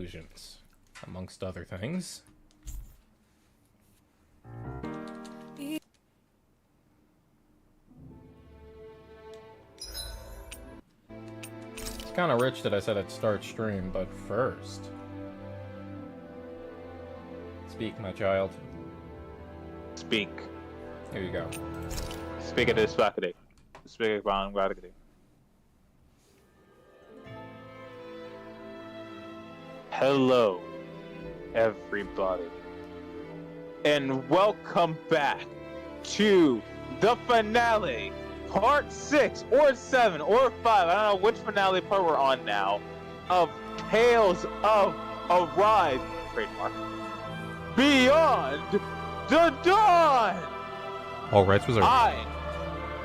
conclusions, amongst other things. It's kind of rich that I said I'd start stream, but first... Speak, my child. Speak. Here you go. Speak of this faculty. Speak of one gratitude. Hello, everybody, and welcome back to the finale, part 6 or 7 or 5. I don't know which finale part we're on now, of Tales of Arise, trademark, Beyond the Dawn. All rights reserved. I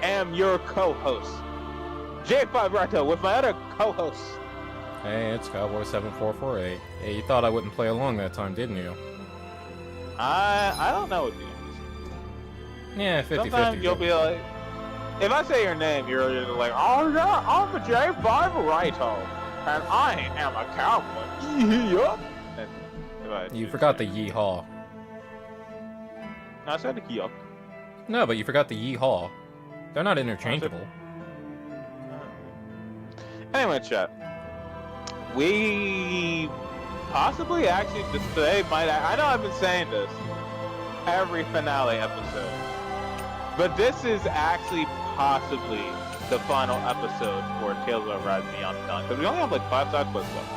am your co-host, J5 Rato, with my other co-host. Hey, it's Cowboy7448. Hey, you thought I wouldn't play along that time, didn't you? I don't know what you Yeah, 50-50. Sometimes you'll be like, if I say your name, you're just like, oh yeah, I'm a J5 Rato, and I am a cowboy. Yup. You forgot the yeehaw. I said the yup. No, but you forgot the yeehaw. They're not interchangeable. Anyway, chat. We possibly actually just today might. I know I've been saying this every finale episode, but this is actually possibly the final episode for Tales of Arise Beyond the Dawn, because we only have like 5 side quests left.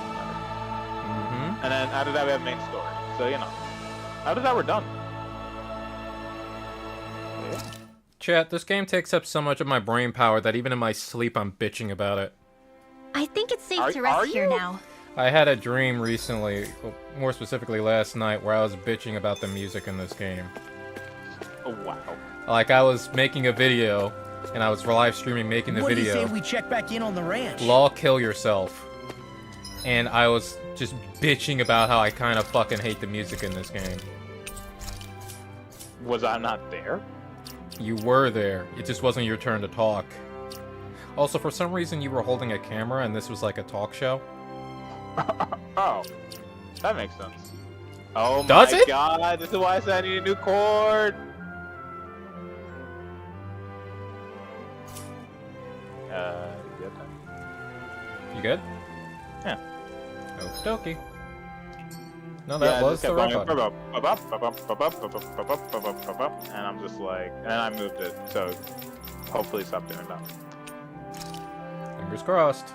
And then after that we have main story. So you know, after that we're done. Yeah. Chat, this game takes up so much of my brain power that even in my sleep I'm bitching about it. I think it's safe to rest here now. I had a dream recently, well, more specifically last night, where I was bitching about the music in this game. Oh wow. Like, I was making a video, and I was live streaming making the What do video. you say we check back in on the ranch? Law Kill Yourself. And I was just bitching about how I kind of fucking hate the music in this game. Was I not there? You were there. It just wasn't your turn to talk. Also, for some reason, you were holding a camera, and this was like a talk show. Oh, that makes sense. Oh Does my it? god, this is why I said I need a new cord. You good? You good? Yeah. Okie dokie. No, that was the right button. And I'm just like, and then I moved it, so hopefully stop doing that. Fingers crossed.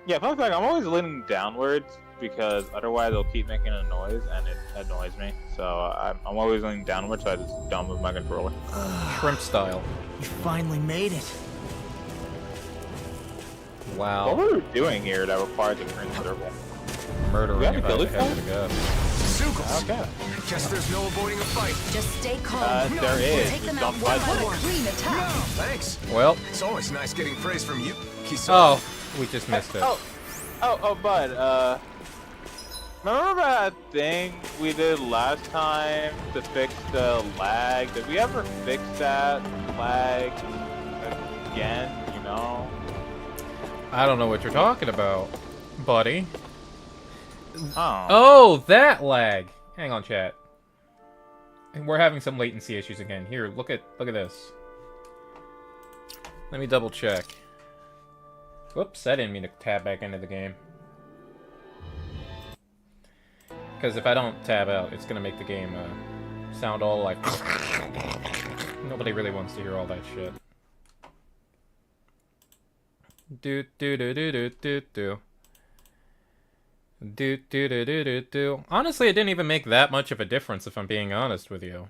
Yeah, fun fact, I'm always leaning downwards because otherwise it'll keep making a noise and it annoys me. So I'm always leaning downwards, so I just don't move my controller. Shrimp style. You finally made it. Wow. What were we doing here that requires a green circle? Murdering Do we have if a I Billy had to Club? guess. Sugals. Okay. Guess there's no avoiding a fight. Just stay calm. There is. Take them Just out don't one fight by them. one. Clean attack. Thanks. Well, It's always nice getting praise from you. oh, we just missed it. Oh, bud, remember that thing we did last time to fix the lag? Did we ever fix that lag again, you know? I don't know what you're talking about, buddy. Oh. Oh, that lag. Hang on, chat. We're having some latency issues again. Here, look at this. Let me double check. Whoops, I didn't mean to tab back into the game. Because if I don't tab out, it's gonna make the game sound all like... Nobody really wants to hear all that shit. Do do do do do do do. Do do do do do do. Honestly, it didn't even make that much of a difference, if I'm being honest with you.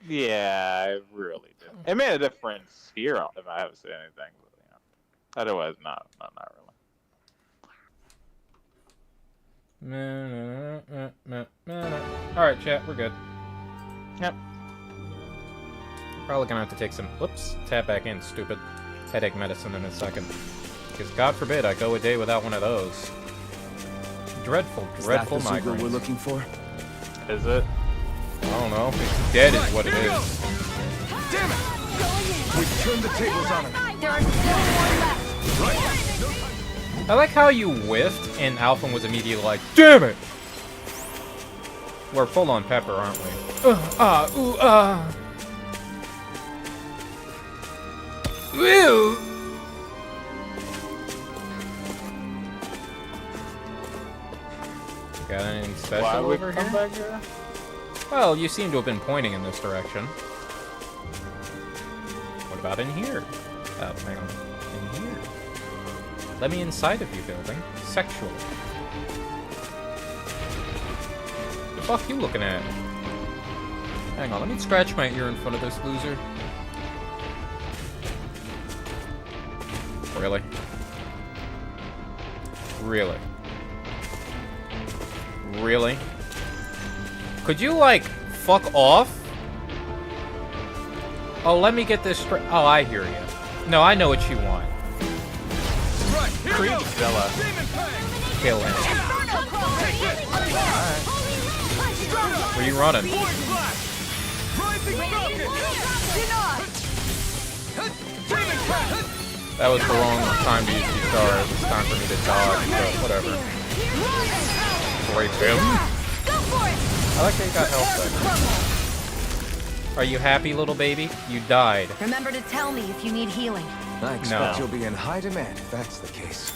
Yeah, it really did. It made a difference here if I haven't said anything. But, you know. Otherwise, not really. Alright, chat, we're good. Yep. Probably gonna have to take some... Whoops, tab back in, stupid. Headache medicine in a second. Because God forbid I go a day without one of those. Dreadful, dreadful Is that the Zuger we're migraines. looking for? Is it? I don't know. It's dead is what it Here we go. is. Damn it! We've turned the tables on him. There are still more left. Right I like how you whiffed and Alpha was immediately like, damn it! We're full on Pepper, aren't we? Ew! Got anything special Why would over we come here? back here? Well, you seem to have been pointing in this direction. What about in here? Oh, hang on. In here. Let me inside of you, building. Sexual. The fuck you looking at? Hang on, let me scratch my ear in front of this loser. Really? Really? Really? Could you, like, fuck off? Oh, let me get this straight. Oh, I hear you. No, I know what you want. Creepzilla. Kill him. Where you running? That was the wrong time to use the star. It was time for me to dodge, but whatever. Break him. I like how you got health back. Are you happy, little baby? You died. Remember to tell me if you need healing. I expect No. you'll be in high demand if that's the case.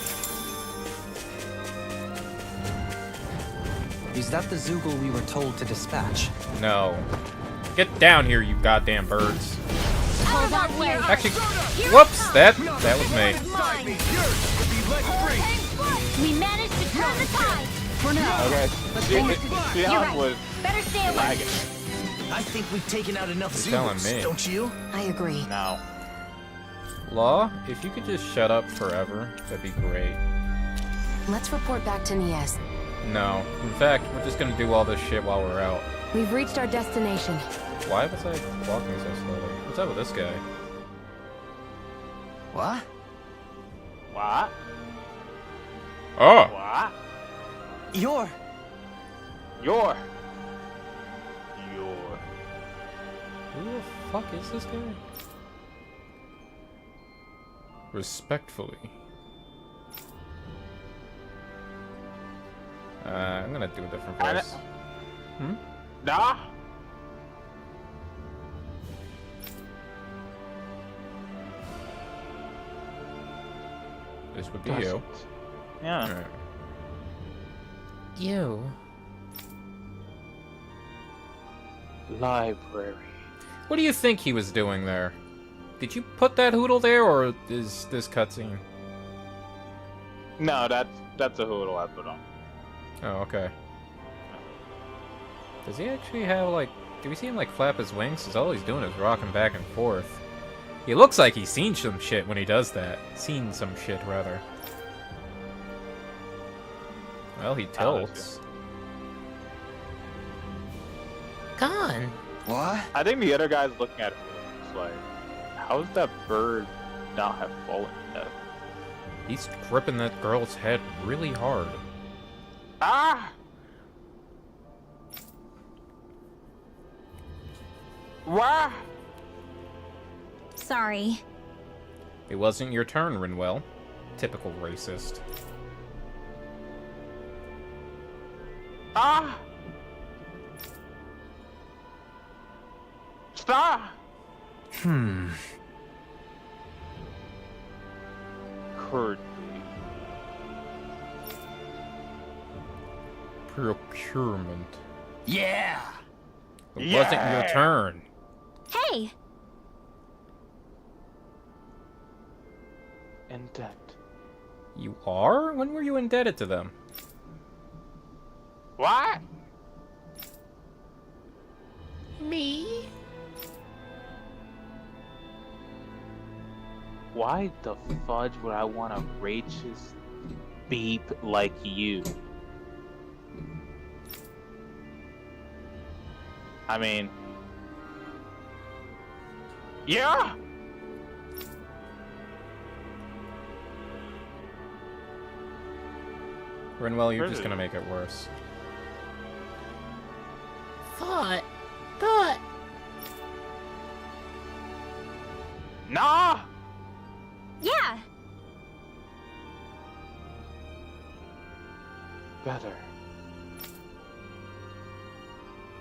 Is that the Zoogle we were told to dispatch? No. Get down here, you goddamn birds. Hold on here. Actually, whoops, that was me. We managed to turn the tide. For now. Okay. You're right. Xion was Better stay away. lagging. I think we've taken out enough You're telling Zoogles, me. don't you? I agree. No. Law, if you could just shut up forever, that'd be great. Let's report back to Nies. No. In fact, we're just gonna do all this shit while we're out. We've reached our destination. Why was I walking so slowly? What's up with this guy? What? What? Oh! What? You're... You're. Who the fuck is this guy? Respectfully. I'm gonna do a different I voice. Hmm? Nah. This would be you. Yeah. Alright. You. Library. What do you think he was doing there? Did you put that hoodle there, or is this cutscene? No, that's a hoodle I put on. Oh, okay. Does he actually have, like... Do we see him, like, flap his wings? Because all he's doing is rocking back and forth. He looks like he's seen some shit when he does that. Seen some shit, rather. Well, he tilts. Gone. What? I think the other guy's looking at it. It's like, how's that bird not have fallen yet? He's gripping that girl's head really hard. Ah! Wah! Sorry. It wasn't your turn, Rinwell. Typical racist. Ah! Stop! Currently. Procurement. Yeah! It wasn't your turn. Hey! In debt. You are? When were you indebted to them? What? Me? Why the fudge would I want a righteous beep like you? I mean... Yeah! Rinwell, you're Where just is gonna it? make it worse. Nah! Yeah! better.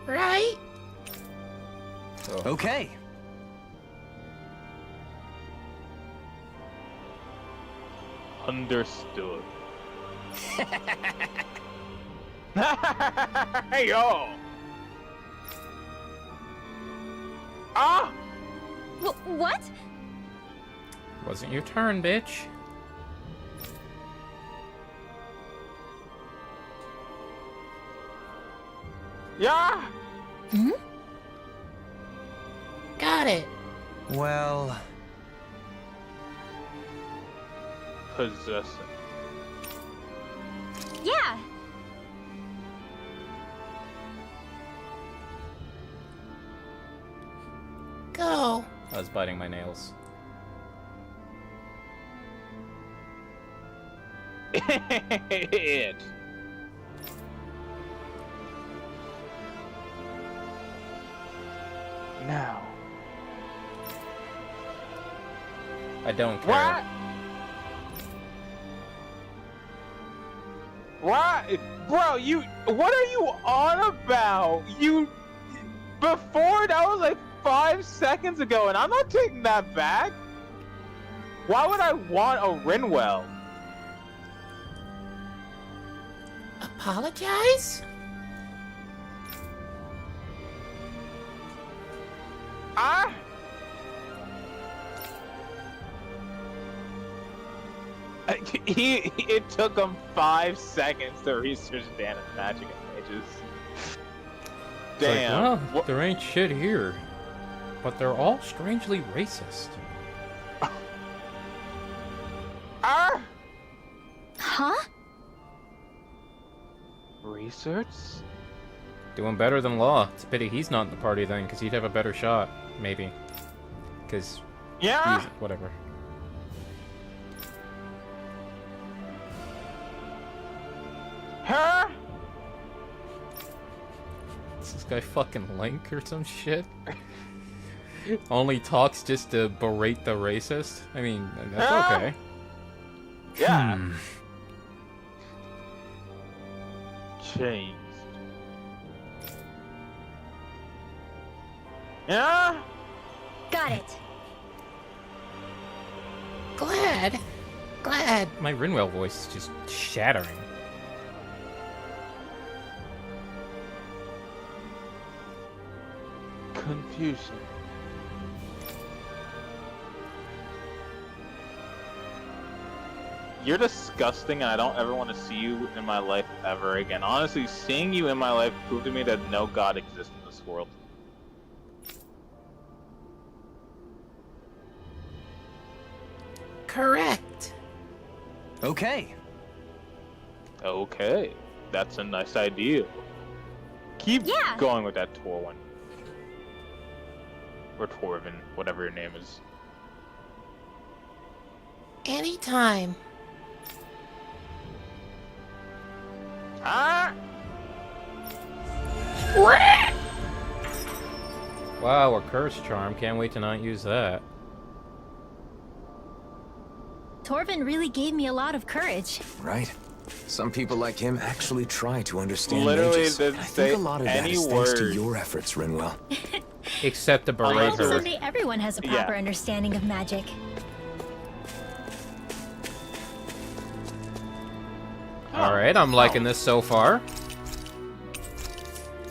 Right? Okay. Understood. Hey, yo! Ah! What? Wasn't your turn, bitch. Yeah! Hmm? Got it. Well, Possessing. Yeah. Go. I was biting my nails. It. Now. I don't care. What? Bro, what are you on about? Before, that was like 5 seconds ago, and I'm not taking that back. Why would I want a Rinwell? Apologize? It took him 5 seconds to research Dana's magic and mages. It's Damn. like, well, there ain't shit here. But they're all strangely racist. Huh? Research? Doing better than Law. It's a pity he's not in the party then, because he'd have a better shot. Maybe. Because Yeah. he's... whatever. Huh? Is this guy fucking Link or some shit? Only talks just to berate the racist? I mean, that's okay. Yeah. Changed. Yeah? Got it. Glad. My Rinwell voice is just shattering. Confusion. You're disgusting, and I don't ever want to see you in my life ever again. Honestly, seeing you in my life proved to me that no god exists in this world. Correct. okay. Okay, that's a nice idea. Keep Yeah. going with that Torwin. Or Torvin, whatever your name is. Anytime. Ah! Wow, a curse charm. Can't wait to not use that. Torvin really gave me a lot of courage. Right? Some people like him actually try to understand Literally mages. didn't I say think a lot of that any is thanks to word. your efforts, Rinwell. Except to berate Well, her. Someday everyone has a proper Yeah. understanding of magic. Alright, I'm liking this so far.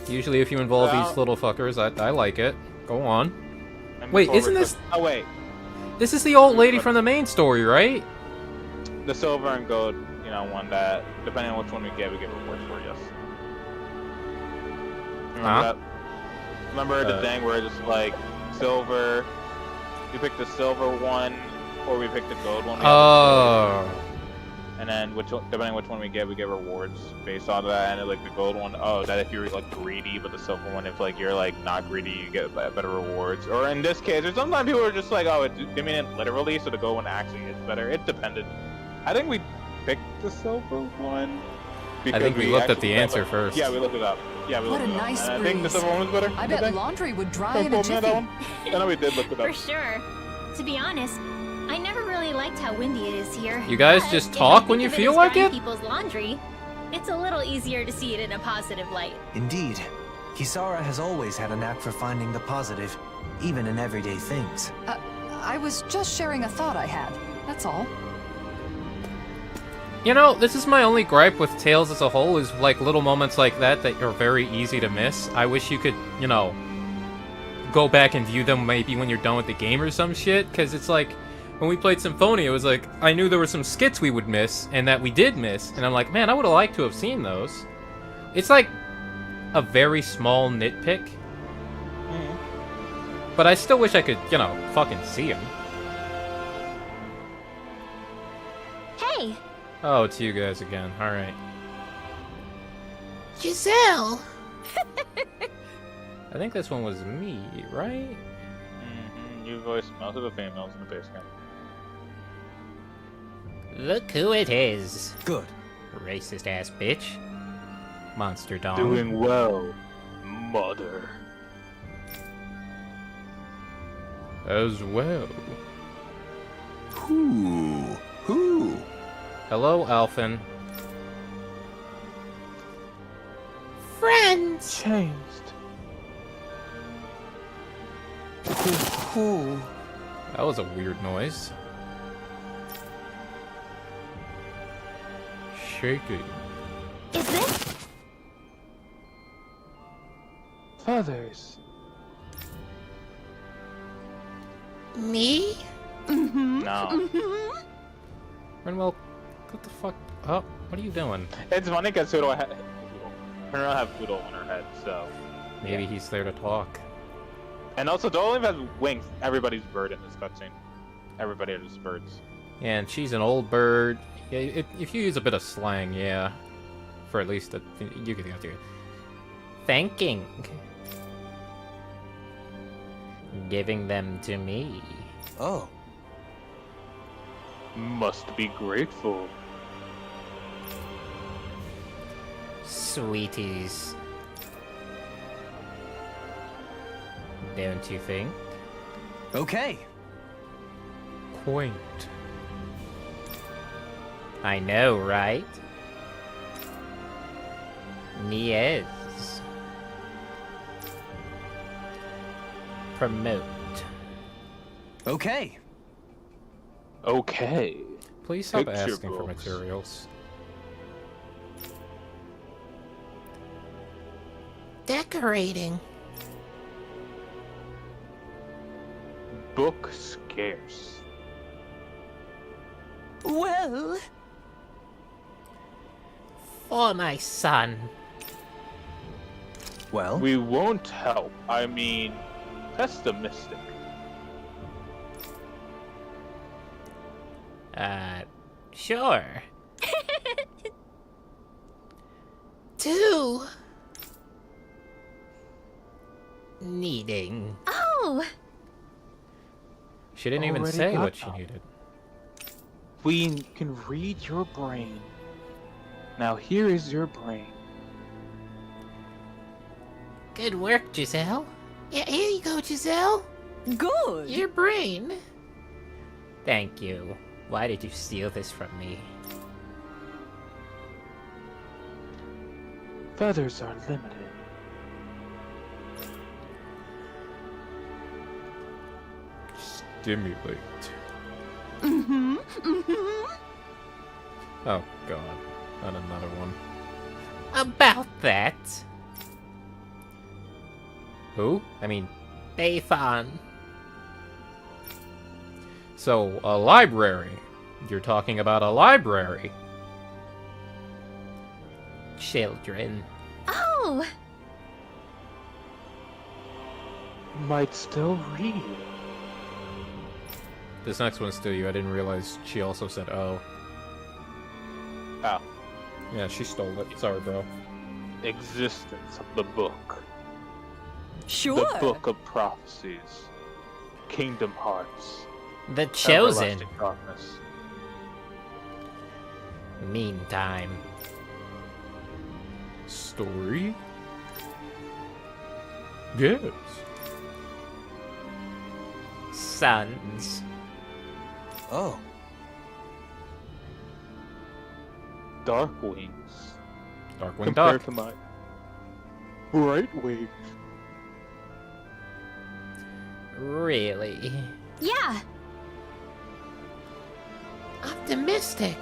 Usually if you involve Well- these little fuckers, I like it. Go on. And Wait, before isn't we- this... Oh wait, This is the old lady from the main story, right? the silver and gold, one that, depending on which one we get rewards for, yes. Remember Huh? that? Remember the thing where it's just like, silver, we pick the silver one, or we pick the gold one? Oh. And then depending on which one we get rewards based on that. And like the gold one, that if you're like greedy, but the silver one, if like you're like not greedy, you get better rewards. Or in this case, or sometimes people are just like, they mean it literally, so the gold one actually is better. It depended. I think we picked the silver one. I think we looked at the actually- answer first. Yeah, we looked it up. Yeah, we What looked a it up. nice And I think the breeze. silver one was better. I you bet think? laundry would dry Don't in a quote me on that jiffy. one. I know we did look it up. For sure. To be honest, I never really liked how windy it is here. You guys But just if I talk think when you of feel as like drying it? people's laundry, It's a little easier to see it in a positive light. Indeed. Kisara has always had a knack for finding the positive, even in everyday things. I was just sharing a thought I had. That's all. You know, this is my only gripe with Tales as a whole, is like little moments like that that are very easy to miss. I wish you could, you know, go back and view them maybe when you're done with the game or some shit, because it's like, when we played Symphonia, it was like, I knew there were some skits we would miss, and that we did miss, and I'm like, man, I would have liked to have seen those. It's like a very small nitpick, but I still wish I could, you know, fucking see them. Hey! Oh, it's you guys again. Alright. Giselle! I think this one was me, right? You voiced most of the females in the base game. Look who it is. Good. Racist ass bitch. Monster Dog. Doing well, mother. As well. Who? Hello, Alphen. Friends! Changed. That was a weird noise. Shaking. Is this? Feathers. Me? No. Renwell, what the fuck? Oh, what are you doing? It's funny because Poodle have Poodle on her head, so. Maybe he's there to talk. And also, Dolan has wings. Everybody's bird in this cutscene. Everybody is birds. Yeah, and she's an old bird. Yeah, if you use a bit of slang, yeah. For at least you could do it. Thanking. Giving them to me. Oh. Must be grateful. Sweeties. Don't you think? Okay. Quaint. I know, right? Niez. Promote. Okay. Okay. Please stop Picture asking for books. materials. Decorating. Book scarce. Well, For my son. Well, We won't help. I mean, pessimistic. Sure. 2. Needing. Oh! She didn't even Already say got what she that. needed. We can read your brain. Now here is your brain. Good work, Giselle. Yeah, here you go, Giselle. good. Your brain. Thank you. Why did you steal this from me? Feathers are limited. Stimulate. Oh god. Not another one. About that. Who? I mean, Bayfon. So, a library. You're talking about a library. Children. Oh! Might still read. This next one's still you. I didn't realize she also said oh. Oh. Yeah, she stole it. Sorry, bro. Existence of the book. Sure. The book of prophecies. Kingdom Hearts. The Chosen. Everlasting Darkness. Meantime. Story? Yes. Sons. oh. Dark Wings. Darkwing compared Duck. to my right wing. Really? Yeah. Optimistic.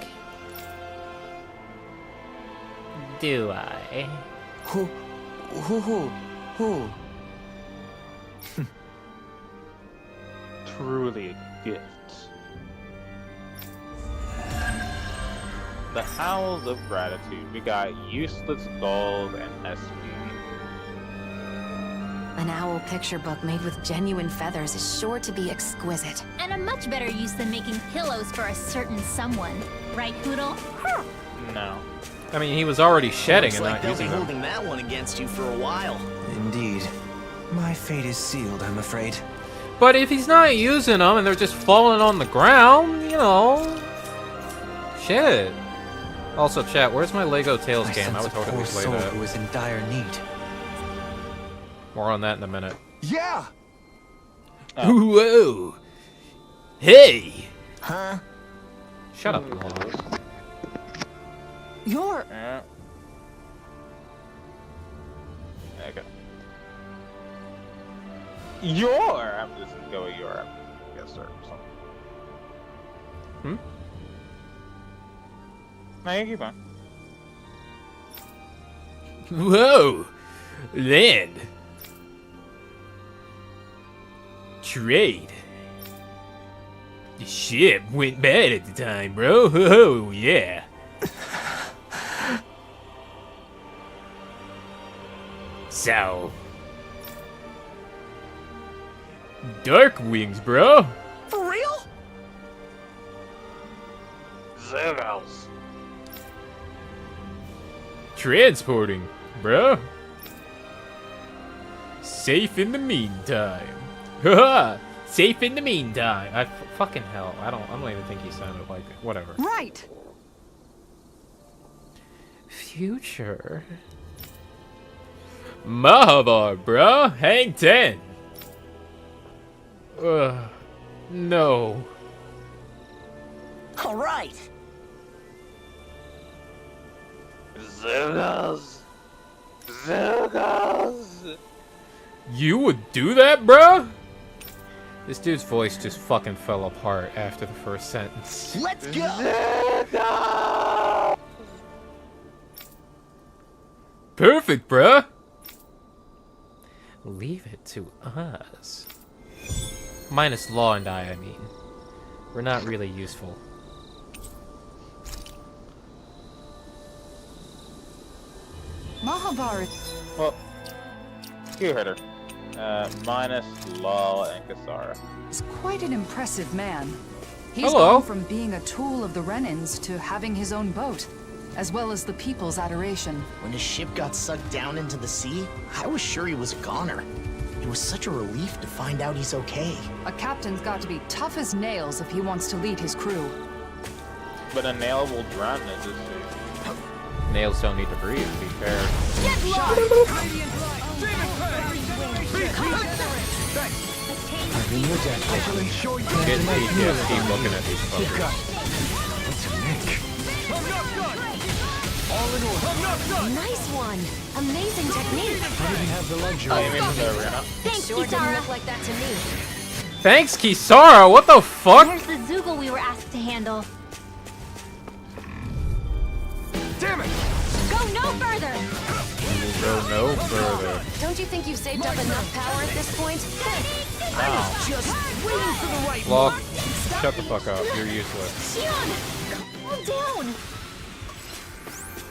Do I? Who? Truly a gift. The Howls of Gratitude. We got Useless Gold and SP. An owl picture book made with genuine feathers is sure to be exquisite. And a much better use than making pillows for a certain someone. Right, Poodle? No. I mean, he was already shedding Looks and like not they'll using be them. holding that one against you for a while. Indeed. My fate is sealed, I'm afraid. But if he's not using them and they're just falling on the ground, you know. Shit. Also, chat, where's my Lego Tales I game? I sense would a totally poor play soul that. who is in dire need. More on that in a minute. Yeah! Whoa! Hey! Huh? Shut up, Lolo. You're... Yeah. Okay. I'm just gonna go with your. Yes, sir. Hmm? No, you keep on. Whoa! Land! Trade. The ship went bad at the time, bro. Oh, yeah. So. Dark Wings, bro. For real? Zergals. Transporting, bro. Safe in the meantime. Haha! Safe in the meantime. Fucking hell. I don't even think he sounded like it. Whatever. Right. Future. Mahavar, bro. Hang 10. No. All right. Zergals. Zergals. You would do that, bro? This dude's voice just fucking fell apart after the first sentence. Let's go. Zergals. Perfect, bruh. Leave it to us. Minus Law and I mean. We're not really useful. Mahavar... Well, you heard her. Minus Law and Kasara. is quite an impressive man. He's Hello. gone from being a tool of the Renans to having his own boat, as well as the people's adoration. When his ship got sucked down into the sea, I was sure he was a goner. It was such a relief to find out he's okay. A captain's got to be tough as nails if he wants to lead his crew. But a nail will drown in this sea. Nails don't need to breathe, to be fair. Get lost! Get PTSD looking at these fuckers. Nice one. Amazing technique. Oh, you mean from the arena? Thanks, Sure didn't Kisara. look like that to me. Thanks, Kisara! What the fuck? Here's the Zoogle we were asked to handle. Damn it! Go no further! Go no further. Don't you think you've saved up enough power at this point? Just waiting for the right Law, shut the fuck up. You're useless. Shion! Calm down!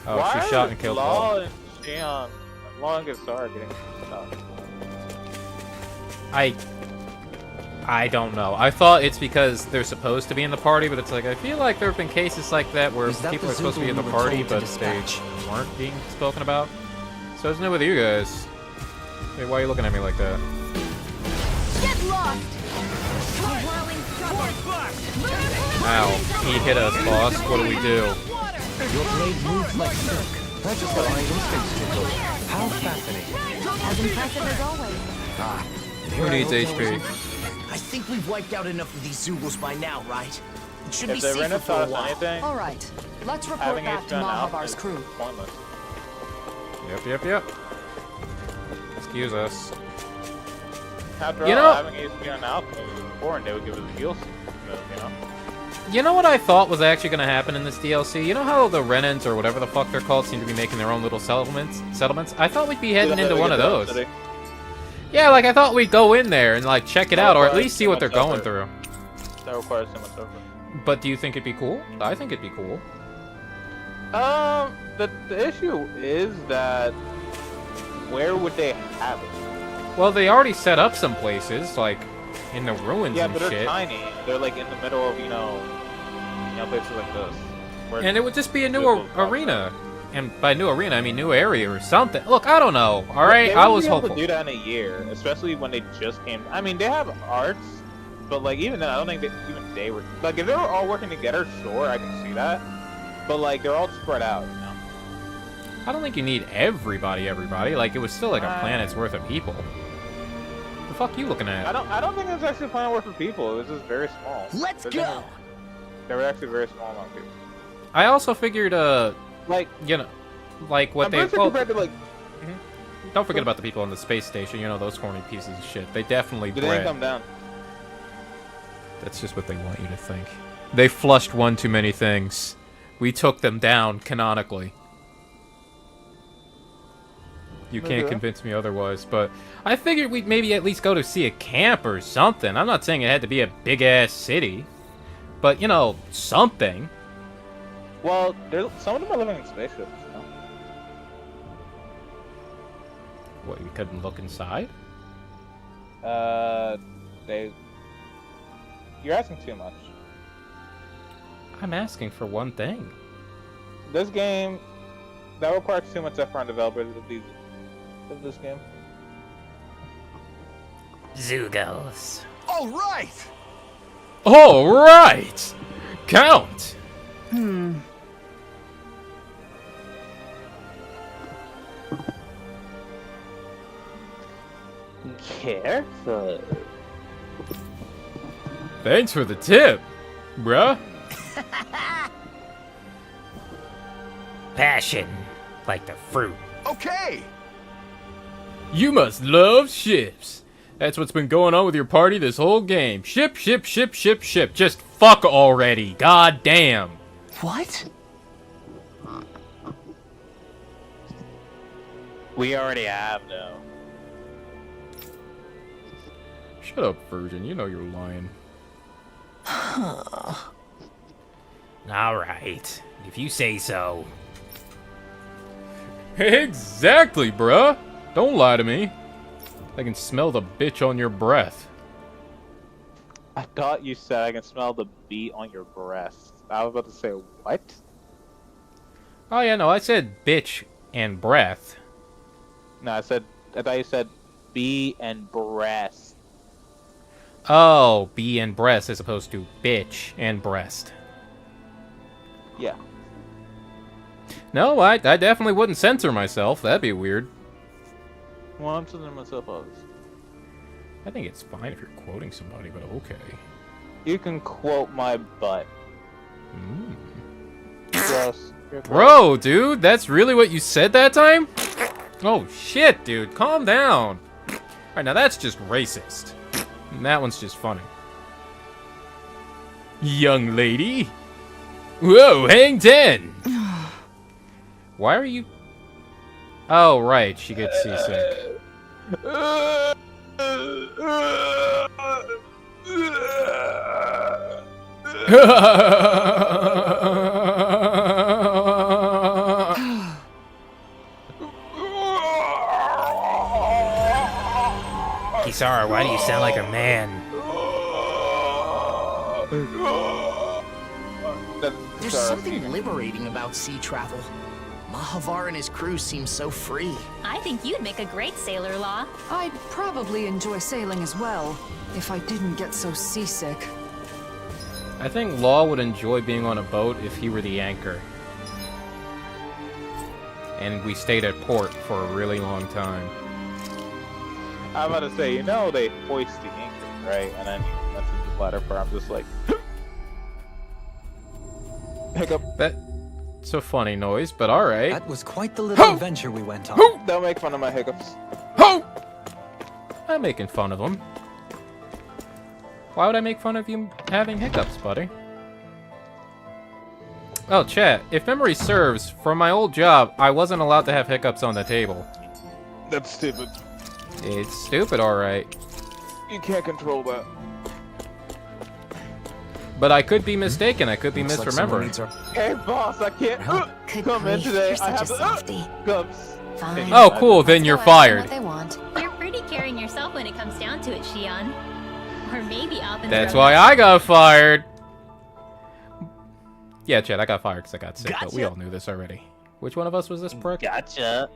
Oh, Why she shot are and killed Law Law. and Shion, Law and Kasara getting stuck? I don't know. I thought it's because they're supposed to be in the party, but it's like, I feel like there have been cases like that where Is that people the are supposed to be in Zoogle the we were party, told to but dispatch? they weren't being spoken about. So isn't it with you guys? Hey, why are you looking at me like that? Get lost! Whirling trouble! Ow. He hit us, boss. What do we do? Your blade moves like silk. That's just what my instincts can do. How fascinating. As impressive as always. Ah. Who needs HP? I think we've wiped out enough of these Zoogles by now, right? It should be If the safer arena for a taught us while. anything, All right, let's report having back HP to on out Mahavar's is crew. pointless. Yep. Excuse us. After You all, know- having HP on Alpha was important. They would give us a heal move, you know? You know what I thought was actually going to happen in this DLC? You know how the Renans, or whatever the fuck they're called, seem to be making their own little settlements? I thought we'd be heading into one of those. Yeah, like I thought we'd go in there and like check it out, or at least see what they're going through. That requires too much effort. But do you think it'd be cool? I think it'd be cool. The issue is that where would they have it? Well, they already set up some places, like in the ruins Yeah, and but they're shit. tiny. They're like in the middle of, places like this. where And it would just be a new people arena. And by new arena, I mean new area or something. Look, I don't know. All right, They I wouldn't was be able hopeful. to do that in a year, especially when they just came. I mean, they have arts, but like even then, I don't think even they were like if they were all working together. Sure, I can see that, but like they're all spread out. You know? I don't think you need everybody. Like it was still like a planet's worth of people. The fuck you looking at? I don't think it was actually a planet worth of people. It was just very small. Let's go. They were actually a very small amount of people. I also figured, Like like what I'm they. pretty sure Well, compared to like. don't forget about the people on the space station. You know those horny pieces of shit. They definitely Did they bred. come down? That's just what they want you to think. They flushed one too many things. We took them down canonically. You can't Okay. convince me otherwise, but I figured we'd maybe at least go to see a camp or something. I'm not saying it had to be a big-ass city, but, you know, something. Well, some of them are living in spaceships. You know? What, we couldn't look inside? You're asking too much. I'm asking for one thing. This game, that requires too much effort on developers of this game. Zugos. All right. All right! Count! Careful. Thanks for the tip, bruh. Passion. Like the fruit. Okay. You must love ships. That's what's been going on with your party this whole game. Ship, ship, ship, ship, ship. Just fuck already. God damn. What? We already have, though. Shut up, virgin. You know you're lying. Alright. If you say so. Exactly, bruh. Don't lie to me. I can smell the bitch on your breath. I thought you said I can smell the beat on your breast. I was about to say, what? Oh, yeah, no, I said bitch and breath. No, I thought you said bee and breast. Oh, B and breast as opposed to bitch and breast. Yeah. No, I definitely wouldn't censor myself. That'd be weird. Well, I'm telling myself others. I think it's fine if you're quoting somebody, but okay. You can quote my butt. Gross. You're gross. Bro, dude, that's really what you said that time? Oh, shit, dude. Calm down. Alright, now that's just racist. And that one's just funny. Young lady. Whoa, hang 10. Why are you... Oh, right, she gets seasick. Kisara, why do you sound like a man? There's something liberating about sea travel. Mahavar and his crew seem so free. I think you'd make a great sailor, Law. I'd probably enjoy sailing as well, if I didn't get so seasick. I think Law would enjoy being on a boat if he were the anchor. And we stayed at port for a really long time. I'm about to say, you know, they hoist the anchor, right? And then that's the latter part. I'm just like, pick up. It's a funny noise, but alright. That was quite the little adventure we went on. Don't make fun of my hiccups. I'm making fun of them. Why would I make fun of you having hiccups, buddy? Oh, chat. If memory serves, from my old job, I wasn't allowed to have hiccups on the table. That's stupid. It's stupid, alright. You can't control that. But I could be mistaken. I could be Looks like someone misremembering. needs our- Hey, boss, I can't Good come in grief, today. you're I such have a softie. hiccups. Fine. Oh, cool. Then you're Let's go ask them fired. what they want. You're pretty caring yourself when it comes down to it, Shion. Or maybe Alvin's That's romance. why I got fired. Yeah, Chad, I got fired because I got sick, but we Gotcha. all knew this already. Which one of us was this prick? Gotcha.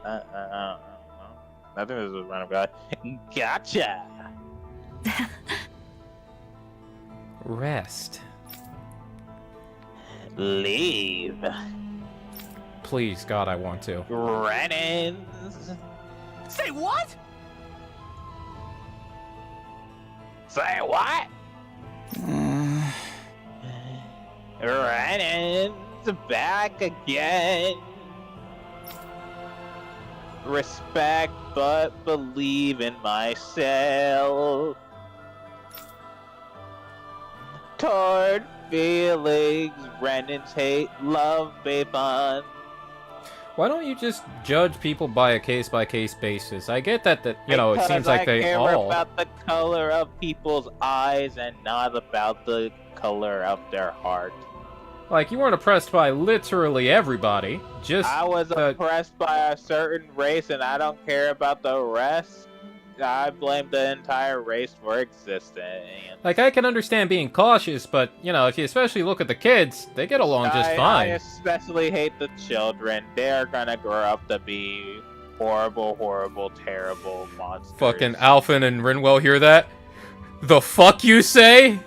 I think this was a random guy. Gotcha. Rest. Leave. Please, God, I want to. Renans. Say what? Say what? Renan's back again. Respect, but believe in myself. Toward feelings, Renan's hate, love, Bayfon. Why don't you just judge people by a case-by-case basis? I get that, you know, it Because seems like I they care all... about the color of people's eyes and not about the color of their heart. Like, you weren't oppressed by literally everybody. Just... I was oppressed by a certain race and I don't care about the rest. I blame the entire race for existing. Like, I can understand being cautious, but, you know, if you especially look at the kids, they get along just I fine. especially hate the children. They're gonna grow up to be horrible, horrible, terrible monsters. Fucking Alphen and Rinwell hear that? The fuck you say?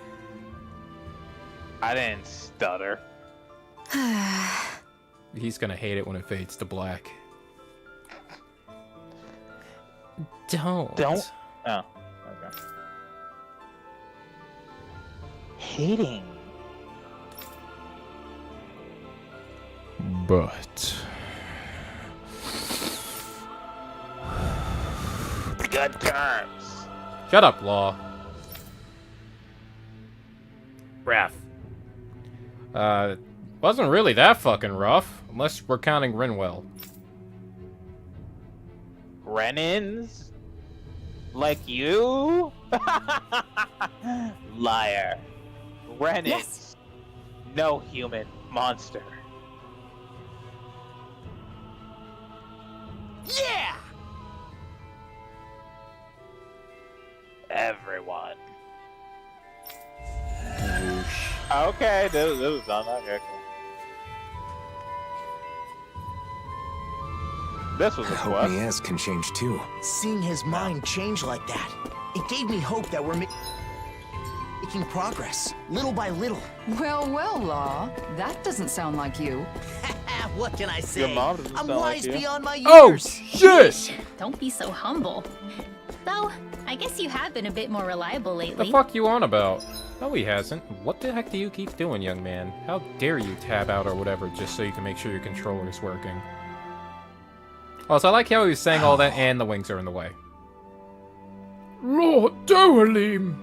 I didn't stutter. He's gonna hate it when it fades to black. Don't. Oh, okay. Hating. But... Good terms. Shut up, Law. Raph. Wasn't really that fucking rough, unless we're counting Rinwell. Renans? Like you? Liar. Renans. Yes. No human monster. Yeah! Everyone. Okay, this was done. Okay, cool. This was a I hope quest. Miez can change too. Seeing his mind change like that, it gave me hope that we're making progress, little by little. Well, well, Law. That doesn't sound like you. What can I say? Your mom doesn't I'm sound like wise you. beyond my Oh, years. shit! Don't be so humble. Though, I guess you have been a bit more reliable lately. The fuck you on about? No, he hasn't. What the heck do you keep doing, young man? How dare you tab out or whatever just so you can make sure your controller's working? Also, I like how he was saying all that and the wings are in the way. Lord Dohalim!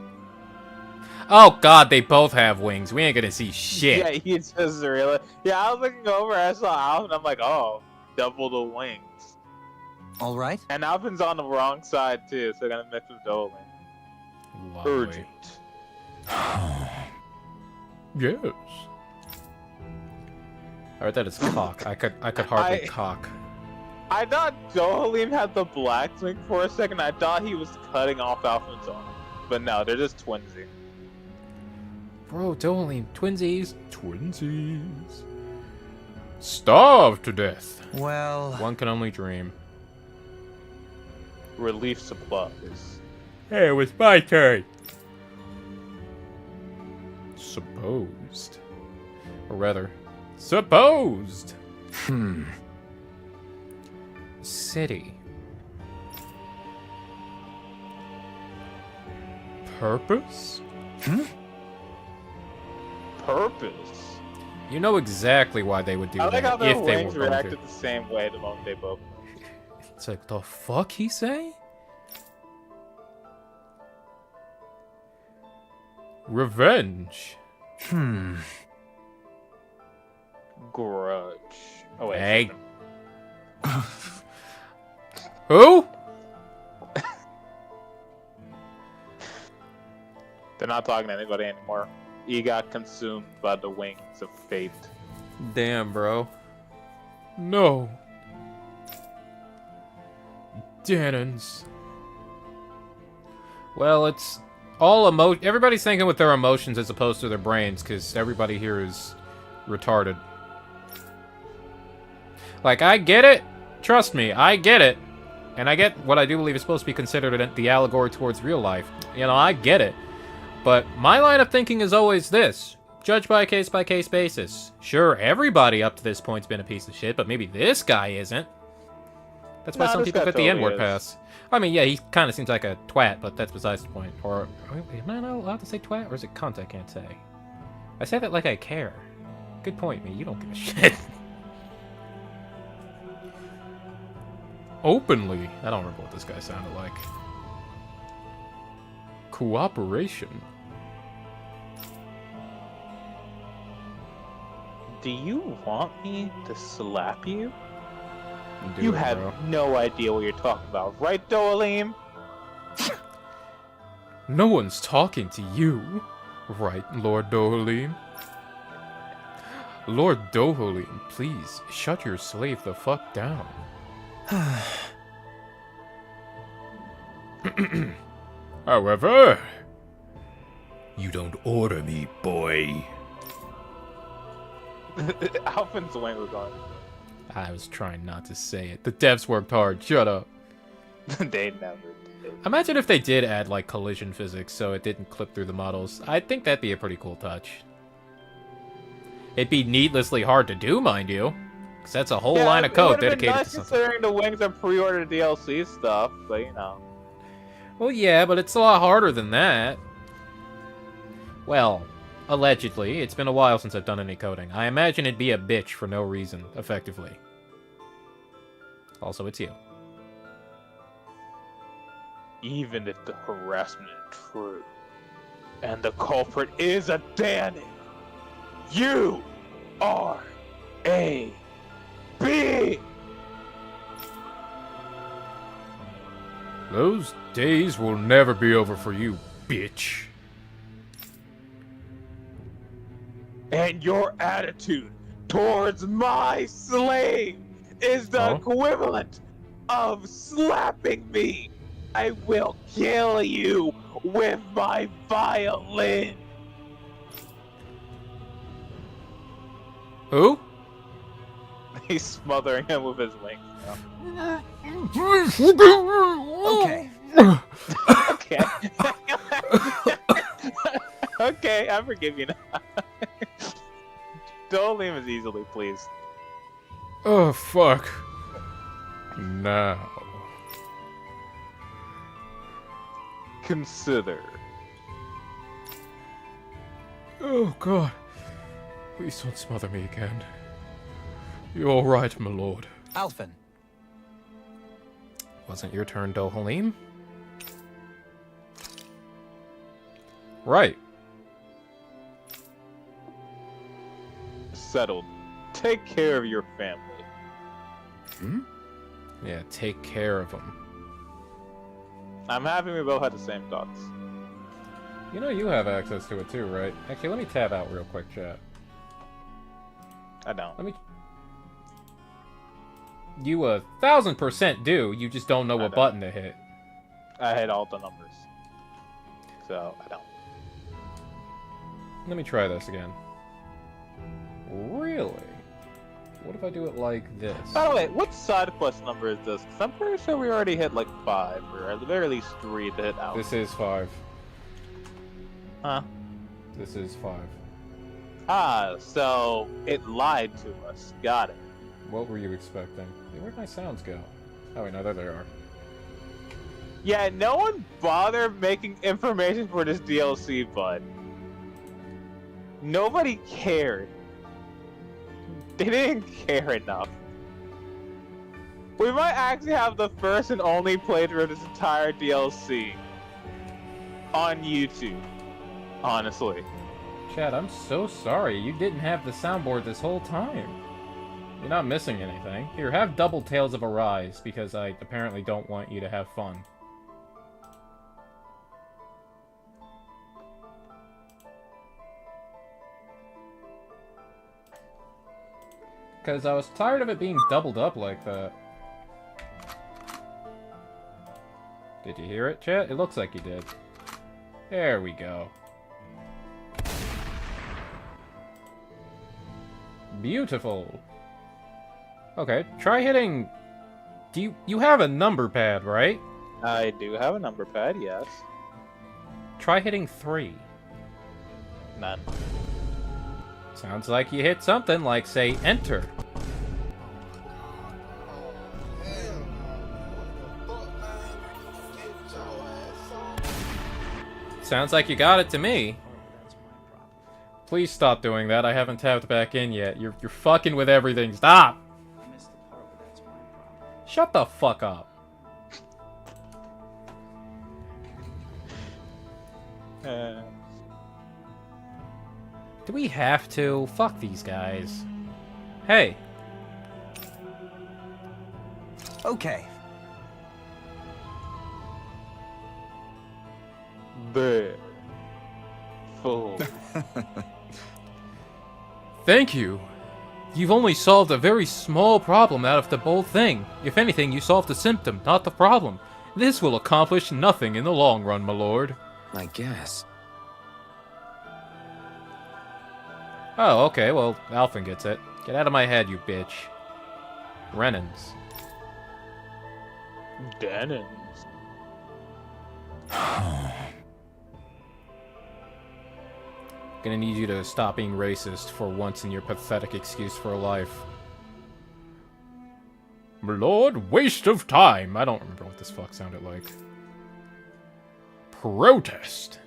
Oh god, they both have wings. We ain't gonna see shit. Yeah, he just really. Yeah, I was looking over, I saw Alvin, I'm like, oh, double the wings. All right. And Alvin's on the wrong side too, so gonna mix with Dolan. Lovely. Urgent. Yes. I read that as cock. I could hardly I- cock. I thought Dohalim had the black wing for a second. I thought he was cutting off Alvin's arm. But no, they're just twinsy. Bro, Dohalim, twinsies. Twinsies. Starved to death. Well, One can only dream. Relief supplies. Hey, it was my turn. Supposed. Or rather, supposed. City. Purpose? Purpose. You know exactly why they would do I like how that their if they were wings going reacted to. the same way the moment they both. It's like, the fuck he say? Revenge. Grudge. Oh wait. Hey. Who? They're not talking to anybody anymore. He got consumed by the wings of fate. Damn, bro. No. Danons. Well, it's all everybody's thinking with their emotions as opposed to their brains, because everybody here is retarded. Like, I get it. Trust me, I get it. And I get what I do believe is supposed to be considered the allegory towards real life. You know, I get it. But my line of thinking is always this. Judge by case basis. Sure, everybody up to this point's been a piece of shit, but maybe this guy isn't. That's why some people get the N-word pass. I mean, yeah, he kind of seems like a twat, but that's besides the point. Or, am I not allowed to say twat, or is it cunt I can't say? I say that like I care. Good point, me. You don't give a shit. Openly. I don't remember what this guy sounded like. Cooperation. Do you want me to slap you? Do You it, have bro. no idea what you're talking about, right, Dohalim? No one's talking to you, right, Lord Dohalim? Lord Dohalim, please, shut your slave the fuck down. However, you don't order me, boy. Alvin's wing was on. I was trying not to say it. The devs worked hard, shut up. They never did. Imagine if they did add, like, collision physics so it didn't clip through the models. I think that'd be a pretty cool touch. It'd be needlessly hard to do, mind you. Because that's a whole line of code dedicated nice to something. considering the wings are pre-order DLC stuff, but you know. Well, yeah, but it's a lot harder than that. Well, allegedly. It's been a while since I've done any coding. I imagine it'd be a bitch for no reason, effectively. Also, it's you. Even if the harassment is true, and the culprit is a Danon, you are a B. Those days will never be over for you, bitch. And your attitude towards my slave is the equivalent of slapping me. I will kill you with my violin. Who? He's smothering him with his wings. now. Okay. Okay. Okay, I forgive you now. Dohalim is easily pleased. Oh, fuck. Now. Consider. Oh, God. Please don't smother me again. You all right, my lord? Alphen. Wasn't your turn, Dohalim? Right. Settled. Take care of your family. Hmm? Yeah, take care of them. I'm happy we both had the same thoughts. You know you have access to it too, right? Actually, let me tab out real quick, chat. I don't. Let me... You 1000% do, you just don't know what button to hit. I hit all the numbers. So, I don't. Let me try this again. Really? What if I do it like this? By the way, what side quest number is this? 'Cause I'm pretty sure we already hit like 5, or at the very least 3 to hit out. This is 5. Huh? This is 5. Ah, so it lied to us. Got it. What were you expecting? Hey, where'd my sounds go? Oh wait, no, there they are. Yeah, no one bothered making information for this DLC, bud. Nobody cared. They didn't care enough. We might actually have the first and only playthrough of this entire DLC on YouTube. Honestly. Chad, I'm so sorry. You didn't have the soundboard this whole time. You're not missing anything. Here, have double Tales of Arise, because I apparently don't want you to have fun. Because I was tired of it being doubled up like that. Did you hear it, chat? It looks like you did. There we go. Beautiful. Okay, try hitting... You have a number pad, right? I do have a number pad, yes. Try hitting 3. None. Sounds like you hit something, like, say, enter. Sounds like you got it to me. Please stop doing that. I haven't tapped back in yet. You're fucking with everything. Stop! Shut the fuck up. Do we have to? Fuck these guys. Hey. Okay. There. Full. Thank you. You've only solved a very small problem out of the whole thing. If anything, you solved the symptom, not the problem. This will accomplish nothing in the long run, my lord. I guess. Oh, okay, well, Alphen gets it. Get out of my head, you bitch. Renans. Denons. Gonna need you to stop being racist for once in your pathetic excuse for life. My lord, waste of time! I don't remember what this fuck sounded like. Protest!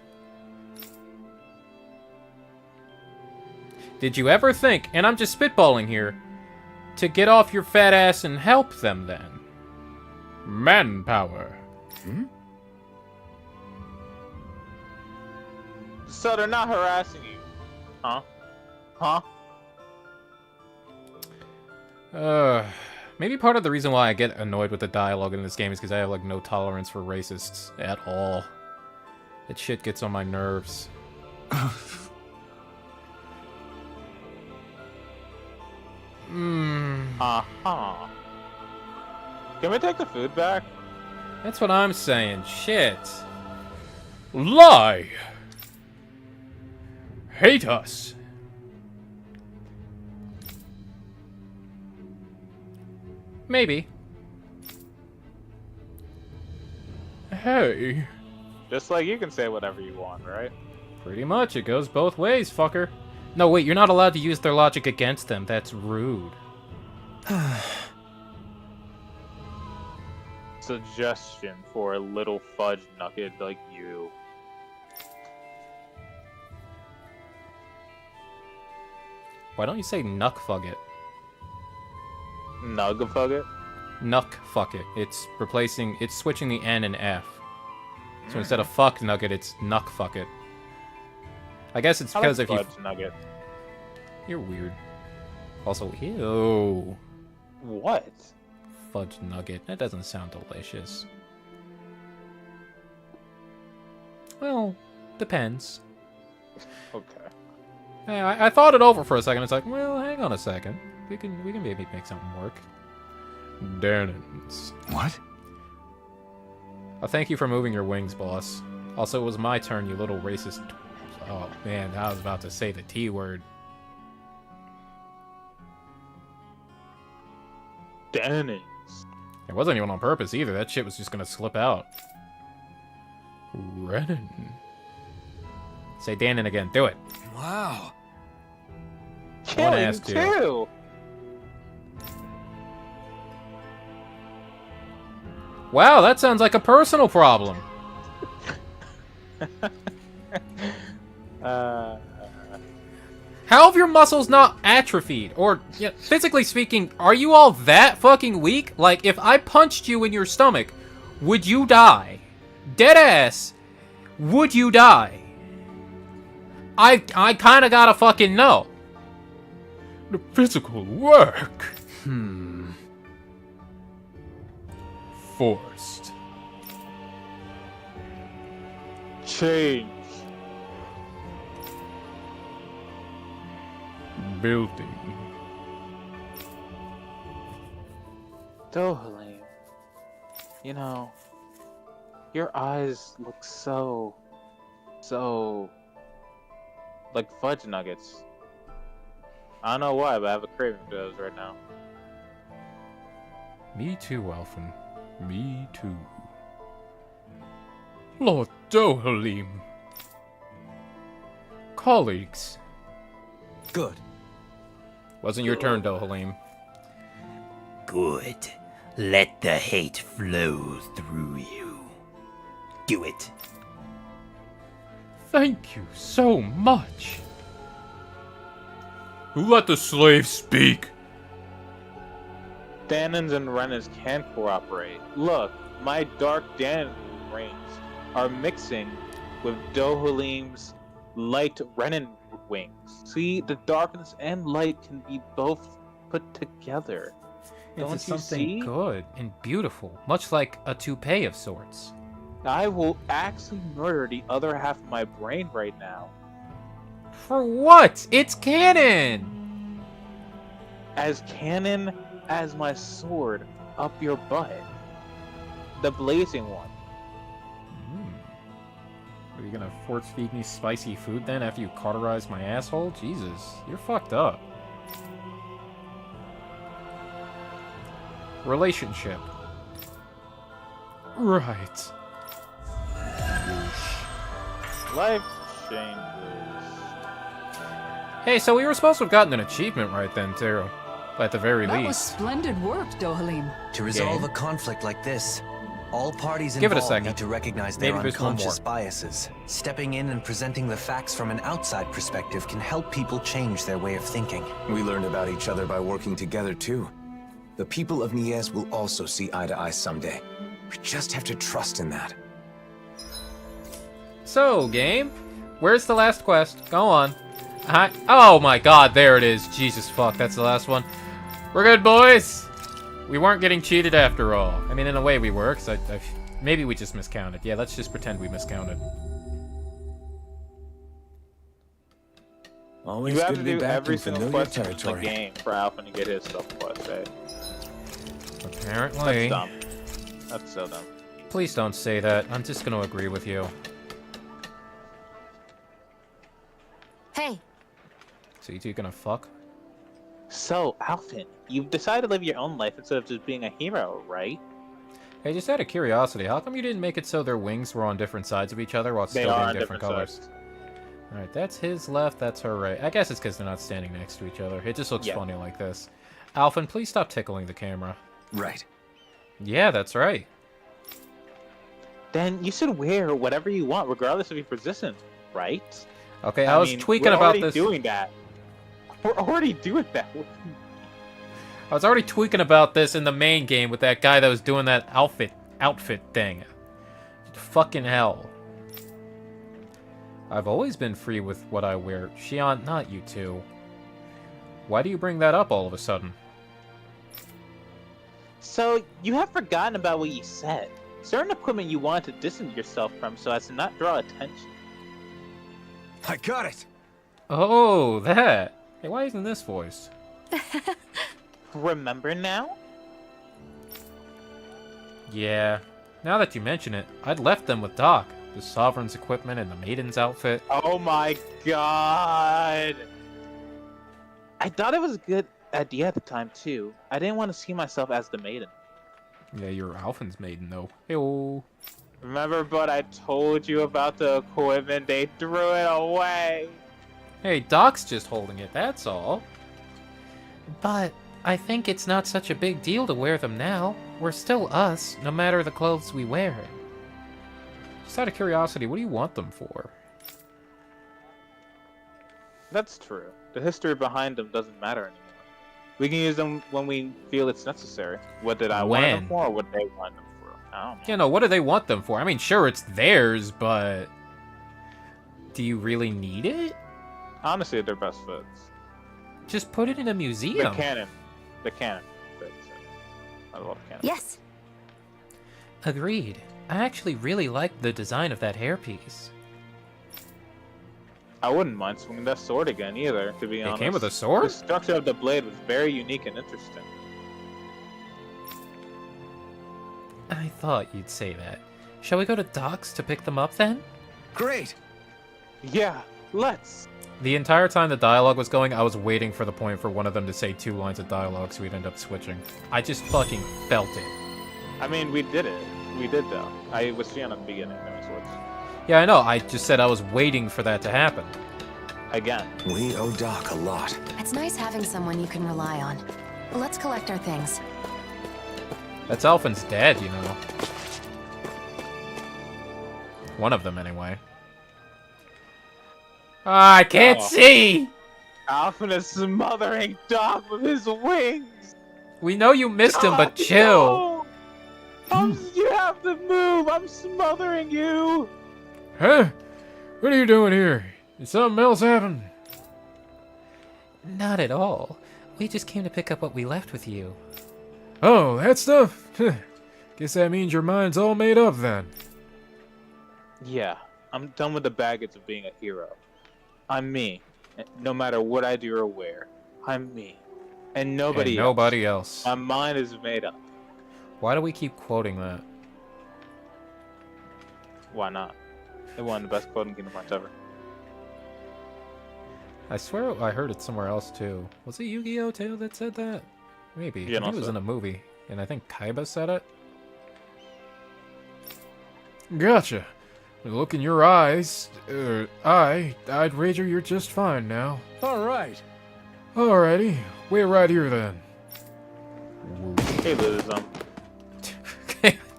Did you ever think, and I'm just spitballing here, to get off your fat ass and help them then? Manpower. Hmm? So they're not harassing you, huh? Huh? Maybe part of the reason why I get annoyed with the dialogue in this game is because I have, like, no tolerance for racists at all. That shit gets on my nerves. Uh-huh. Can we take the food back? That's what I'm saying. Shit. Lie! Hate us! Maybe. Hey. Just like you can say whatever you want, right? Pretty much. It goes both ways, fucker. No, wait, you're not allowed to use their logic against them. That's rude. Suggestion for a little fudge nugget like you. Why don't you say Nuckfugget? Nugfugget? Nuckfucket. It's switching the N and F. So instead of fuck nugget, it's Nuckfucket. I guess it's because if you... fudge nugget. You're weird. Also, ew. What? Fudge nugget. That doesn't sound delicious. Well, depends. Okay. Hey, I thought it over for a second. It's like, well, hang on a second. We can maybe make something work. Danons. What? Thank you for moving your wings, boss. Also, it was my turn, you little racist... Oh, man, I was about to say the T word. Danons. It wasn't even on purpose, either. That shit was just gonna slip out. Renan. Say Danon again. Do it. Wow. Killing asked you. Too. Wow, that sounds like a personal problem. How have your muscles not atrophied? Or, yeah, physically speaking, are you all that fucking weak? Like, if I punched you in your stomach, would you die? Deadass, would you die? I kinda gotta fucking know. The physical work. Forced. Change. Building. Dohalim, you know, your eyes look so like fudge nuggets. I don't know why, but I have a craving for those right now. Me too, Alphen. Me too. Lord Dohalim. Colleagues. Good. Wasn't your turn, Dohalim. Good. Let the hate flow through you. Do it. Thank you so much. Who let the slave speak? Danins and Renans can cooperate. Look, my dark Danin rings are mixing with Dohalim's light Renan wings. See, the darkness and light can be both put together. Don't It's you something see? good and beautiful, much like a toupee of sorts. I will actually murder the other half of my brain right now. For what? It's canon! As canon as my sword up your butt. The blazing one. Are you gonna force feed me spicy food then after you cauterize my asshole? Jesus, you're fucked up. Relationship. Right. Life changes. Hey, so we were supposed to have gotten an achievement right then, too. At the very That was least. splendid work, Dohalim. To resolve a conflict like this, all parties Give it a involved second. need to recognize their Maybe there's one unconscious more. biases. Stepping in and presenting the facts from an outside perspective can help people change their way of thinking. We learned about each other by working together, too. The people of Niez will also see eye to eye someday. We just have to trust in that. So, game, where's the last quest? Go on. Oh my god, there it is. Jesus fuck, that's the last one. We're good, boys! We weren't getting cheated after all. I mean, in a way we were, because maybe we just miscounted. Yeah, let's just pretend we miscounted. Always You have good to to be do back every in single familiar quest in the territory. game for Alphen to get his stuff quest, eh? Apparently. That's dumb. That's so dumb. Please don't say that. I'm just gonna agree with you. Hey, So you two gonna fuck? So, Alphen, you've decided to live your own life instead of just being a hero, right? Hey, just out of curiosity, how come you didn't make it so their wings were on different sides of each other while They still are being on different colors? sides. Alright, that's his left, that's her right. I guess it's because they're not standing next to each other. It just looks Yeah. funny like this. Alphen, please stop tickling the camera. Right. Yeah, that's right. Then you should wear whatever you want, regardless of your position, right? Okay, I was mean, tweaking we're about already this. doing that. We're already doing that. I was already tweaking about this in the main game with that guy that was doing that outfit thing. Fucking hell. I've always been free with what I wear. Xion, not you two. Why do you bring that up all of a sudden? So, you have forgotten about what you said. Certain equipment you wanted to distance yourself from so as to not draw attention. I got it! Oh, that. Hey, why isn't this voiced? Remember now? Yeah. Now that you mention it, I'd left them with Doc. The Sovereign's equipment and the Maiden's outfit. Oh my god! I thought it was a good idea at the time, too. I didn't want to see myself as the maiden. Yeah, you're Alphen's Maiden, though. Hey-oh. Remember, but I told you about the equipment, they threw it away! Hey, Doc's just holding it, that's all. But I think it's not such a big deal to wear them now. We're still us, no matter the clothes we wear. Just out of curiosity, what do you want them for? That's true. The history behind them doesn't matter anymore. We can use them when we feel it's necessary. What did I want them for, or what they want them for? I don't know. You know, what do they want them for? I mean, sure, it's theirs, but do you really need it? Honestly, they're best fits. Just put it in a museum. The canon fits. I love canon. Yes. Agreed. I actually really like the design of that hairpiece. I wouldn't mind swinging that sword again either, to be honest. It came with a sword? The structure of the blade was very unique and interesting. I thought you'd say that. Shall we go to Doc's to pick them up then? Great! Yeah, let's! The entire time the dialogue was going, I was waiting for the point for one of them to say 2 lines of dialogue so we'd end up switching. I just fucking felt it. I mean, we did it. We did though. I was seeing at the beginning, then we switched. Yeah, I know. I just said I was waiting for that to happen. Again. We owe Doc a lot. It's nice having someone you can rely on. Let's collect our things. That's Alphen's dad, you know. One of them, anyway. Ah, I can't see! Alphen is smothering Doc with his wings! We know you missed him, but chill! No! You have to move! I'm smothering you! Huh? What are you doing here? Did something else happen? Not at all. We just came to pick up what we left with you. Oh, that stuff? Guess that means your mind's all made up then. Yeah, I'm done with the baggage of being a hero. I'm me. No matter what I do or where. I'm me. And nobody else. My mind is made up. Why do we keep quoting that? Why not? It won the best quote in Kingdom Hearts ever. I swear I heard it somewhere else too. Was it Yu-Gi-Oh! Tale that said that? Maybe. I think it was in a movie. And I think Kaiba said it. Gotcha. Look in your eyes. I'd wager you're just fine now. Alright. Alrighty. Wait right here then. Hey, Liz,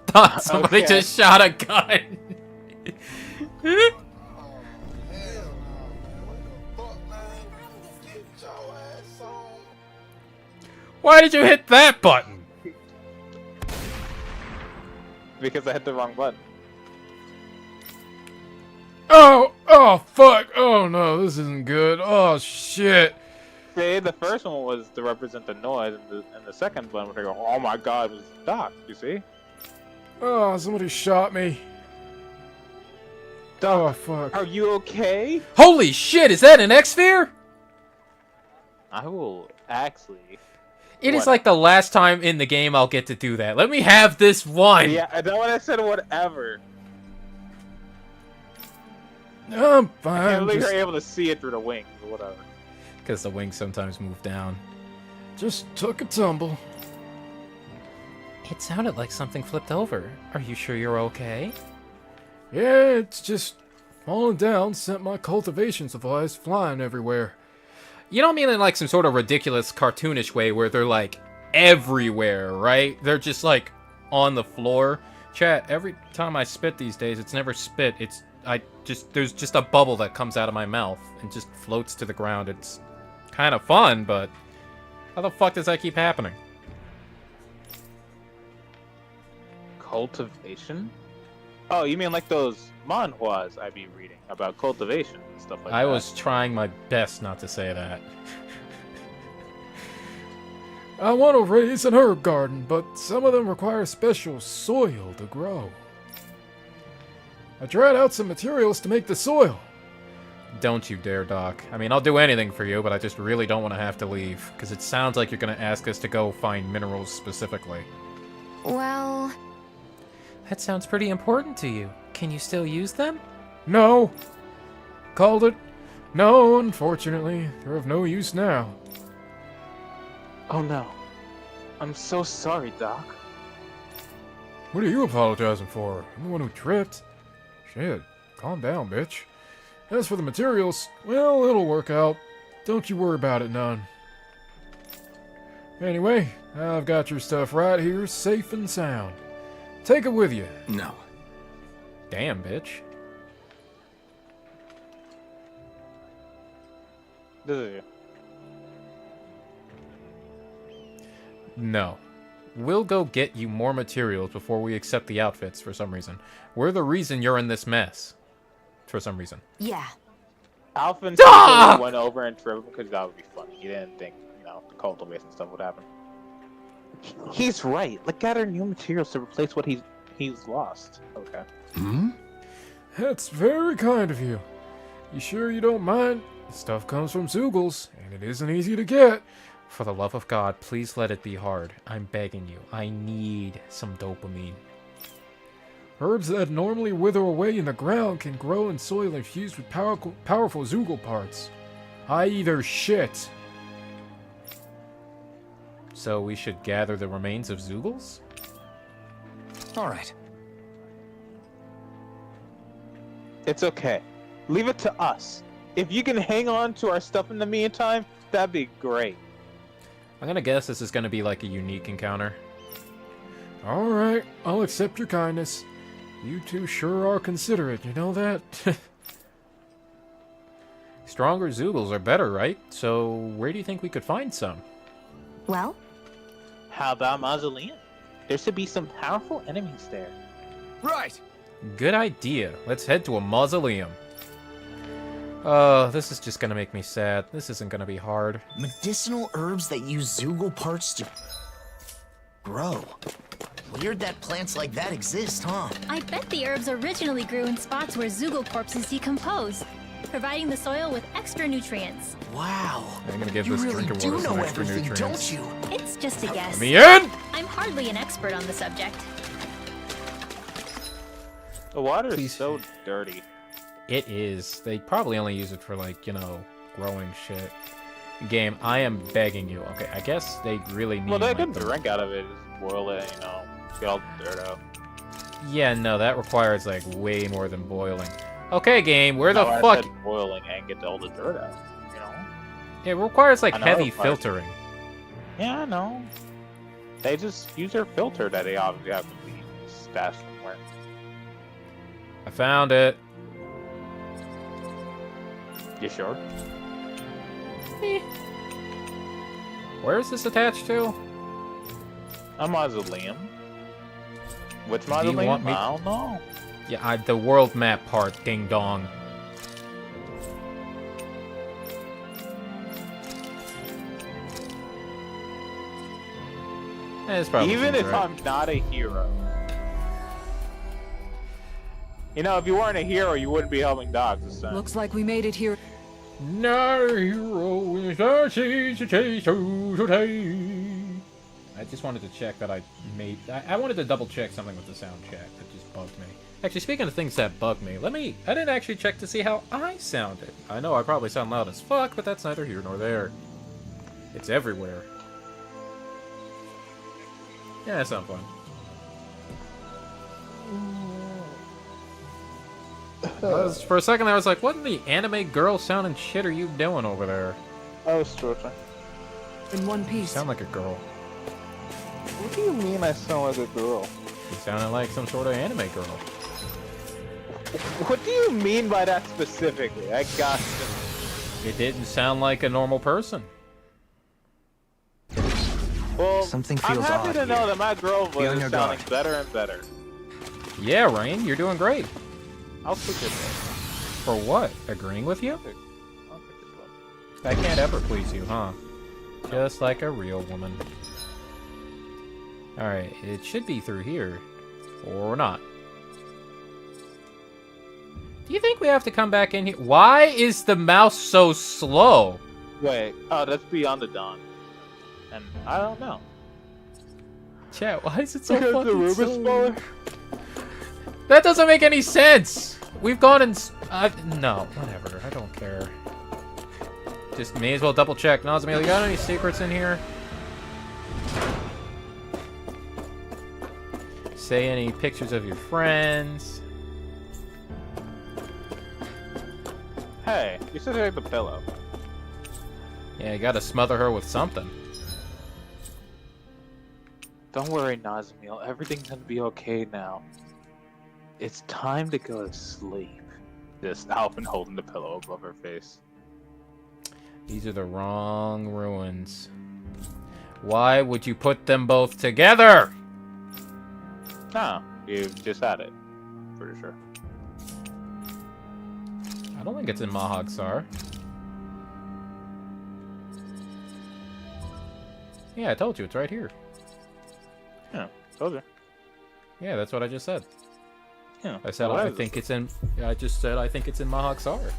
Thought somebody just shot a gun. Why did you hit that button? Because I hit the wrong button. Oh, fuck. Oh, no, this isn't good. Oh, shit. See, the first one was to represent the noise, and the second one was to go, oh my god, it was Doc, you see? Oh, somebody shot me. Doc, oh, fuck. Are you okay? Holy shit, is that an X-Sphere? I will actually... It is like the last time in the game I'll get to do that. Let me have this one. Yeah, I know what I said, whatever. I'm fine. I can't believe you're able to see it through the wings or whatever. Because the wings sometimes move down. Just took a tumble. It sounded like something flipped over. Are you sure you're okay? Yeah, it's just falling down sent my cultivation supplies flying everywhere. You don't mean in like some sort of ridiculous cartoonish way where they're like everywhere, right? They're just like on the floor. Chat, every time I spit these days, it's never spit. There's just a bubble that comes out of my mouth and just floats to the ground. It's kind of fun, but how the fuck does that keep happening? Cultivation? Oh, you mean like those manhwas I be reading about cultivation and stuff like that? I was trying my best not to say that. I want to raise an herb garden, but some of them require special soil to grow. I tried out some materials to make the soil. Don't you dare, Doc. I mean, I'll do anything for you, but I just really don't want to have to leave, because it sounds like you're going to ask us to go find minerals specifically. Well... That sounds pretty important to you. Can you still use them? No. Called it. No, unfortunately. They're of no use now. Oh no. I'm so sorry, Doc. What are you apologizing for? I'm the one who tripped. Shit, calm down, bitch. As for the materials, well, it'll work out. Don't you worry about it none. Anyway, I've got your stuff right here, safe and sound. Take it with you. No. Damn, bitch. Does it? No. We'll go get you more materials before we accept the outfits for some reason. We're the reason you're in this mess. For some reason. Yeah. Alphen went over and tripped because that would be funny. He didn't think, you know, the cultivation stuff would happen. He's right. Let's gather new materials to replace what he's lost. Okay. Hmm? That's very kind of you. You sure you don't mind? The stuff comes from Zeugles, and it isn't easy to get. For the love of God, please let it be hard. I'm begging you. I need some dopamine. Herbs that normally wither away in the ground can grow in soil infused with powerful Zeugle parts, i.e. their shit. So we should gather the remains of Zeugles? Alright. It's okay. Leave it to us. If you can hang on to our stuff in the meantime, that'd be great. I'm gonna guess this is gonna be like a unique encounter. Alright, I'll accept your kindness. You two sure are considerate, you know that? Stronger Zeugles are better, right? So where do you think we could find some? Well? How about Mausoleum? There should be some powerful enemies there. Right! Good idea. Let's head to a mausoleum. This is just gonna make me sad. This isn't gonna be hard. Medicinal herbs that use Zeugle parts to grow. Weird that plants like that exist, huh? I bet the herbs originally grew in spots where Zeugle corpses decompose, providing the soil with extra nutrients. Wow. I'm gonna give You this really drink of do water some know extra everything, nutrients. don't you? It's just a guess. Let me in! I'm hardly an expert on the subject. The water is Please. so dirty. It is. They probably only use it for, like, you know, growing shit. Game, I am begging you. Okay, I guess they really need... Well, they like, can the- drink out of it, just boil it, you know, get all the dirt out. Yeah, no, that requires, like, way more than boiling. Okay, game, where the No, I fuck... said boiling and get all the dirt out, you know? It requires, like, I know it heavy requires- filtering. Yeah, I know. They just use their filter that they obviously have to be stashed somewhere. I found it. You sure? Where is this attached to? A mausoleum. Which Do you mausoleum? want me- I don't know. Yeah, the world map part, ding dong. It's probably Even seems if right. I'm not a hero. You know, if you weren't a hero, you wouldn't be helping dogs this time. Looks like we made it here. No hero is a chase to today. I just wanted to check that I made... I wanted to double check something with the sound check that just bugged me. Actually, speaking of things that bug me, I didn't actually check to see how I sounded. I know I probably sound loud as fuck, but that's neither here nor there. It's everywhere. Yeah, that sounds fun. For a second I was like, what in the anime girl sounding shit are you doing over there? I was stretching. In one You piece. sound like a girl. What do you mean I sound like a girl? You sounded like some sort of anime girl. What do you mean by that specifically? I got you. It didn't sound like a normal person. Well, Something I'm feels happy odd to know here. that my girl Be on was your sounding guard. better and better. Yeah, Rain, you're doing great. I'll switch it. For what? Agreeing with you? I'll switch it. I can't ever please you, huh? Just like a real woman. Alright, it should be through here. Or not. Do you think we have to come back in here? Why is the mouse so slow? Wait, oh, that's Beyond the Dawn. And I don't know. Chat, why is it so Because the fucking room is slow? smaller? That doesn't make any sense! We've gone and... no, whatever. I don't care. Just may as well double check. Nazamil, you got any secrets in here? Say any pictures of your friends? Hey, you should take the pillow. Yeah, you gotta smother her with something. Don't worry, Nazamil. Everything's gonna be okay now. It's time to go to sleep. Just Alphen holding the pillow above her face. These are the wrong ruins. Why would you put them both together? No, you just had it. Pretty sure. I don't think it's in Mahag-Sar. Yeah, I told you, it's right here. Yeah, told you. Yeah, that's what I just said. Yeah. I said what I is think it's in. I just said I think it's in Mahag-Sar. it?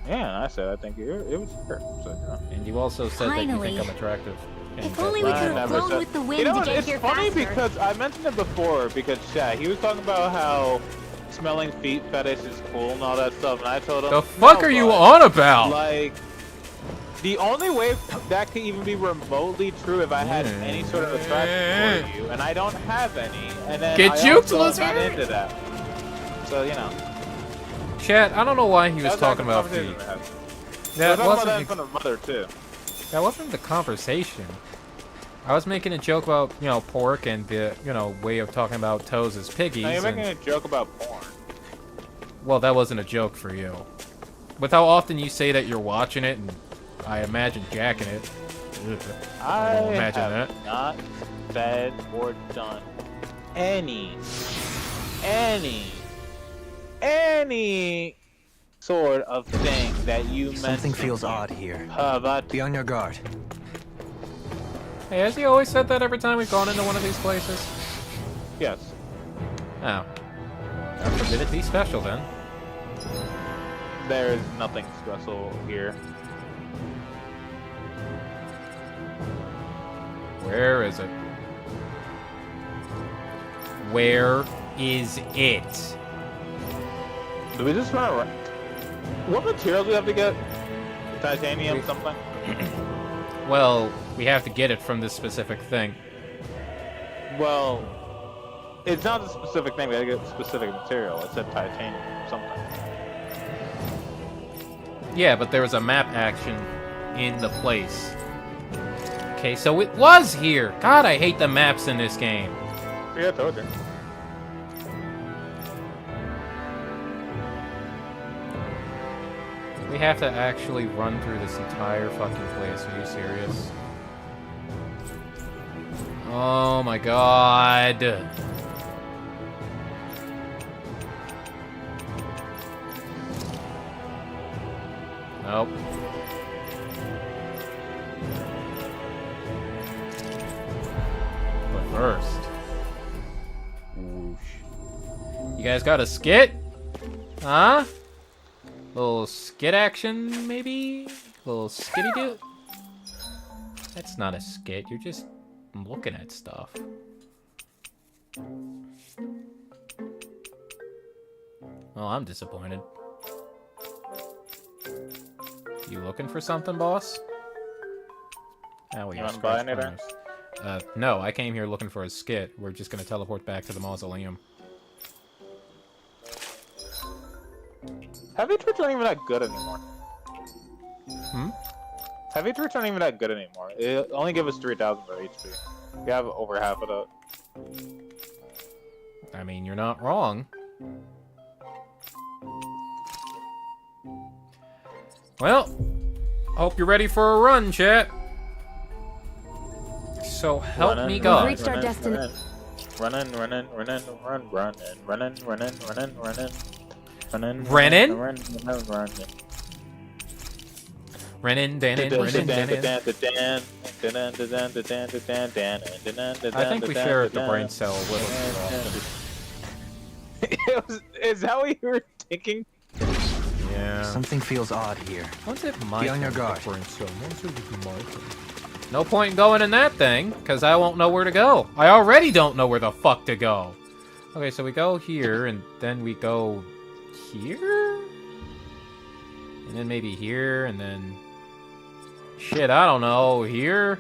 Yeah, and I said I think it was here. So, yeah. And you also said that you Finally. think I'm attractive. And If only we that's- could I have never flown said- with the wind You know to what? get It's here funny faster. because I mentioned it before because he was talking about how smelling feet fetish is cool and all that stuff, and I told him The fuck no, are you bud. on about? Like, the only way that could even be remotely true if I had any sort of attraction for you, and I don't have any, and then Get I juked, also am Lizard! not into that. So you know. Chat, I don't know why he was That's talking the about conversation feet. we had. That We're talking about that in wasn't, front of mother too. that wasn't the conversation. I was making a joke about, you know, pork and the, you know, way of talking about toes as piggies. Now you're and- making a joke about porn. Well, that wasn't a joke for you. With how often you say that you're watching it, and I imagine jacking it. Ugh. I don't imagine have that. not said or done any sort of thing that you mentioned. Something feels odd here. But Be on your guard. Hey, has he always said that every time we've gone into one of these places? yes, Oh. God forbid it be special then. there is nothing special here. Where is it? Where is it? Do we just run around? What materials do we have to get? Titanium, something? Well, we have to get it from this specific thing. Well, it's not a specific thing. We gotta get specific material. It said titanium, something. Yeah, but there was a map action in the place. Okay, so it was here. God, I hate the maps in this game. Yeah, I told you. We have to actually run through this entire fucking place. Are you serious? Oh my god. Nope. But first. Whoosh. You guys got a skit? Huh? Little skit action, maybe? Little skitty do? That's not a skit, you're just looking at stuff. Well, I'm disappointed. You looking for something, boss? Oh, we You have wanna buy scratch anything? corners. No, I came here looking for a skit. We're just gonna teleport back to the mausoleum. Heavy turrets aren't even that good anymore. Hmm? Heavy turrets aren't even that good anymore. It only give us 3,000 for HP. We have over half of that. I mean, you're not wrong. Well, hope you're ready for a run, chat. So help me God. We've reached our destination. Running, running, running, running, running, running, running, running, running. Renin? Renin, Danin, Renin, Danin. I think we share the brain cell a little too often. Is that what you were thinking? Yeah. Something feels odd here. When's it my Be on your turn to guard. brain cell? When's it my turn? No point in going in that thing, because I won't know where to go. I already don't know where the fuck to go. Okay, so we go here, and then we go here? And then maybe here, and then... Shit, I don't know. Here?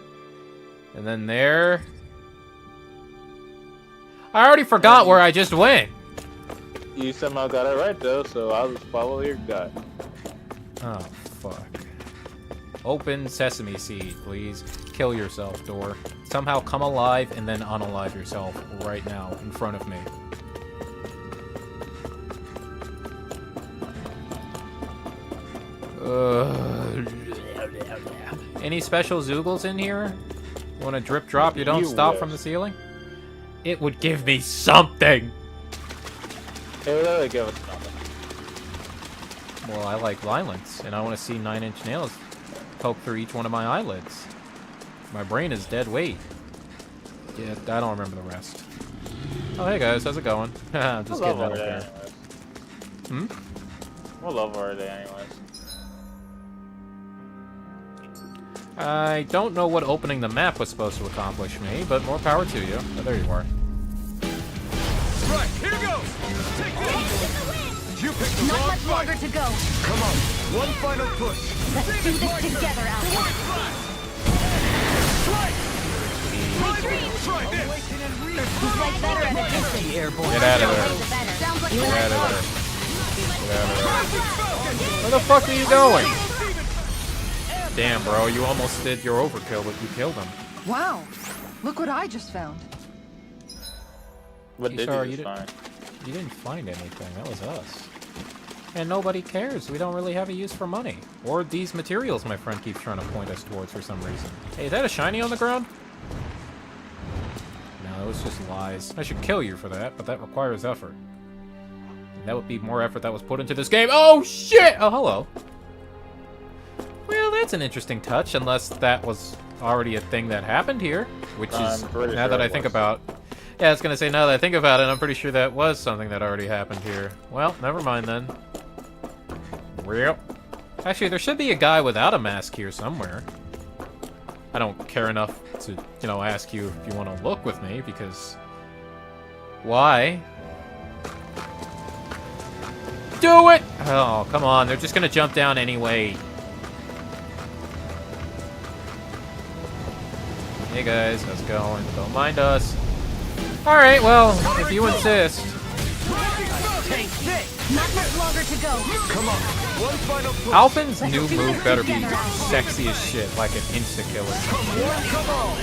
And then there? I already forgot where I just went. You somehow got it right though, so I'll just follow your gut. Oh, fuck. Open sesame seed, please. Kill yourself, door. Somehow come alive and then unalive yourself right now in front of me. Any special Zoogles in here? You want to drip drop? You don't You stop wish. from the ceiling? It would give me something! It would really give us nothing. Well, I like violence, and I want to see 9-inch nails poke through each one of my eyelids. My brain is dead weight. Yeah, I don't remember the rest. Oh, hey guys, how's it going? I'm just We'll getting love out our of day there. anyways. We'll love our day anyways. I don't know what opening the map was supposed to accomplish me, but more power to you. Oh, there you are. Right, here goes! Take this! You picked the Not wrong much fight! longer to go. Come on, one final push! Let's do this together, Alpha. Try this! He's like better at a distance. Get out of there. The better. Sounds like Get out of there. Get out of there. Where the fuck are you going? Damn, bro, you almost did your overkill, but you killed him. Wow. Look what I just found. What did Sorry, you you just find? You didn't find anything. That was us. And nobody cares. We don't really have a use for money. Or these materials my friend keeps trying to point us towards for some reason. Hey, is that a shiny on the ground? No, it was just lies. I should kill you for that, but that requires effort. And that would be more effort that was put into this game. Oh, shit! Oh, hello. Well, that's an interesting touch, unless that was already a thing that happened here. Which is, pretty now sure that I it think was. about... Yeah, I was gonna say, now that I think about it, I'm pretty sure that was something that already happened here. Well, never mind then. Well, actually, there should be a guy without a mask here somewhere. I don't care enough to, you know, ask you if you want to look with me, because... Why? Do it! Oh, come on, they're just gonna jump down anyway. Hey guys, how's it going? Don't mind us. Alright, well, if you insist. Not much longer to go. Come on, one final push! Alpin's new move better be sexy as shit, like an insta-killer. Come on!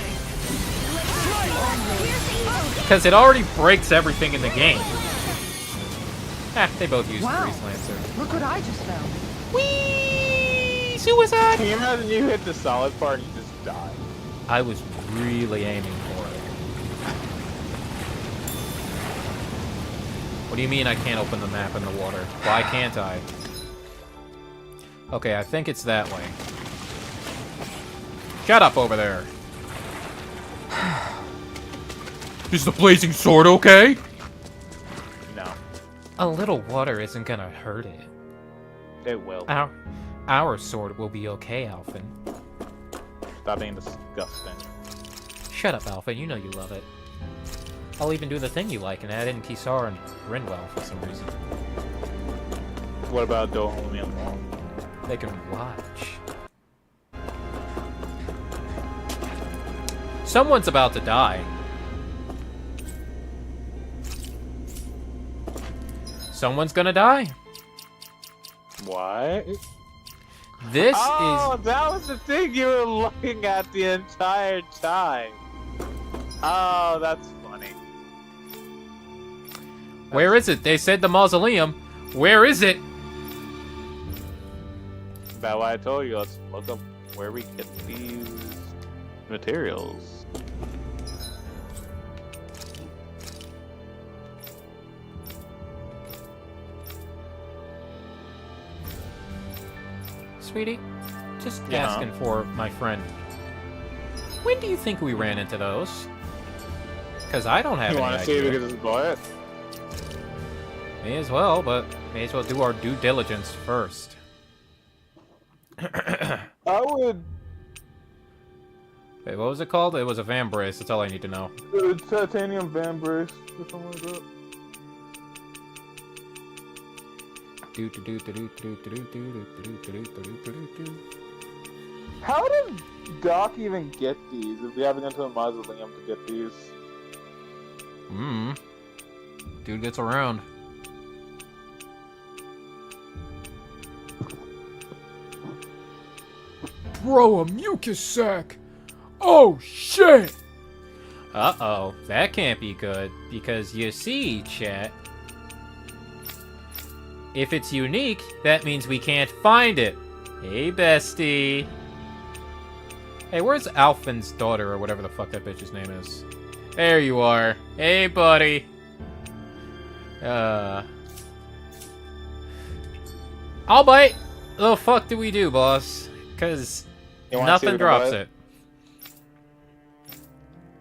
Because it already breaks everything in the game. Ah, they both use Wow. Freeze Lancer. Look what I just found. Whee! Suicide! Can you imagine you hit the solid part and you just die? I was really aiming for it. What do you mean I can't open the map in the water? Why can't I? Okay, I think it's that way. Shut up over there. Is the blazing sword okay? No. A little water isn't gonna hurt it. It will. Our sword will be okay, Alphin. Stop being disgusting. Shut up, Alphin. You know you love it. I'll even do the thing you like and add in Kisar and Rinwell for some reason. What about Don't Hold Me Alone? They can watch. Someone's about to die. Someone's gonna die. What? This Oh, that was the thing you were looking at the entire time. Oh, that's funny. Where is it? They said the mausoleum. Where is it? That's why I told you, let's look up where we get these materials. Sweetie, just Yeah. asking for my friend. When do you think we ran into those? Because I don't have You any want to see idea. because it's bullet? May as well, but may as well do our due diligence first. I would. Wait, what was it called? It was a van brace. That's all I need to know. Titanium van brace or something like that. How did Doc even get these if we haven't gone to the mausoleum to get these? Dude gets around. Bro, a mucus sac! Oh, shit! Uh-oh, that can't be good, because you see, chat, if it's unique, that means we can't find it. Hey, bestie. Hey, where's Alphen's daughter, or whatever the fuck that bitch's name is? There you are. Hey, buddy. I'll bite. The fuck do we do, boss? Because nothing drops it.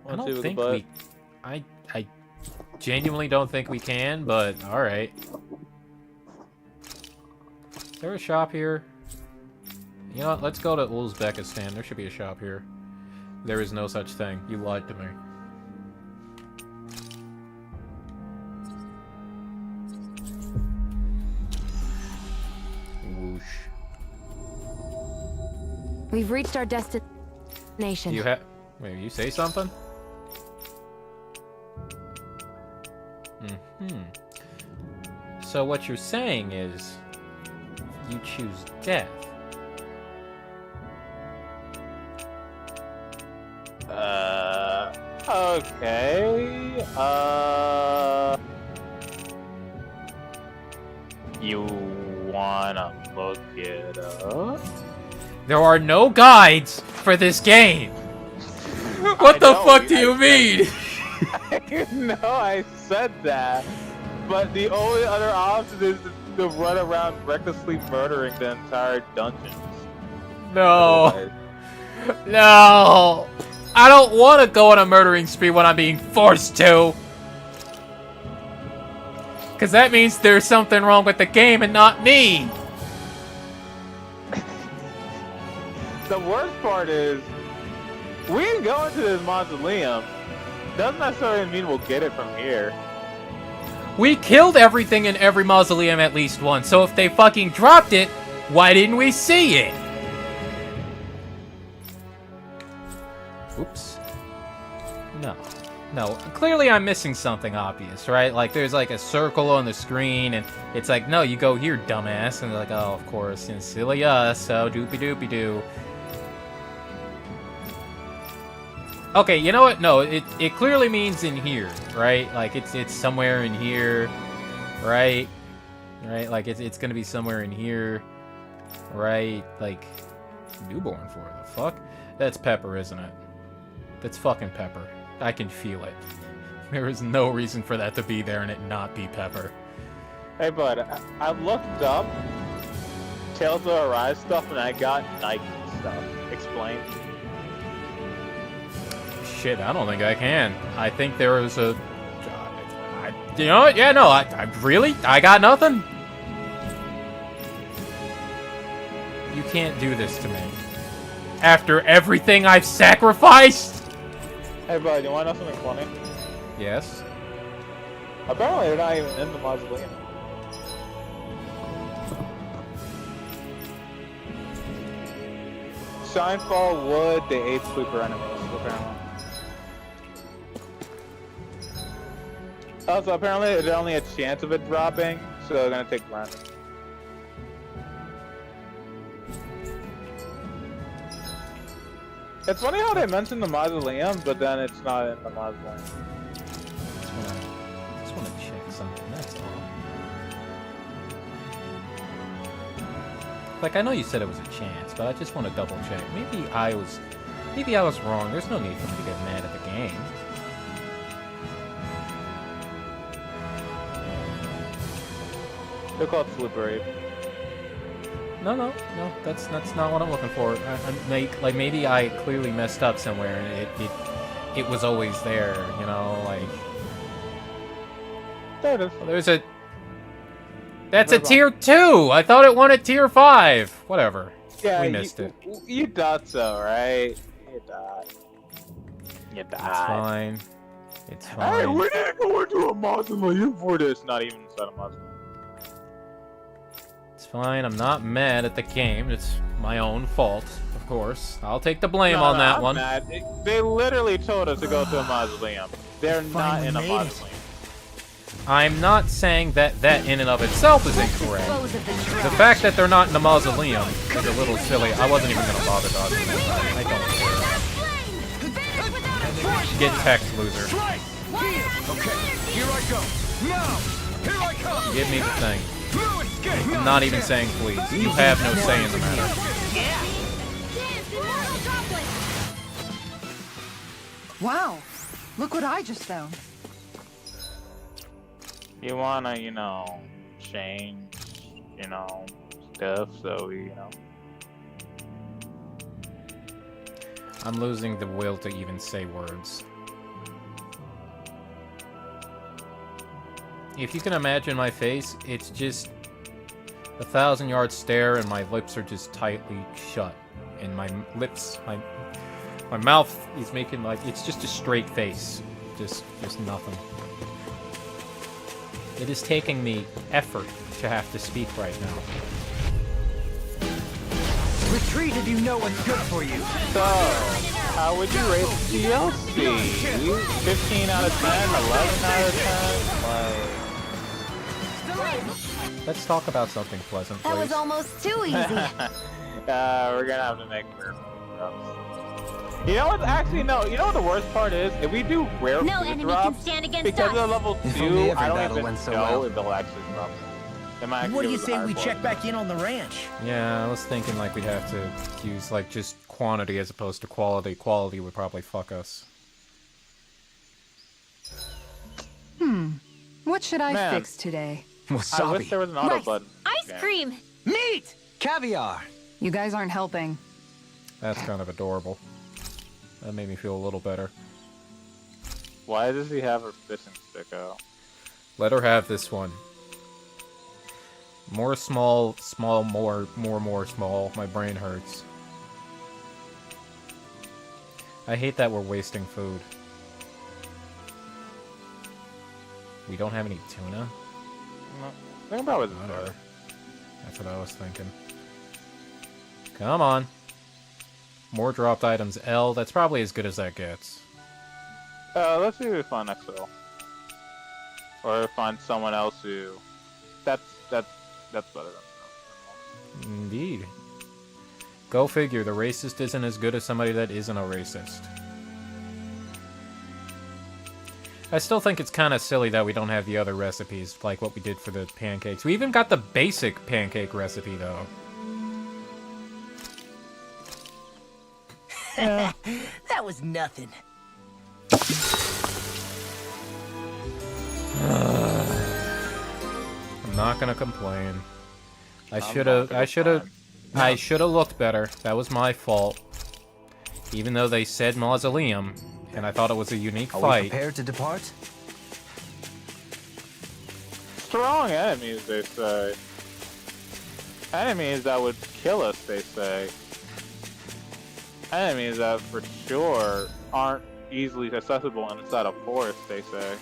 I don't think we... I genuinely don't think we can, but alright. Is there a shop here? You know what? Let's go to Uzbekistan. There should be a shop here. There is no such thing. You lied to me. Whoosh. We've reached our destination. You have... Wait, you say something? So what you're saying is... you choose death. Okay. You wanna look it up? There are no guides for this game. What the fuck do you mean? I know I said that, but the only other option is to run around recklessly murdering the entire dungeon. No. No. I don't want to go on a murdering spree when I'm being forced to. Because that means there's something wrong with the game and not me. The worst part is, we can go into this mausoleum. Doesn't necessarily mean we'll get it from here. We killed everything in every mausoleum at least once, so if they fucking dropped it, why didn't we see it? Oops. No. No, clearly I'm missing something obvious, right? Like, there's like a circle on the screen, and it's like, no, you go here, dumbass. And they're like, oh, of course, and silly us, so doopy-doopy-doo. Okay, you know what? No, it clearly means in here, right? Like, it's somewhere in here, right? Right? Like, it's gonna be somewhere in here, right? Like, newborn for the fuck? That's Pepper, isn't it? That's fucking Pepper. I can feel it. There is no reason for that to be there and it not be Pepper. Hey, bud, I looked up Tales of Arise stuff and I got Nike stuff. Explain. Shit, I don't think I can. I think there was a... you know what? Yeah, no, I really? I got nothing? You can't do this to me. After everything I've sacrificed? Hey, bud, you want to know something funny? Yes? Apparently they're not even in the mausoleum. Shinefall wood, they ate sleeper enemies, apparently. Also, apparently there's only a chance of it dropping, so they're gonna take random. It's funny how they mention the mausoleum, but then it's not in the mausoleum. Just wanna check something, that's all. Like, I know you said it was a chance, but I just want to double check. Maybe I was wrong. There's no need for me to get mad at the game. They're called slippery. No, that's not what I'm looking for. Like maybe I clearly messed up somewhere, and it was always there, you know, like. There it is. Well, there's a. That's a tier 2. I thought it wanted tier 5. Whatever. Yeah, we missed it. You thought so, right? You thought. You thought. It's fine. It's fine. Hey, we didn't go into a mausoleum for this. Not even inside a mausoleum. It's fine. I'm not mad at the game. It's my own fault, of course. I'll take the blame on that one. Mad. They literally told us to go to a mausoleum. They're not in a mausoleum. I'm not saying that in and of itself is incorrect. The fact that they're not in the mausoleum is a little silly. I wasn't even gonna bother dodging that. I don't care. Get text, loser. Okay, here I go. Now, here I come. Give me the thing. I'm not even saying please. You have no say in the matter. Wow, look what I just found. You wanna, change, stuff, so, I'm losing the will to even say words. If you can imagine my face, it's just a 1,000-yard stare and my lips are just tightly shut. And my lips, my mouth is making like, it's just a straight face. Just nothing. It is taking me effort to have to speak right now. Retreat if you know what's good for you. So, how would you rate the DLC? 15 out of 10, 11 out of 10? Let's talk about something pleasant, please. That was almost too easy. We're gonna have to make rare drops. You know what? Actually, no. You know what the worst part is? If we do rare No food enemy drops, can stand against because us. of level If 2, only every I don't battle even went so know well. if they'll actually drop them. They might What do you give us say a we high check bar. back in on the ranch? Yeah, I was thinking like we'd have to use like just quantity as opposed to quality. Quality would probably fuck us. What should I Man. fix today? I wish Wasabi. there was an auto Nice. button. Ice Yeah. cream. Meat! Caviar. You guys aren't helping. That's kind of adorable. That made me feel a little better. Why does he have her fishing stick out? Let her have this one. More small, more small. My brain hurts. I hate that we're wasting food. We don't have any tuna? No. Think about what's Whatever. there. That's what I was thinking. Come on. More dropped items. L, that's probably as good as that gets. Let's see if we find XL. Or find someone else who... That's better than Indeed. Go figure, the racist isn't as good as somebody that isn't a racist. I still think it's kind of silly that we don't have the other recipes, like what we did for the pancakes. We even got the basic pancake recipe, though. That was nothing. I'm not gonna complain. I I'm should not have. gonna I should have looked better. That was my fault. Even though they said mausoleum, and I thought it was a unique Are we fight. prepared to depart? Strong enemies, they say. Enemies that would kill us, they say. Enemies that for sure aren't easily accessible inside a forest, they say.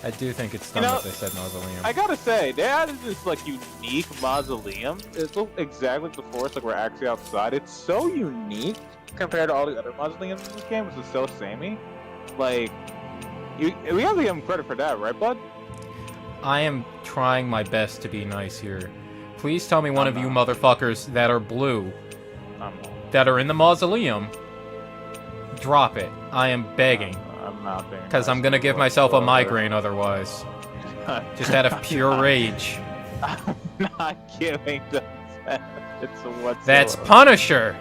I do think it's dumb that they said mausoleum. I gotta say, they added this like unique mausoleum. It looks exactly like the forest, like we're actually outside. It's so unique compared to all the other mausoleums in this game, which is so samey. Like, we have to give him credit for that, right, bud? I am trying my best to be nice here. Please tell me one of you motherfuckers that are blue, that are in the mausoleum, drop it. I am begging. I'm not being Because nice I'm gonna give myself a migraine otherwise. Just out of pure rage. I'm not giving the benefits whatsoever. That's Punisher!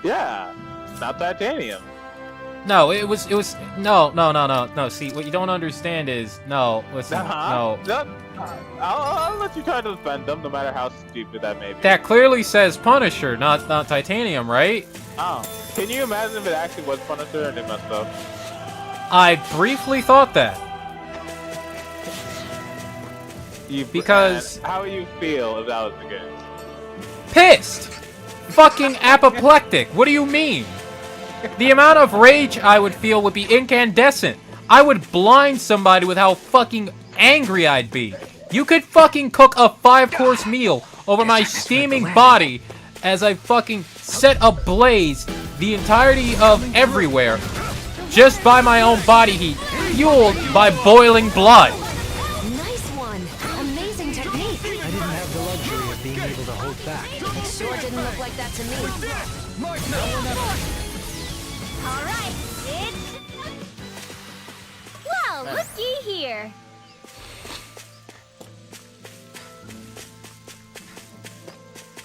Yeah, not titanium. No, it was, no, see, what you don't understand is, no, listen, no. I'll let you try to defend them, no matter how stupid that may be. That clearly says Punisher, not titanium, right? Oh, can you imagine if it actually was Punisher and they messed up? I briefly thought that. Because... How would you feel if that was the case? Pissed! Fucking apoplectic, what do you mean? The amount of rage I would feel would be incandescent. I would blind somebody with how fucking angry I'd be. You could fucking cook a 5-course meal over my steaming body as I fucking set ablaze the entirety of everywhere just by my own body heat, fueled by boiling blood. Nice one. Amazing technique. I didn't have the luxury of being able to hold back. It sure didn't look like that to me. Alright, it's... Well, looky here.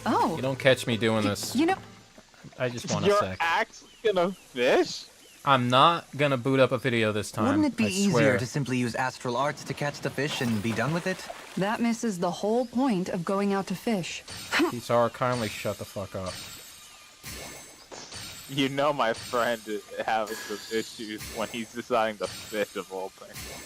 Oh. You don't catch me doing this. You know... I just want a You're sec. actually gonna fish? I'm not gonna boot up a video this time. Wouldn't it be I easier swear. to simply use astral arts to catch the fish and be done with it? That misses the whole point of going out to fish. Kisara, kindly shut the fuck up. You know my friend is having some issues when he's deciding to fish of all things.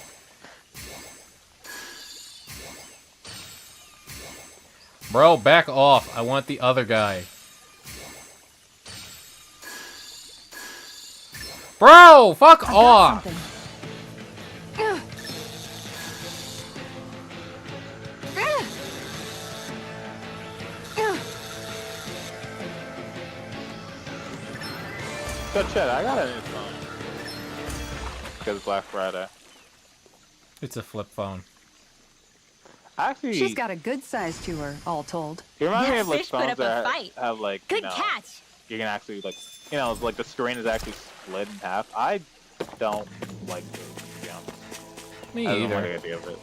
Bro, back off. I want the other guy. Bro, fuck off. So Chet, I got a new phone. Because Black Friday. It's a flip phone. Actually, She's got a good size to her, all told. you remind me That of like fish put phones up a that fight. have like, Good you know, catch. you can actually like, you know, like the screen is actually split in half. I don't like those, to be honest. Me I don't either. like the idea of it.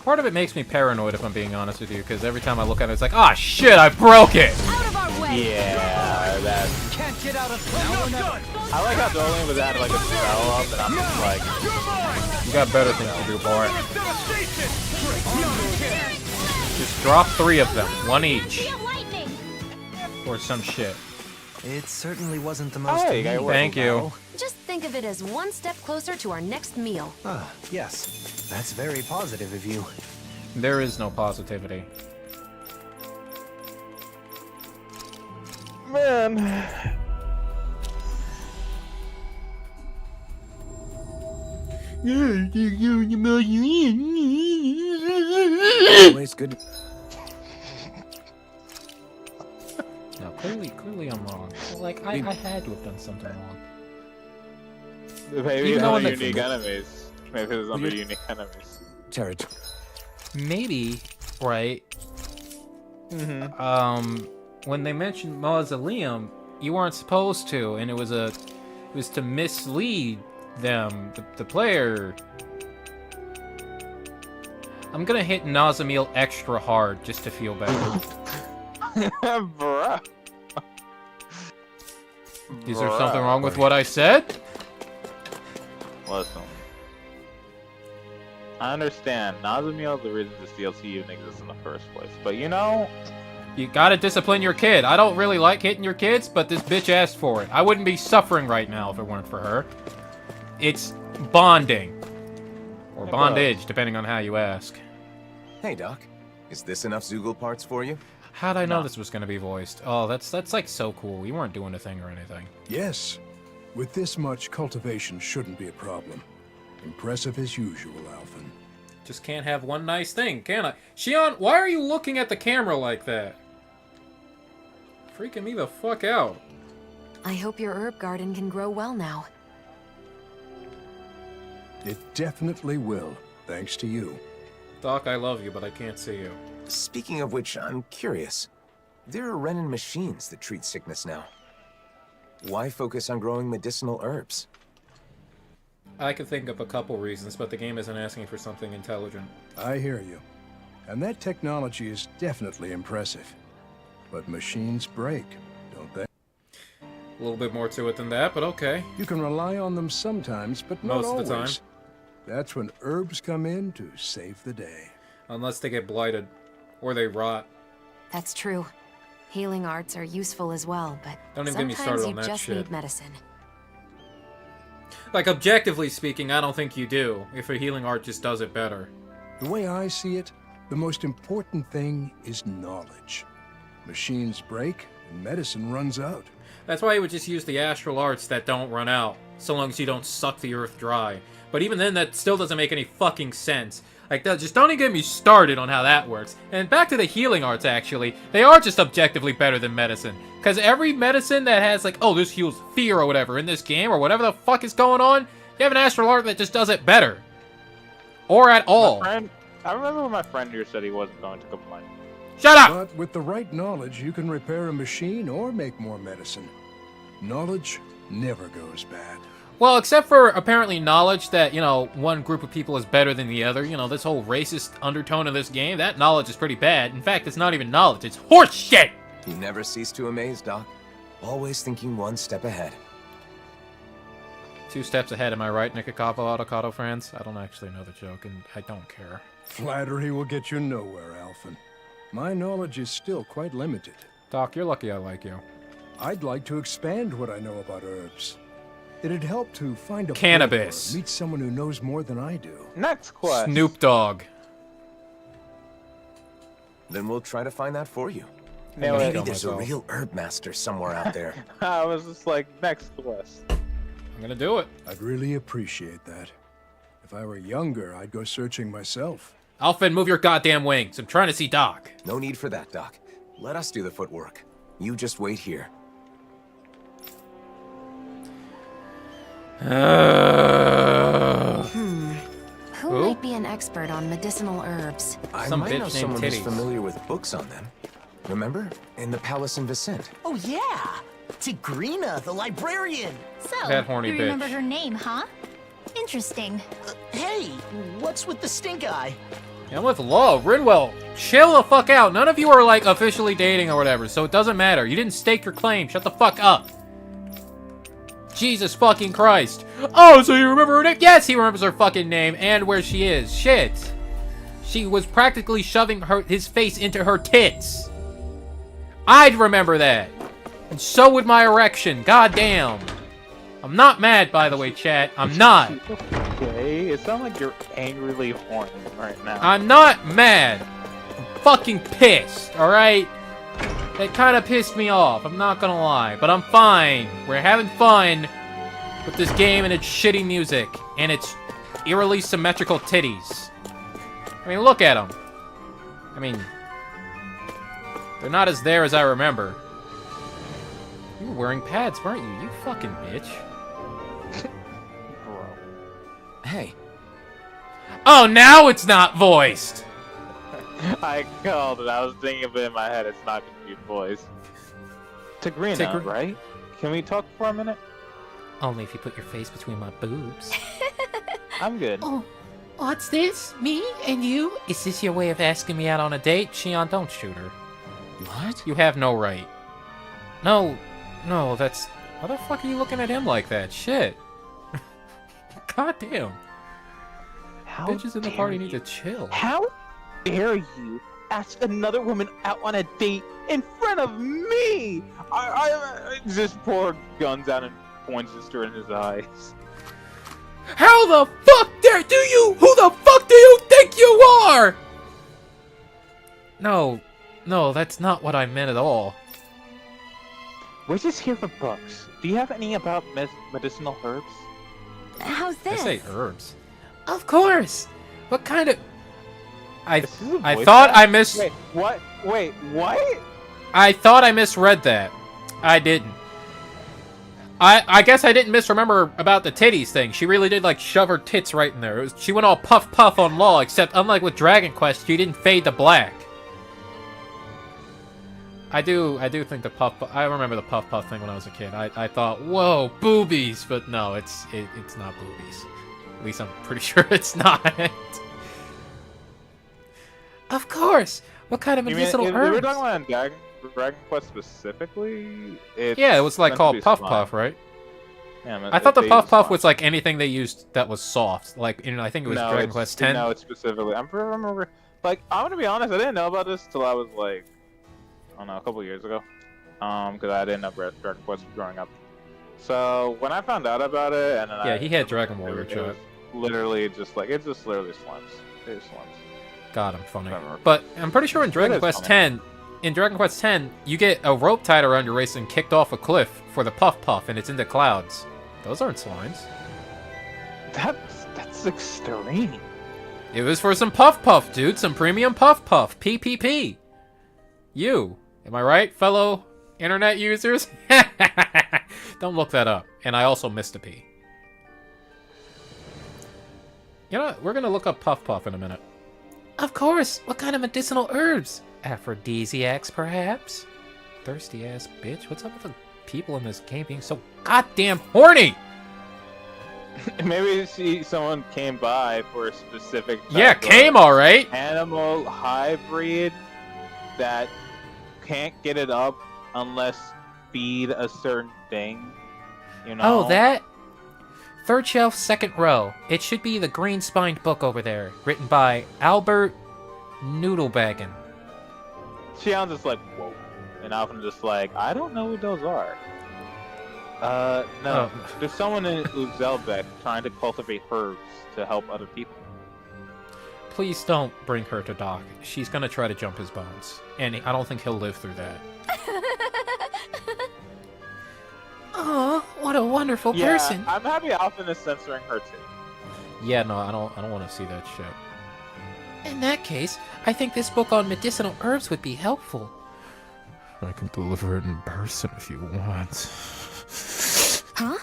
Part of it makes me paranoid, if I'm being honest with you, because every time I look at it, it's like, ah, shit, I broke it! Out of our way. Yeah, that. Can't get out of I like how Dolian was adding like a spell up, and I'm just like, You got better things to do, boy. Just drop 3 of them, 1 each. Be of lightning. Or some shit. It certainly wasn't the most Hey, meaningful Thank you. battle. Just think of it as one step closer to our next meal. Ah, yes. That's very positive of you. There is no positivity. man. Always good. No, clearly I'm wrong. Like, I had to have done something wrong. Maybe Even it's though on in the- unique enemies. Maybe it's on the unique enemies. Terry, Maybe, right? When they mentioned mausoleum, you weren't supposed to, and it was to mislead them, the player. I'm gonna hit Nazamil extra hard just to feel better. Bruh. Is there something wrong with what I said? Listen. I understand. Nazamil is the reason this DLC even exists in the first place. But you know... You gotta discipline your kid. I don't really like hitting your kids, but this bitch asked for it. I wouldn't be suffering right now if it weren't for her. It's bonding. Or bondage, depending on how you ask. hey Doc, is this enough Zoogle parts for you? How'd I know this was gonna be voiced? Oh, that's like so cool. You weren't doing a thing or anything. Yes. With this much, cultivation shouldn't be a problem. Impressive as usual, Alphen. Just can't have one nice thing, can I? Shion, why are you looking at the camera like that? Freaking me the fuck out. I hope your herb garden can grow well now. It definitely will, thanks to you. Doc, I love you, but I can't see you. Speaking of which, I'm curious. There are Renin machines that treat sickness now. Why focus on growing medicinal herbs? I could think of a couple reasons, but the game isn't asking for something intelligent. I hear you. And that technology is definitely impressive. But machines break, don't they? A little bit more to it than that, but okay. You can rely on them sometimes, but not Most always. of the time. That's when herbs come in to save the day. Unless they get blighted. Or they rot. That's true. Healing arts are useful as well, but Don't even get me started sometimes on you that just shit. need medicine. Like, objectively speaking, I don't think you do. If a healing art just does it better. The way I see it, the most important thing is knowledge. Machines break, and medicine runs out. That's why you would just use the astral arts that don't run out, so long as you don't suck the earth dry. But even then, that still doesn't make any fucking sense. Like, just don't even get me started on how that works. And back to the healing arts, actually. They are just objectively better than medicine. Because every medicine that has, like, oh, this heals fear or whatever in this game, or whatever the fuck is going on, you have an astral art that just does it better. Or at all. I remember when my friend here said he wasn't going to complain. Shut up! But with the right knowledge, you can repair a machine or make more medicine. Knowledge never goes bad. Well, except for apparently knowledge that, you know, one group of people is better than the other. You know, this whole racist undertone of this game, that knowledge is pretty bad. In fact, it's not even knowledge, it's horse shit! You never cease to amaze, Doc. Always thinking one step ahead. 2 steps ahead, am I right, Nikocavo Autocado fans? I don't actually know the joke, and I don't care. Flattery will get you nowhere, Alphen. My knowledge is still quite limited. Doc, you're lucky I like you. I'd like to expand what I know about herbs. It'd help to find a Cannabis. or meet someone who knows more than I do. Next quest. Snoop Dogg. Then we'll try to find that for you. Nail Maybe it. there's a real herb master somewhere out there. I was just like, next quest. I'm gonna do it. I'd really appreciate that. If I were younger, I'd go searching myself. Alphen, move your goddamn wings. I'm trying to see Doc. No need for that, Doc. Let us do the footwork. You just wait here. Who might be an expert on medicinal herbs? I Some might bitch know named someone who's Titties. familiar with books on them. Remember? In the Palace in Vicente. Oh, yeah! Tigrina, the librarian! So, That horny you remember bitch. her name, huh? Interesting. Hey, what's with the stink eye? I'm with Law. Rinwell, chill the fuck out. None of you are, like, officially dating or whatever, so it doesn't matter. You didn't stake your claim. Shut the fuck up. Jesus fucking Christ. Oh, so you remember her name? Yes, he remembers her fucking name and where she is. Shit. She was practically shoving his face into her tits. I'd remember that. And so would my erection. God damn. I'm not mad, by the way, chat. I'm not. Okay, it sounds like you're angrily horny right now. I'm not mad. I'm fucking pissed, alright? That kind of pissed me off, I'm not gonna lie. But I'm fine. We're having fun with this game and its shitty music. And its eerily symmetrical titties. I mean, look at them. I mean, they're not as there as I remember. You were wearing pads, weren't you? You fucking bitch. Bro. Hey, Oh, now it's not voiced! I called it. I was thinking of it in my head. It's not going to be voiced. Tigrina, right? Can we talk for a minute? Only if you put your face between my boobs. I'm good. Oh, what's this? Me and you? Is this your way of asking me out on a date? Shion, don't shoot her. what? You have no right. No, that's... Why the fuck are you looking at him like that? Shit. God damn. How Bitches in the party dare need to chill. How dare you ask another woman out on a date in front of me? I just pour guns out and points just in his eyes. How the fuck dare do you? Who the fuck do you think you are? No, that's not what I meant at all. We're just here for books. Do you have any about medicinal herbs? How's I this? say herbs. Of course. What kind of... I This is a thought voice I chat? mis... Wait, what? Wait, what? I thought I misread that. I didn't. I guess I didn't misremember about the titties thing. She really did, like, shove her tits right in there. She went all puff on Law, except unlike with Dragon Quest, she didn't fade to black. I do think the puff... I remember the puff thing when I was a kid. I thought, whoa, boobies! But no, it's not boobies. At least I'm pretty sure it's not. Of course! What kind of medicinal if herbs? we're talking about Dragon Quest specifically, Yeah, it was like meant to called be Puff slime. Puff, right? Yeah, I thought the they Puff use Puff slime. was like anything they used that was soft. Like, I think it was Dragon it's- Quest X. No, it's specifically. I remember. Like, I'm gonna be honest. I didn't know about this till I was like, I don't know, a couple years ago. Because I didn't know Dragon Quest growing up. So when I found out about it, and then Yeah, he had Dragon Warrior it chat. was literally just like it's just literally slimes. It's slimes. God, I'm funny. Whatever. But I'm pretty sure in Dragon is Quest funny. X, in Dragon Quest X, you get a rope tied around your waist and kicked off a cliff for the Puff Puff, and it's in the clouds. Those aren't slimes. That's extreme. It was for some Puff Puff, dude. Some premium Puff Puff. PPP. You. Am I right, fellow internet users? Don't look that up. And I also missed a P. You know what? We're gonna look up Puff Puff in a minute. Of course! What kind of medicinal herbs? Aphrodisiacs, perhaps? Thirsty ass bitch. What's up with the people in this game being so goddamn horny? Maybe someone came by for a specific type Yeah, of came alright. animal hybrid that can't get it up unless feed a certain thing. You know? Oh, that? Third shelf, second row. It should be the green-spined book over there, written by Albert Noodlebaggin. Shion's just like, whoa. And Alphen just like, I don't know what those are. No. There's someone in Uzelbeck trying to cultivate herbs to help other people. Please don't bring her to Doc. She's gonna try to jump his bones. And I don't think he'll live through that. Oh, what a wonderful person. I'm happy Alphen is censoring her too. Yeah, no, I don't want to see that shit. In that case, I think this book on medicinal herbs would be helpful. I can deliver it in person if you want. Huh?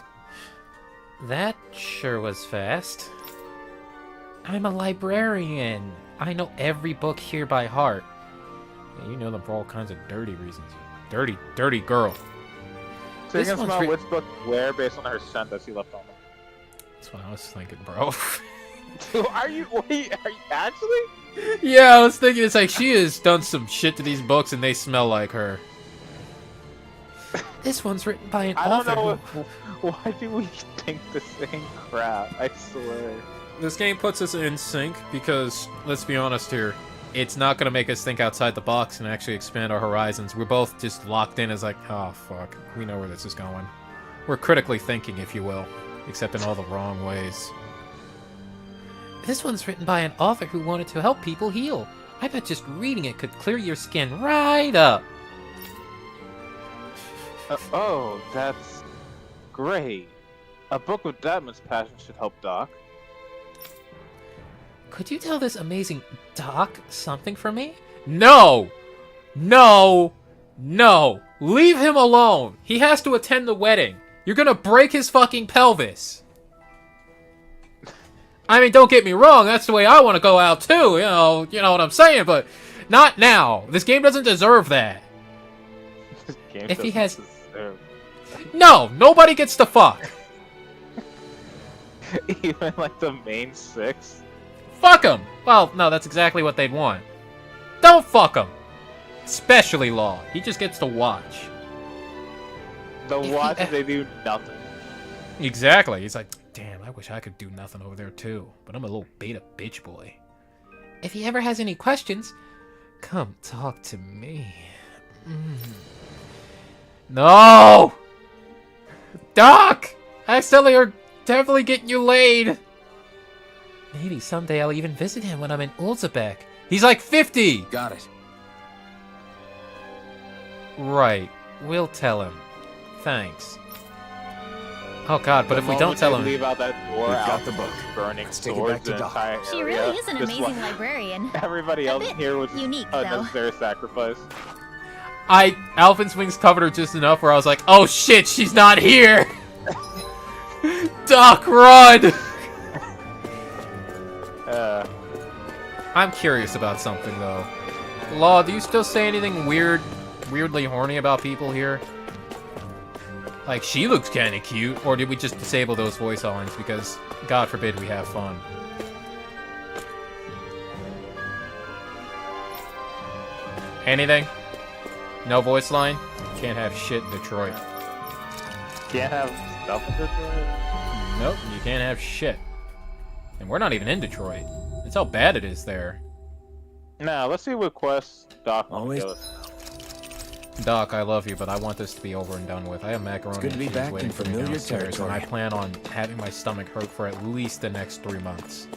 That sure was fast. I'm a librarian. I know every book here by heart. Yeah, you know them for all kinds of dirty reasons. Dirty, dirty girl. So you can smell which book where based on her scent that she left on them. That's what I was thinking, bro. Dude, are you actually? Yeah, I was thinking it's like she has done some shit to these books and they smell like her. This one's written by an author. I don't know why do we think the same crap? I swear. This game puts us in sync because, let's be honest here, it's not going to make us think outside the box and actually expand our horizons. We're both just locked in as like, oh fuck, we know where this is going. We're critically thinking, if you will, except in all the wrong ways. This one's written by an author who wanted to help people heal. I bet just reading it could clear your skin right up. Oh, that's great. A book with that much passion should help Doc. Could you tell this amazing Doc something for me? No! No! No! Leave him alone! He has to attend the wedding. You're gonna break his fucking pelvis. I mean, don't get me wrong, that's the way I want to go out too, you know what I'm saying, but not now. This game doesn't deserve that. This game if he has... deserve... No! Nobody gets to fuck! Even like the main six? Fuck him! Well, no, that's exactly what they'd want. Don't fuck him! Especially Law. He just gets to watch. The watch, they do nothing. Exactly. He's like, damn, I wish I could do nothing over there too. But I'm a little beta bitch boy. If he ever has any questions, come talk to me. No! Doc! Accidentally or definitely getting you laid. Maybe someday I'll even visit him when I'm in Ulzebek. He's like 50! Got it. Right. We'll tell him. Thanks. Oh god, but if we don't tell him... leave out that door, We've got the book. Burning Let's take it back swords to in the Doc. entire She area. really is an Just amazing like librarian. everybody else here was unique, a though. necessary sacrifice. Alphen's wings covered her just enough where I was like, oh shit, she's not here! Doc, run! I'm curious about something, though. Law, do you still say anything weirdly horny about people here? Like, she looks kinda cute, or did we just disable those voice lines because, God forbid, we have fun? Anything? No voice line? Can't have shit in Detroit. Can't have stuff in Detroit? Nope, you can't have shit. And we're not even in Detroit. That's how bad it is there. Now, let's see what quests Doc wants to give us. Doc, I love you, but I want this to be over and done with. I have macaroni It's good to be and cheese back waiting in for me familiar downstairs, and I territory. plan on having my stomach hurt for at least the next 3 months.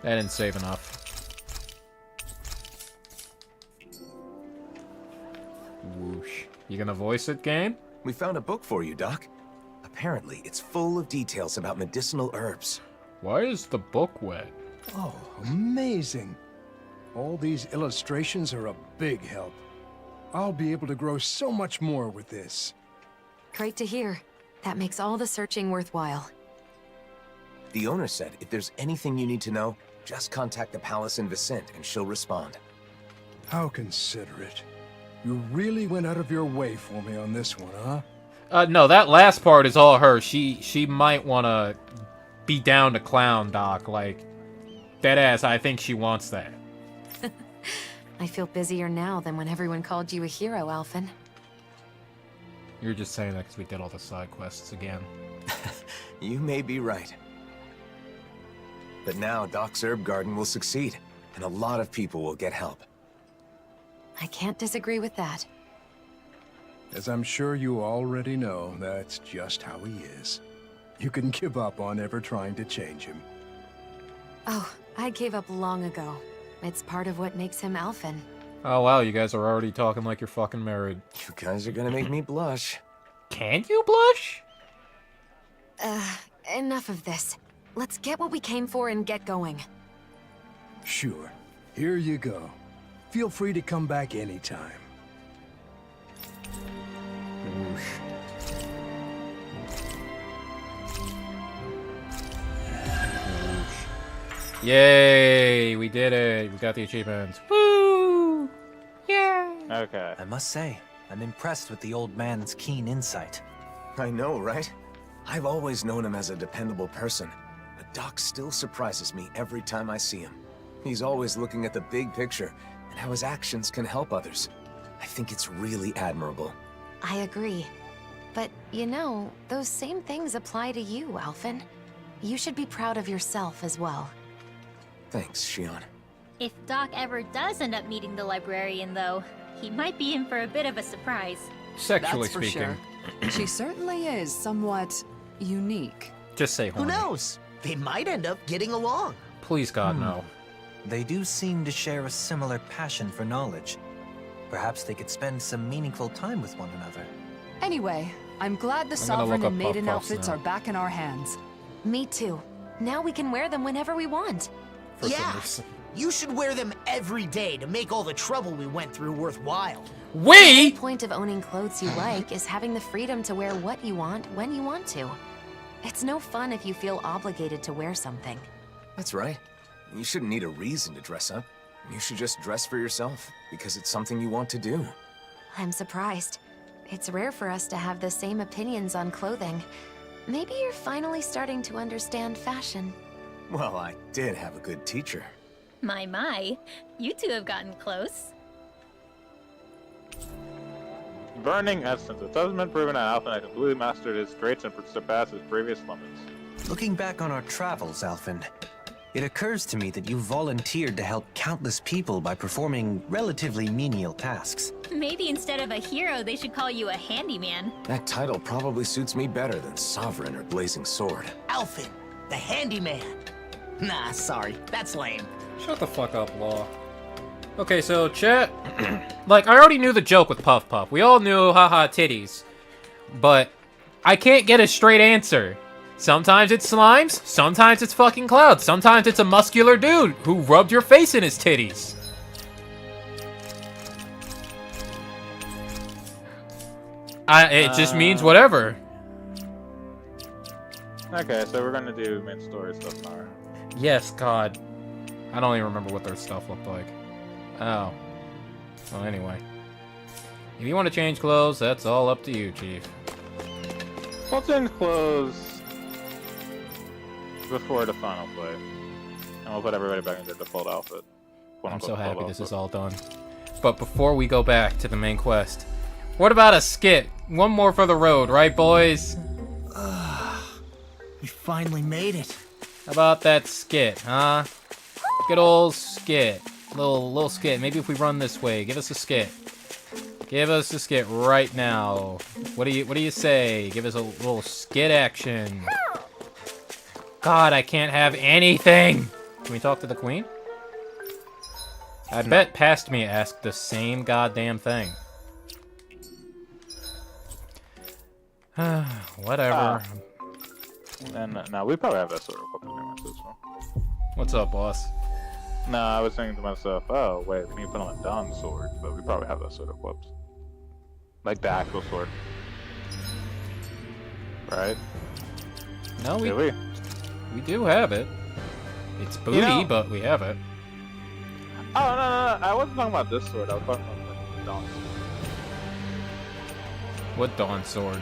That didn't save enough. Whoosh. You gonna voice it, game? We found a book for you, Doc. Apparently, it's full of details about medicinal herbs. Why is the book wet? Oh, amazing. All these illustrations are a big help. I'll be able to grow so much more with this. Great to hear. That makes all the searching worthwhile. The owner said if there's anything you need to know, just contact the palace in Vicent and she'll respond. How considerate. You really went out of your way for me on this one, huh? No, that last part is all her. She might want to be down to clown, Doc. Like, deadass, I think she wants that. I feel busier now than when everyone called you a hero, Alphen. You're just saying that because we did all the side quests again. You may be right. But now Doc's herb garden will succeed, and a lot of people will get help. I can't disagree with that. As I'm sure you already know, that's just how he is. You can give up on ever trying to change him. Oh, I gave up long ago. It's part of what makes him Alphen. Oh wow, you guys are already talking like you're fucking married. You guys are gonna make me blush. Can you blush? Enough of this. Let's get what we came for and get going. Sure. Here you go. Feel free to come back anytime. Yay! We did it. We got the achievement. Woo! Yeah. Okay. I must say, I'm impressed with the old man's keen insight. I know, right? I've always known him as a dependable person, but Doc still surprises me every time I see him. He's always looking at the big picture and how his actions can help others. I think it's really admirable. I agree. But, you know, those same things apply to you, Alphen. You should be proud of yourself as well. Thanks, Shion. If Doc ever does end up meeting the librarian, though, he might be in for a bit of a surprise. Sexually That's for speaking. sure. She certainly is somewhat unique. Just say Who horny. knows? They might end up getting along. Please, God, no. They do seem to share a similar passion for knowledge. Perhaps they could spend some meaningful time with one another. Anyway, I'm glad the gonna Sovereign look and up Maiden Puff Puffs outfits now. are back in our hands. Me too. Now we can wear them whenever we want. For some Yeah. reason. You should wear them every day to make all the trouble we went through worthwhile. We? The point of owning clothes you like is having the freedom to wear what you want when you want to. It's no fun if you feel obligated to wear something. That's right. You shouldn't need a reason to dress up. You should just dress for yourself, because it's something you want to do. I'm surprised. It's rare for us to have the same opinions on clothing. Maybe you're finally starting to understand fashion. Well, I did have a good teacher. My, you two have gotten close. Burning Essence. It has been proven that Alphen had completely mastered his traits and surpassed his previous limits. Looking back on our travels, Alphen, it occurs to me that you volunteered to help countless people by performing relatively menial tasks. Maybe instead of a hero, they should call you a handyman. That title probably suits me better than Sovereign or Blazing Sword. Alphen, the handyman. Nah, sorry, that's lame. Shut the fuck up, Law. Okay, so chat. Like, I already knew the joke with Puff Puff. We all knew haha titties. But I can't get a straight answer. Sometimes it's slimes, sometimes it's fucking clouds, sometimes it's a muscular dude who rubbed your face in his titties. It just means whatever. Okay, so we're gonna do main story stuff now. Yes, God. I don't even remember what their stuff looked like. Oh. Well, anyway. If you want to change clothes, that's all up to you, Chief. We'll change clothes before the final play. And we'll put everybody back in their default outfit. I'm so happy this is all done. But before we go back to the main quest, what about a skit? One more for the road, right, boys? We finally made it. How about that skit, huh? Good old skit. Little skit. Maybe if we run this way, give us a skit. Give us a skit right now. What do you say? Give us a little skit action. God, I can't have anything. Can we talk to the queen? I bet past me asked the same goddamn thing. Whatever. And now we probably have that sort of equipment anyway, so. What's up, boss? No, I was thinking to myself, oh wait, we need to put on a Dawn sword, but we probably have that sword equipped. Like the actual sword. Right? No, Do we do have it. It's booty, You know- but we have it. Oh, no, I wasn't talking about this sword, I was talking about like, the Dawn sword. What Dawn sword?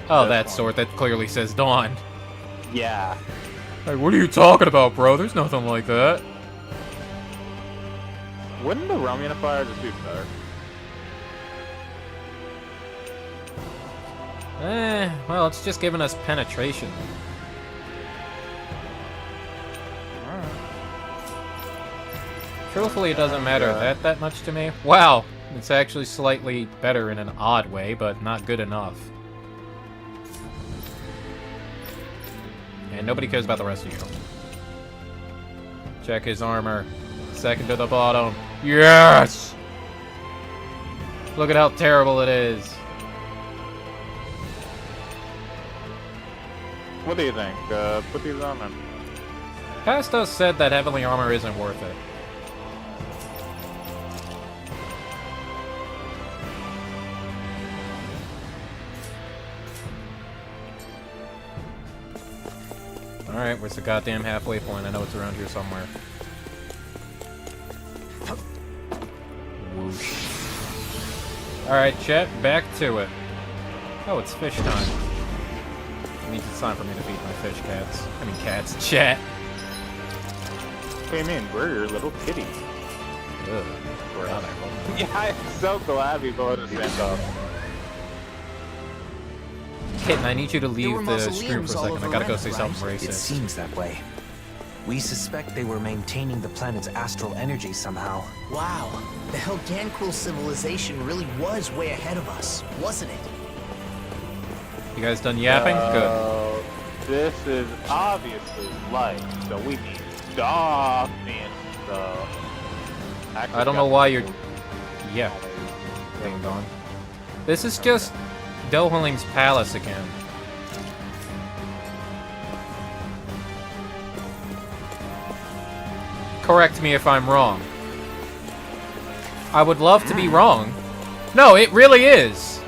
Oh, This that one. sword that clearly says Dawn. Yeah. Like, what are you talking about, bro? There's nothing like that. Wouldn't the Realm Unifier just be better? Well, it's just giving us penetration. Truthfully, it doesn't matter that much to me. Wow, it's actually slightly better in an odd way, but not good enough. And nobody cares about the rest of you. Check his armor. Second to the bottom. Yes! Look at how terrible it is. What do you think? Put these on then. Pastos said that heavily armor isn't worth it. Alright, where's the goddamn halfway point? I know it's around here somewhere. Whoosh. Alright, chat, back to it. Oh, it's fish time. It means it's time for me to feed my fish cats. I mean cats, chat. What do you mean? We're your little kitty. Ugh. Yeah, I'm so glad we both stand up. Kitten, I need you to leave the stream for a second. I gotta go say something racist. It seems that way. We suspect they were maintaining the planet's astral energy somehow. Wow, the Helganquil civilization really was way ahead of us, wasn't it? You guys done yapping? Good. This is obviously light, so we need darkness. So I don't know why you're... Yeah. Ding dong. This is just Dohaling's palace again. Correct me if I'm wrong. I would love to be wrong. No, it really is.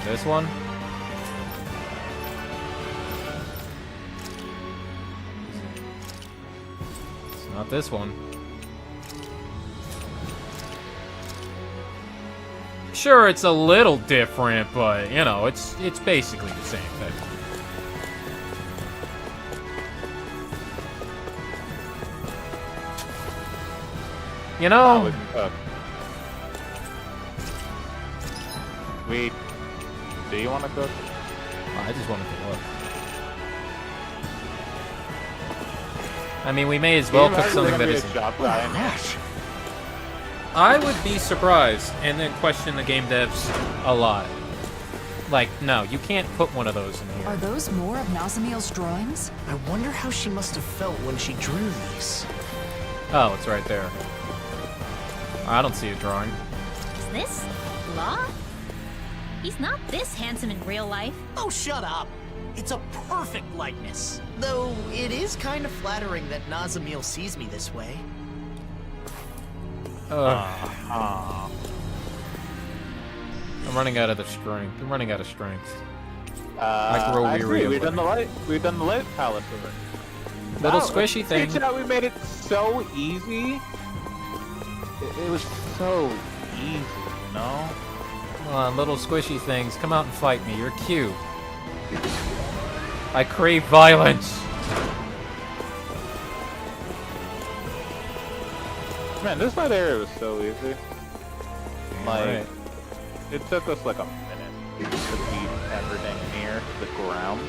This one? It's not this one. Sure, it's a little different, but, you know, it's basically the same thing. You know... Wait, do you want to cook? I just wanted to look. I mean, we may as well cook something that isn't... I would be surprised and then question the game devs a lot. Like, no, you can't put one of those in here. Are those more of Nazamiel's drawings? I wonder how she must have felt when she drew these. Oh, it's right there. I don't see a drawing. Is this Law? He's not this handsome in real life. Oh, shut up. It's a perfect likeness. Though it is kind of flattering that Nazamiel sees me this way. I'm running out of the strength. I'm running out of strength. I grow weary. We've done the light palace over. Little squishy thing. We made it so easy. It was so easy, you know? Come on, little squishy things, come out and fight me. You're cute. I crave violence. Man, this fight area was so easy. Like, it took us like a minute to beat everything near the ground.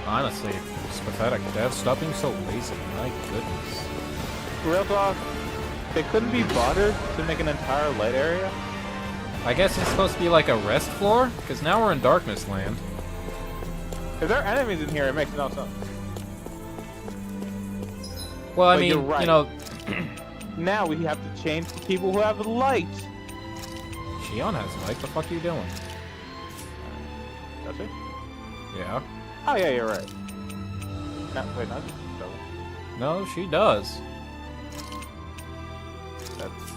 Honestly, it's pathetic. Dev, stop being so lazy. My goodness. Real talk, they couldn't be bothered to make an entire light area? I guess it's supposed to be like a rest floor? Because now we're in Darkness Land. If there are enemies in here, it makes no sense. Well, I But mean, you're right. you know... Now we have to change to people who have light. Shion has light. The fuck are you doing? Does he? Yeah. Oh yeah, you're right. No, wait, no, No, she does. That's...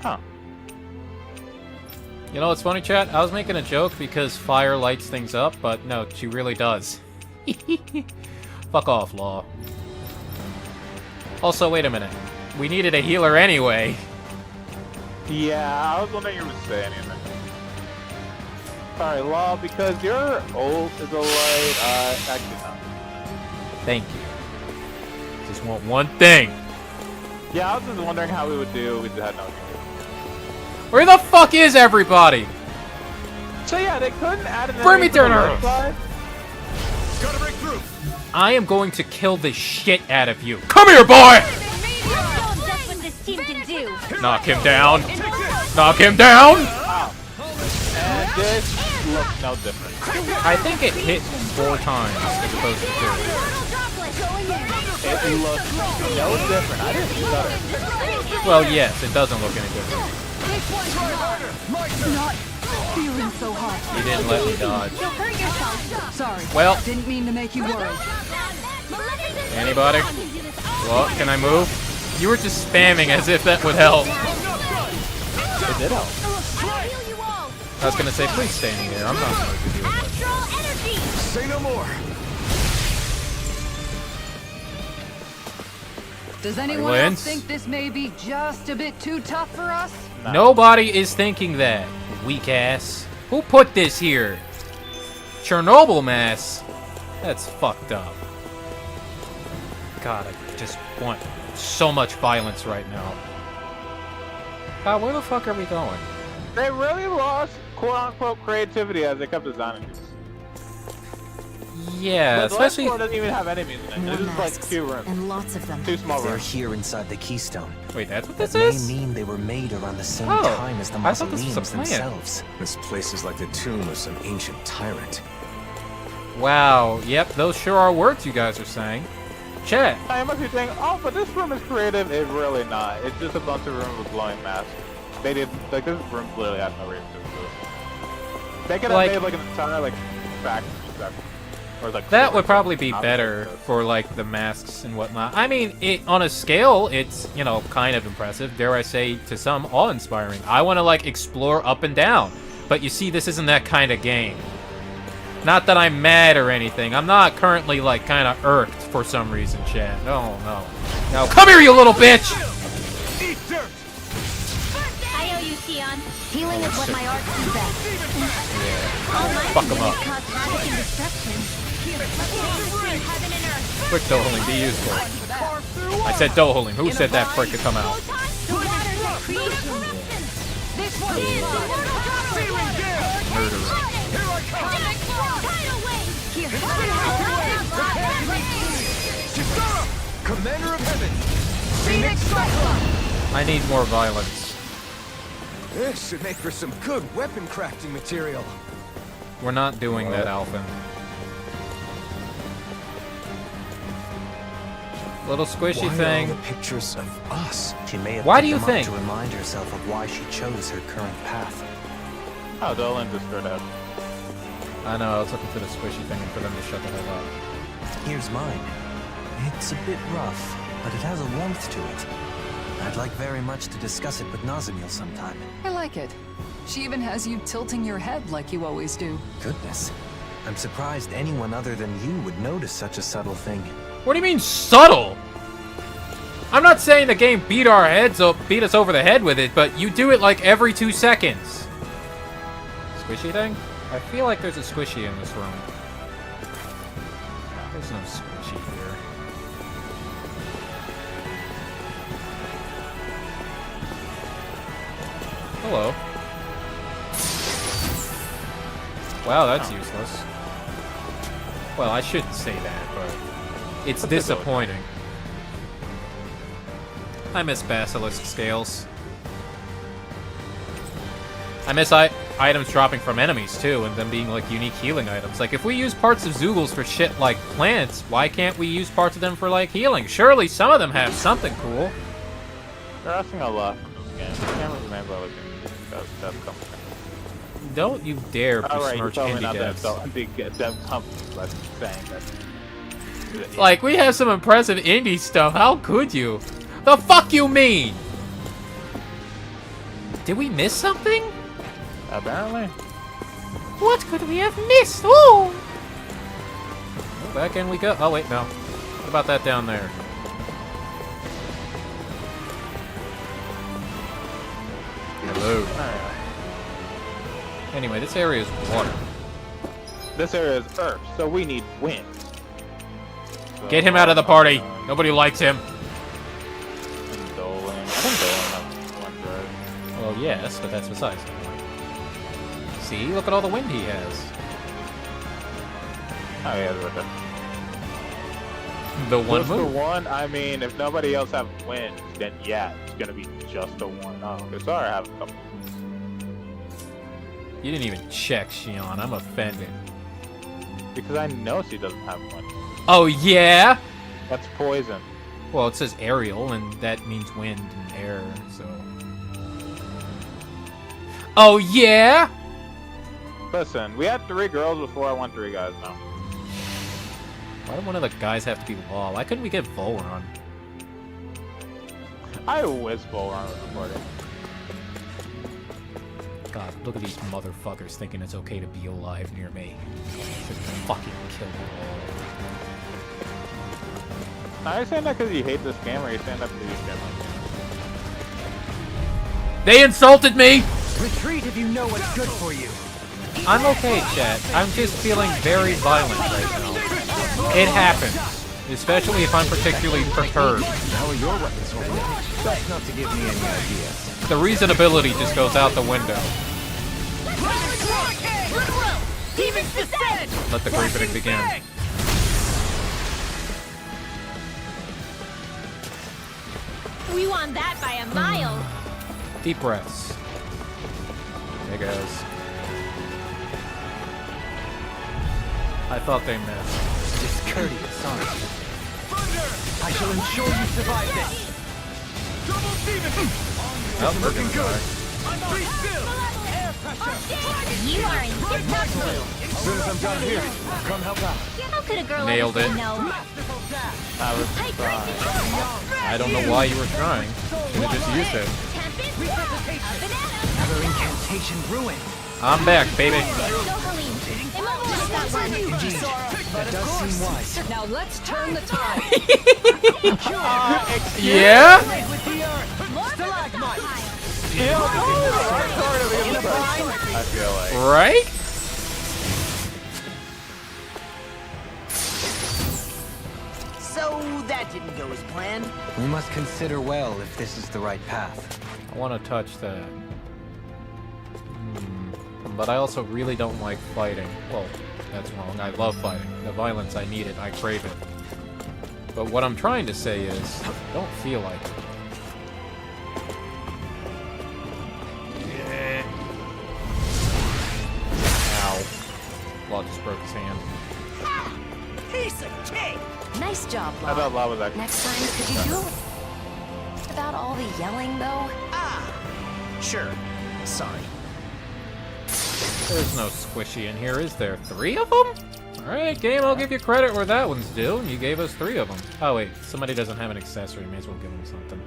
Huh. You know what's funny, chat? I was making a joke because fire lights things up, but no, she really does. Fuck off, Law. Also, wait a minute. We needed a healer anyway. Yeah, I was wondering if you would say anything. Sorry, Law, because your ult is a light, actually no. Thank you. Just want one thing. Yeah, I was just wondering how we would do. We had no idea. Where the fuck is everybody? So yeah, they couldn't add an Bring me enemy to the Turner! left side? Gotta break through. I am going to kill the shit out of you. Come here, boy! That's what this team can do. Knock him down. Knock him down! And this looks no different. I think it hit 4 times as opposed to 2. It looks no different. I didn't see better. Well, yes, it doesn't look any different. Not feeling so hot. You didn't let me dodge. You'll hurt yourself. Sorry. Well. Didn't mean to make you worry. Anybody? Well, can I move? You were just spamming as if that would help. It did help. I was gonna say, please stay in the air. I'm not going to do it. Say no more. Does anyone wins. else think this may be just a bit too tough for us? Nobody is thinking that, weak ass. Who put this here? Chernobyl mass? That's fucked up. God, I just want so much violence right now. God, where the fuck are we going? They really lost quote-unquote creativity as they kept designing these. Yeah, But the last especially... floor doesn't even have enemies in it. More This is like masks, 2 rooms. and lots of them. 2 small They're rooms. here inside the Keystone. Wait, that's what That this is? may mean they were made around the same Oh, time as the I thought this was a mausoleums plant. themselves. This place is like the tomb of some ancient tyrant. Wow, yep, those sure are words you guys are saying. Chat. I must be saying, oh, but this room is creative. It's really not. It's just a bunch of rooms with glowing masks. They did, like, this room literally has no reason to exist. They could have Like- made, like, an entire, like, factory section. Or, like, That store would probably be section. better for, like, the masks and whatnot. I mean, on a scale, it's, you know, kind of impressive. Dare I say, to some, awe-inspiring. I want to, like, explore up and down. But you see, this isn't that kind of game. Not that I'm mad or anything. I'm not currently, like, kind of irked for some reason, chat. No, no. Now, come here, you little bitch! Eat dirt. I owe you, Tion. Healing is what my art do best. All my Fuck 'em abilities up. cause havoc and destruction. Between heaven and earth. Quick doheling, be useful. I said doheling. Who said that for it to come out? The waters of creation. This one is Murderer. Commander of Heaven! Phoenix Cyclone! I need more violence. This should make for some good weapon crafting material. We're not doing that, Alphen. Little squishy Why thing. all the pictures of us? She may have Why put do you them up think? to remind herself of why she chose her current path. Oh, Dolan just straight up. I know, I was looking for the squishy thing and for them to shut the hell up. Here's mine. It's a bit rough, but it has a warmth to it. I'd like very much to discuss it with Nazamil sometime. I like it. She even has you tilting your head like you always do. Goodness. I'm surprised anyone other than you would notice such a subtle thing. What do you mean, subtle? I'm not saying the game beat us over the head with it, but you do it like every 2 seconds. Squishy thing? I feel like there's a squishy in this room. There's no squishy here. Hello. Wow, that's useless. Well, I shouldn't say that, but it's disappointing. I miss Basilisk Scales. I miss items dropping from enemies, too, and them being, like, unique healing items. Like, if we use parts of Zoogles for shit like plants, why can't we use parts of them for, like, healing? Surely some of them have something cool. They're asking a lot from this game. I can't remember what dev company. Don't you dare Alright, you're besmirch probably indie not devs. dev companies, but saying that. Like, we have some impressive indie stuff. How could you? The fuck you mean? Did we miss something? Apparently. What could we have missed? Oh! Back in we go. Oh, wait, no. What about that down there? Hello. Anyway, this area is water. This area is Earth, so we need wind. So, Get him out of the party. Nobody likes him. And Dolan. I think Dolan has one drive. Well, yes, but that's besides the point. See? Look at all the wind he has. Oh yeah, with The one just the move. one. I mean, if nobody else have wind, then yeah, it's gonna be just the one. Oh, okay, sorry, I have a couple. You didn't even check, Shion. I'm offended. Because I know she doesn't have one. Oh, yeah? That's poison. Well, it says aerial, and that means wind and air, so... Oh, yeah? Listen, we had 3 girls before, I want 3 guys now. Why did one of the guys have to be Law? Why couldn't we get Volron? I wish Volron was recording. God, look at these motherfuckers thinking it's okay to be alive near me. Just fucking kill them all. Are you saying that because you hate this game, or are you saying that because you get my game? They insulted me! Retreat if you know what's good for you. I'm okay, chat. I'm just feeling very violent right now. It happens. Especially if I'm particularly perturbed. How are your weapons holding up? That's not to give me any ideas. The reasonability just goes out the window. Let the griefing begin. We won that by a mile. Deep breaths. Hey guys. I thought they missed. Discourteous, aren't you? I shall ensure you survive this. Double demon! Oh, we're looking good. Be still! You are in tip-top shape. As soon as I'm done here, come help out. How could a girl Nailed ever it. say no? I was trying. I don't know why you were trying. Should have just used it. Another incantation ruined. I'm back, baby. That does seem wise. Now let's turn the tide. Yeah? I feel like. Right? So that didn't go as planned. We must consider well if this is the right path. I want to touch that. But I also really don't like fighting. Well, that's wrong. I love fighting. The violence, I need it. I crave it. But what I'm trying to say is, I don't feel like it. Ow. Law just broke his hand. Piece of cake! Nice job, I thought Law. Law was actually. Next time, could you do it without all the yelling, though? Sure. Sorry. There's no squishy in here, is there? 3 of them? Alright, game, I'll give you credit where that one's due. You gave us 3 of them. Oh, wait. Somebody doesn't have an accessory. May as well give them something.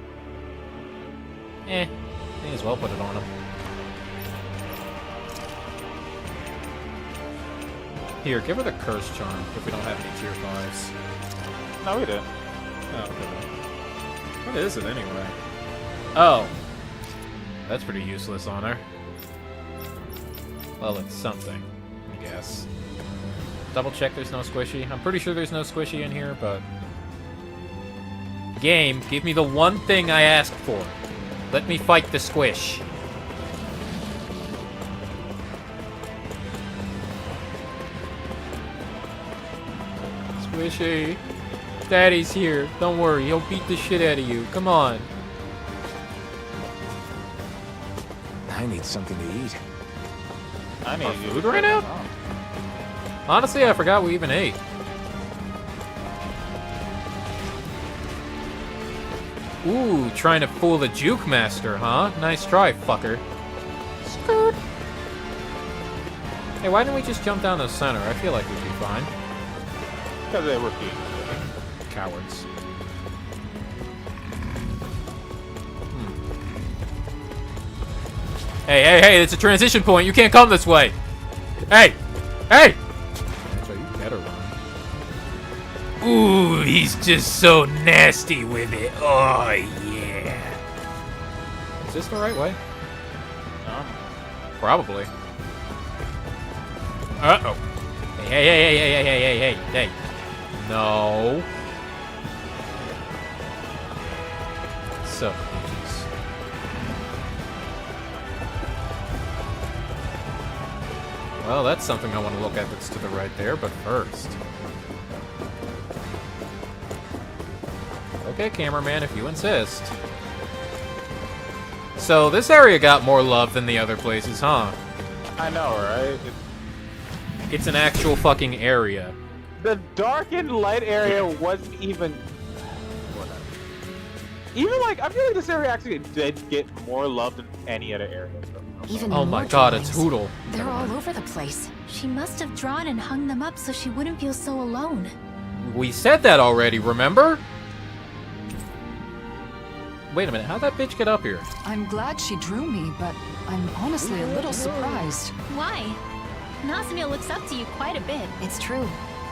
May as well put it on them. Here, give her the curse charm if we don't have any tier 5s. No, we didn't. Oh, okay. What is it anyway? Oh. That's pretty useless on her. Well, it's something, I guess. Double check there's no squishy. I'm pretty sure there's no squishy in here, but... Game, give me the one thing I asked for. Let me fight the squish. Squishy. Daddy's here. Don't worry, he'll beat the shit out of you. Come on. I need something to eat. I need you. Food right now? Honestly, I forgot we even ate. Ooh, trying to fool the Juke Master, huh? Nice try, fucker. Skirt. Hey, why didn't we just jump down the center? I feel like we'd be fine. Because they were feet. Cowards. Hey, it's a transition point. You can't come this way. Hey! So you better run. Ooh, he's just so nasty with it. Oh, yeah. Is this the right way? No. Probably. Uh-oh. Hey. No. So, bitches. Well, that's something I want to look at that's to the right there, but first. Okay, cameraman, if you insist. So, this area got more love than the other places, huh? I know, right? It's an actual fucking area. The dark and light area wasn't even... Even like, I feel like this area actually did get more love than any other area. Even oh my more god, drawings. it's Hootle. They're all over the place. She must have drawn and hung them up so she wouldn't feel so alone. We said that already, remember? Wait a minute, how'd that bitch get up here? I'm glad she drew me, but I'm honestly a little surprised. Why? Nazamil looks up to you quite a bit. It's true.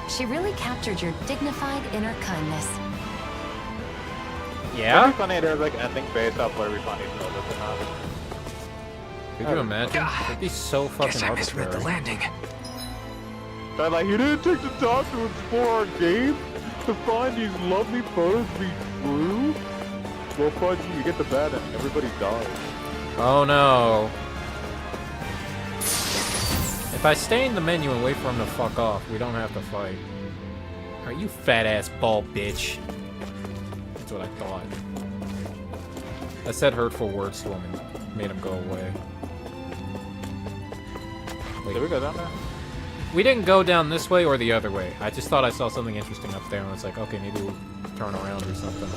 She really captured your dignified inner kindness. Yeah? It'd be funny if there was like ending based off whatever funny so it doesn't matter. Could you imagine? It'd be so fucking Guess I misread the landing. But like, you didn't take the time to explore our game to find these lovely photos we drew? Well, fudge, you get the bad ending. Everybody dies. Oh no. If I stay in the menu and wait for him to fuck off, we don't have to fight. Are you fat ass bald bitch? That's what I thought. I said hurtful words to him and made him go away. Wait. Did we go down there? We didn't go down this way or the other way. I just thought I saw something interesting up there and it's like, okay, maybe we'll turn around or something.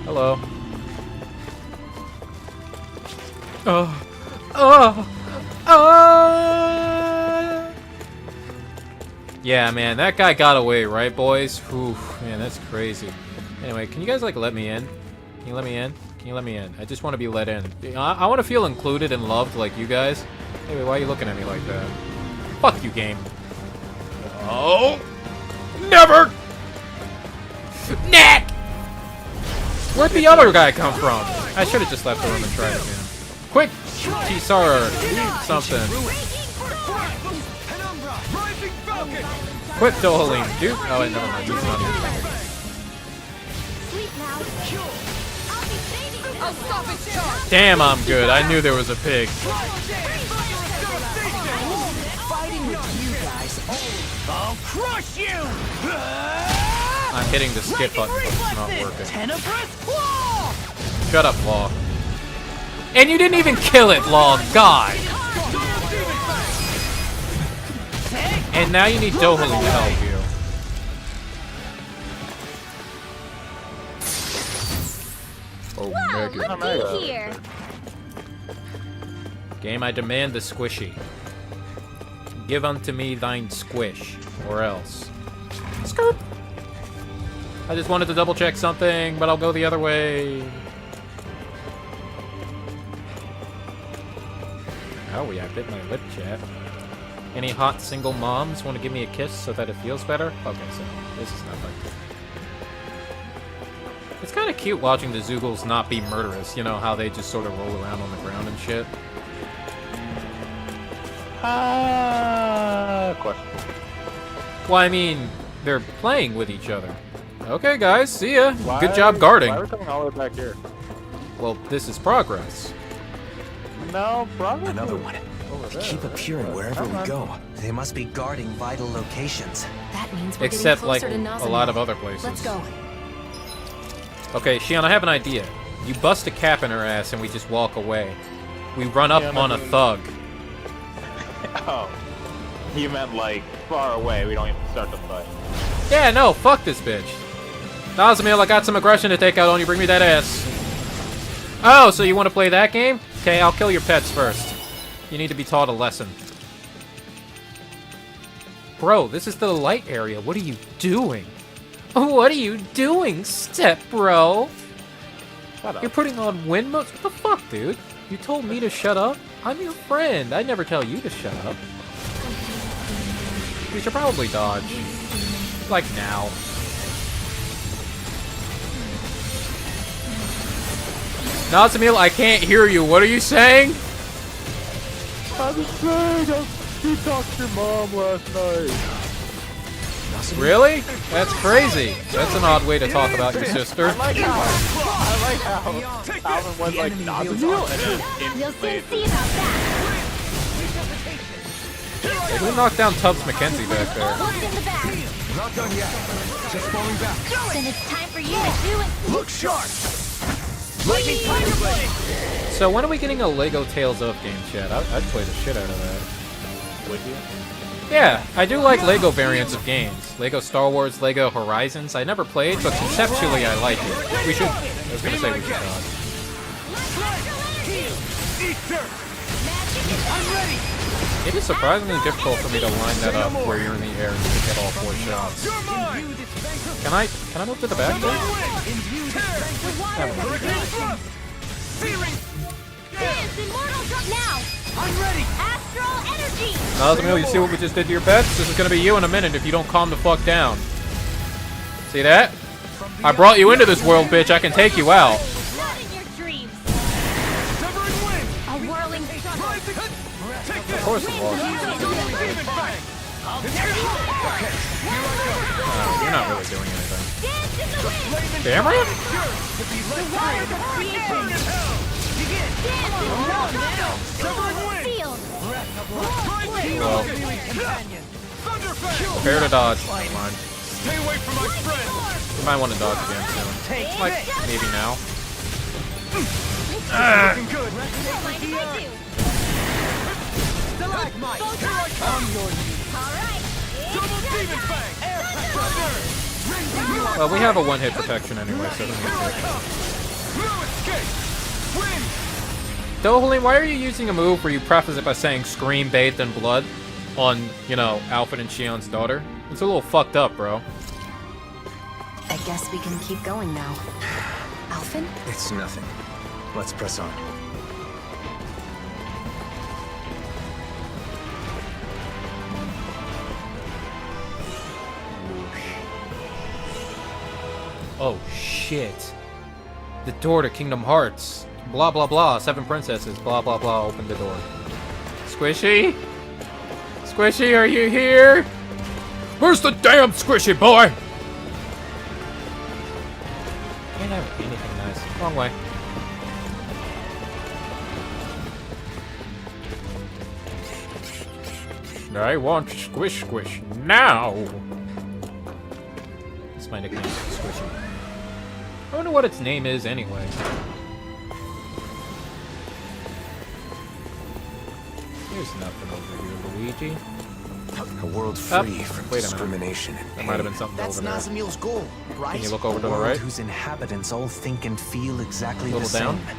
Hello. Yeah, man, that guy got away, right, boys? Whew, man, that's crazy. Anyway, can you guys, like, let me in? Can you let me in? Can you let me in? I just want to be let in. I want to feel included and loved like you guys. Anyway, why are you looking at me like that? Fuck you, game. Oh! Never! Nat! Where'd the other guy come from? I should have just left the room and tried again. Quick! Chisara, do something. Quick, Dohalim, dude. Oh, wait, never mind. He's not even. Damn, I'm good. I knew there was a pig. Fighting with you guys. I'll crush you! I'm hitting the skip button, but it's not working. Tenebrous Claw! Shut up, Law. And you didn't even kill it, Law. God. And now you need Dohalim to help you. Oh, Wow, looky here. Game, I demand the squishy. Give unto me thine squish, or else. Skirt. I just wanted to double check something, but I'll go the other way. Oh, yeah, I bit my lip, chat. Any hot single moms want to give me a kiss so that it feels better? Okay, so this is not like that. It's kind of cute watching the Zoogles not be murderous. You know, how they just sort of roll around on the ground and shit. Question. Well, I mean, they're playing with each other. Okay, guys, see ya. Good job guarding. Why are we coming all the way back here? Well, this is progress. No, progress. Another one. They keep appearing wherever we go. They must be guarding vital locations. That means we're Except, getting like, closer to a Nazamil. lot of other places. Let's go. Okay, Shion, I have an idea. You bust a cap in her ass and we just walk away. We run up on a thug. Oh. You meant, like, far away. We don't even start the fight. Yeah, no, fuck this bitch. Nazamil, I got some aggression to take out on you. Bring me that ass. Oh, so you want to play that game? Okay, I'll kill your pets first. You need to be taught a lesson. Bro, this is the light area. What are you doing? What are you doing, step bro? Shut up. You're putting on wind modes? What the fuck, dude? You told me to shut up? I'm your friend. I never tell you to shut up. We should probably dodge. Like now. Nazamil, I can't hear you. What are you saying? I was saying you talked to your mom last night. Really? That's crazy. That's an odd way to talk about your sister. I like how Alvin went like Nazamil and then You'll soon instantly. see about that. Hey, who knocked down Tubbs McKenzie back there? Not done yet. Just falling back. Then it's time for you to do it. Look sharp. Lightning Tiger Blade. So when are we getting a Lego Tales of game, chat? I'd play the shit out of that. Would you? Yeah, I do like Lego variants of games. Lego Star Wars, Lego Horizons. I never played, but conceptually I like it. We should. I was gonna say we should talk. I'm ready. It is surprisingly difficult for me to line that up where you're in the air and you can hit all 4 shots. You're mine. Can I move to the back there? Dance Immortal Drop now. I'm ready. Astral Energy. Nazamil, you see what we just did to your pets? This is gonna be you in a minute if you don't calm the fuck down. See that? I brought you into this world, bitch. I can take you out. Not in your dreams. Severing wind. A whirling struggle. Of course it was. You're not really doing anything. Dance in the wind. Camera? The waters of creation. Dance in the field. Well, prepare to dodge. Never mind. Stay away from my friend. You might want to dodge again soon. Like, maybe now. Looking good. Don't mind if I do. Stalagmite. Here I come. All right. Double Demon Fang. Air Pressure. Well, we have a one-hit protection anyway, so it doesn't Here I matter. come. No escape. Wind. Dohalim, why are you using a move where you preface it by saying "scream bathed in blood" on, you know, Alfred and Shion's daughter? It's a little fucked up, bro. I guess we can keep going now. Alphen? It's nothing. Let's press on. Oh shit. The door to Kingdom Hearts. Blah blah blah. 7 princesses. Blah blah blah. Open the door. Squishy? Squishy, are you here? Where's the damn Squishy boy? Can't have anything nice. Wrong way. I want Squish Squish now. That's my nickname, Squishy. I wonder what its name is anyway. There's nothing over here, Luigi. A world free from discrimination and That pain. might have been something That's over there. Nazamil's goal, right? Can you look over to A the world right? whose inhabitants all think and feel exactly A little the down? same.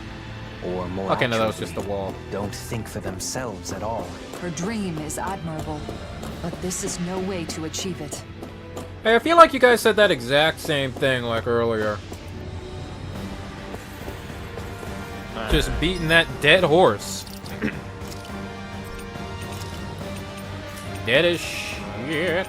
Or more Okay, no, that was accurately, just a wall. don't think for themselves at all. Her dream is admirable, but this is no way to achieve it. Hey, I feel like you guys said that exact same thing like earlier. Just beating that dead horse. Dead as shit.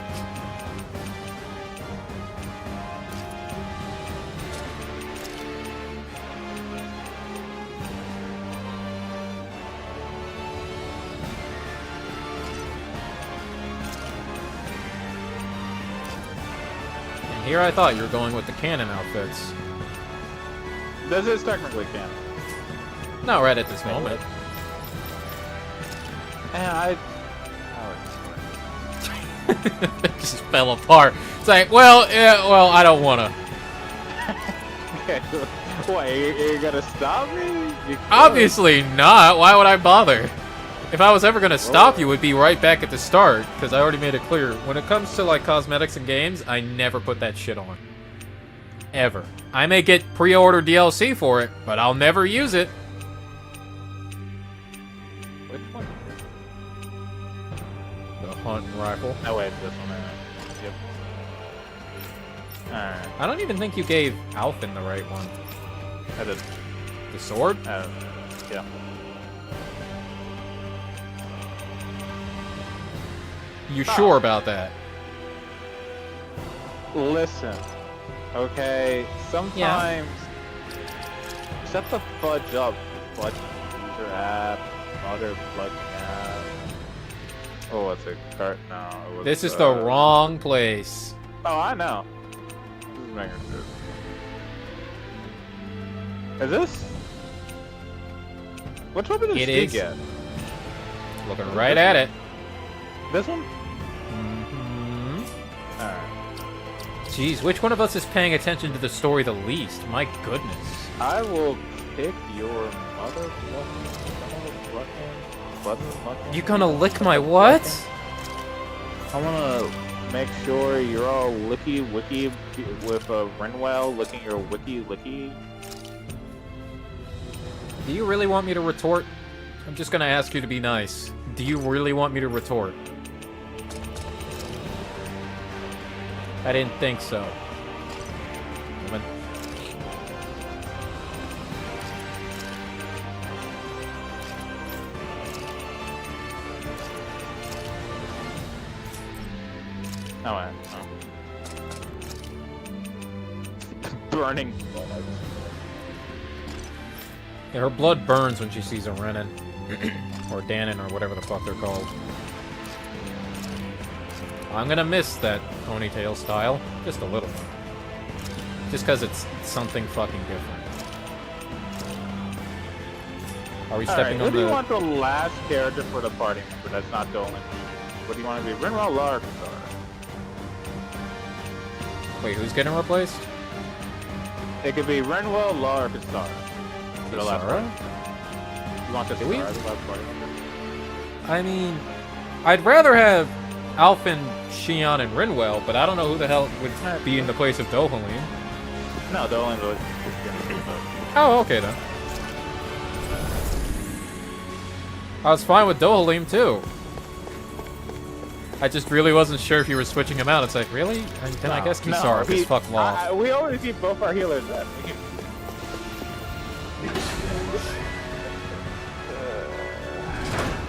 And here I thought you were going with the canon outfits. This is technically canon. Not right at this moment. And It just fell apart. It's like, well, yeah, well, I don't wanna. What, you're gonna stop me? You Obviously not. Why would I bother? If I was ever gonna stop you, it would be right back at the start, because I already made it clear. When it comes to like cosmetics and games, I never put that shit on. Ever. I may get pre-order DLC for it, but I'll never use it. Which one? The hunt rifle. Oh wait, this one. Yep. Alright. I don't even think you gave Alphen the right one. I did. The sword? Yeah. You sure about that? Listen, okay. Sometimes shut the fudge up, fudge user app, mother blood app. Oh, what's it? Cart? No. It was, This is the wrong place. Oh, I know. This is Mega Drive. Is this? Which one did It Steve is. get? Looking right at it. This one? Mm-hmm. Alright. Jeez, which one of us is paying attention to the story the least? My goodness. I will kick your mother. You gonna lick my what? I wanna make sure you're all licky wicky with Renwell licking your wiki licky. Do you really want me to retort? I'm just gonna ask you to be nice. Do you really want me to retort? I didn't think so. Woman. Oh, no. Burning blood. Yeah, her blood burns when she sees a Renin. Or Danon, or whatever the fuck they're called. I'm gonna miss that ponytail style. Just a little. Just because it's something fucking different. Are we stepping on Who do you the... want the last character for the party member that's not Dolan? What do you want to be? Renwell, Lara, Kisara? Wait, who's getting replaced? It could be Renwell, Lara, Kisara. For the last Kisara? party. You want this Do we? Kisara, the last party member? I mean, I'd rather have Alphen, Xion, and Renwell, but I don't know who the hell would be in the place of Dohalim. No, Dolan was. Oh, okay then. I was fine with Dohalim too. I just really wasn't sure if you were switching him out. It's like, really? And then I guess Kisara, because fuck Law. We always keep both our healers up.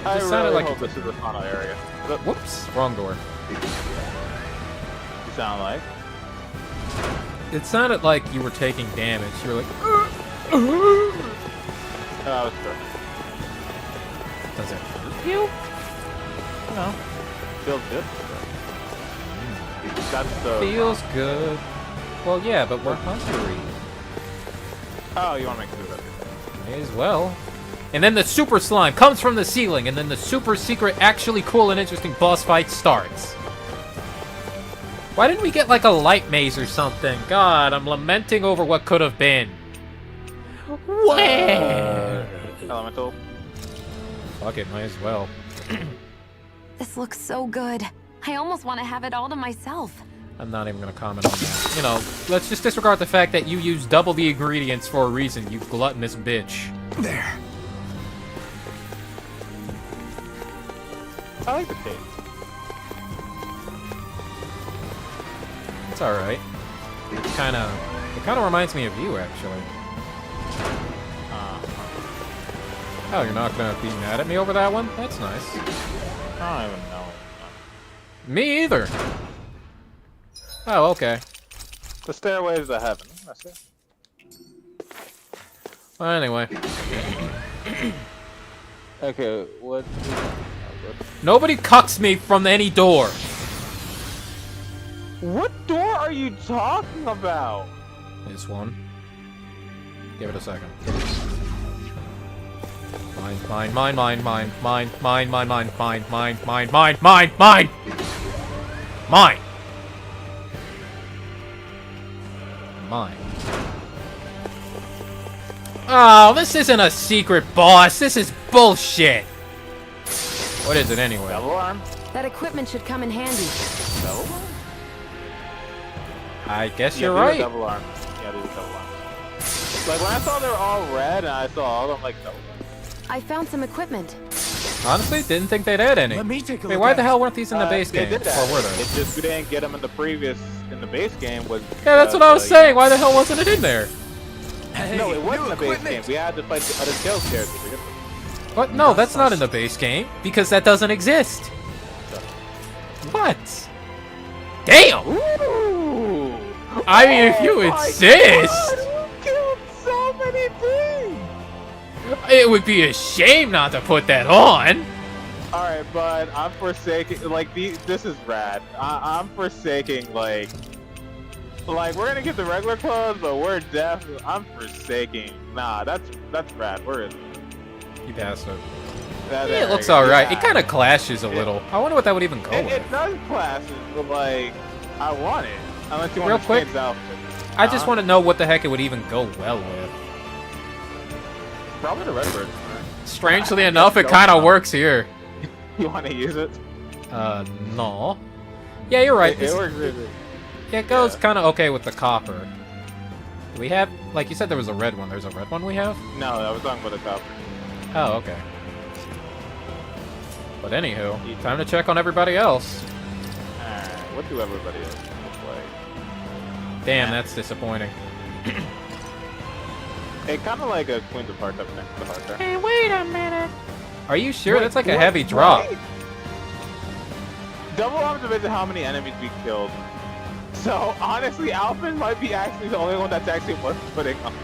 I sounded really like hope this is the final area. Whoops, wrong door. You sound like? It sounded like you were taking damage. You were like, That was true. does it hurt you? No. Feels good. That's the... Feels good. Well, yeah, but we're hungry. Oh, you want to make food up? May as well. And then the super slime comes from the ceiling, and then the super secret, actually cool and interesting boss fight starts. Why didn't we get like a light maze or something? God, I'm lamenting over what could have been. Where? Elemental. Fuck it, might as well. This looks so good. I almost want to have it all to myself. I'm not even gonna comment on that. You know, let's just disregard the fact that you use double the ingredients for a reason, you gluttonous bitch. There. I like the taste. It's alright. It kinda reminds me of you, actually. Oh, you're not gonna be mad at me over that one? That's nice. I don't even know. Me either. Oh, okay. The stairways to heaven. That's it. Well, anyway. Okay, what? Nobody cucks me from any door. What door are you talking about? This one. Give it a second. Mine. Oh, this isn't a secret boss. This is bullshit. What is it anyway? Double arm? That equipment should come in handy. Double arm? I guess Yeah, you're these are right. Double arm. Yeah, these are double arms. Like when I saw they're all red and I saw all of them, like double arms. I found some equipment. Honestly, didn't think they'd add any. Let me take a Wait, look why at the it. hell weren't these in the base They game? did that. Or were they? It's just we didn't get them in the base game. Was Yeah, that's what I was saying. Why the hell wasn't it in there? No, it wasn't the base game. We had to fight the other Tails characters to get them. What? No, that's not in the base game. Because that doesn't exist. What? Damn! Ooh! I mean, if you insist! God, you killed so many things! It would be a shame not to put that on. Alright, but I'm forsaking, like, this is rad. I'm forsaking, like, we're gonna get the regular clothes, but we're definitely, I'm forsaking. Nah, that's rad. Where is it? You passed it. It looks alright. It kind of clashes a little. I wonder what that would even go with. It does clashes, but like, I want it. Unless you want Real to quick, change the outfit. I just want to know what the heck it would even go well with. Probably the Redbird. Strangely enough, it kind of works here. You want to use it? No. Yeah, you're right. It works really. Yeah, it goes kind of okay with the copper. Do we have, like you said, there was a red one. There's a red one we have? No, I was talking about the copper. Oh, okay. But anywho, time to check on everybody else. Alright, what do everybody else look like? Damn, that's disappointing. It kind of like a Queen's of Hearts up next to Hearts. Hey, wait a minute. Are you sure? Wait, That's like a what? heavy drop. Wait. Double arms division how many enemies we killed. So honestly, Alphen might be actually the only one that's actually worth putting on.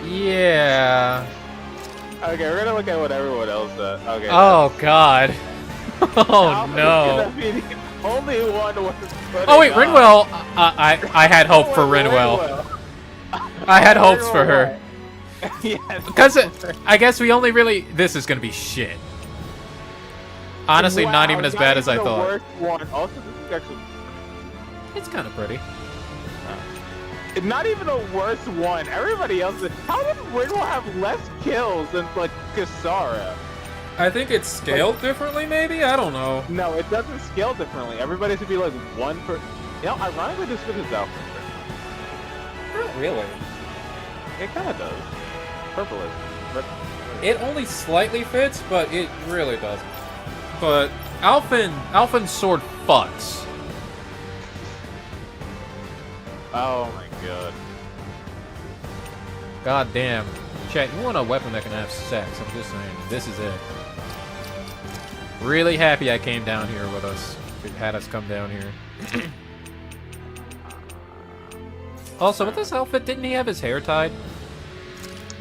Yeah. Okay, we're gonna look at what everyone else does. Okay. Oh God. Oh Alphen no. is gonna be the only one worth putting Oh wait, on. Rinwell. I had hope for Rinwell. I had hopes for her. Yes. Because I guess we only really. This is gonna be shit. Honestly, not even as bad as I thought. Worst one. Also, this is actually. It's kind of pretty. Not even the worst one. Everybody else. How did Rinwell have less kills than like Kisara? I think it's scaled differently, maybe? I don't know. No, it doesn't scale differently. Everybody should be like one per. You know, ironically, this fits his outfit. Not really. It kind of does. Purple is. Red. It only slightly fits, but it really doesn't. But Alphen's sword fucks. Oh my god. God damn. Chat, you want a weapon that can have sex? I'm just saying. This is it. Really happy I came down here with us. It had us come down here. Also, with this outfit, didn't he have his hair tied?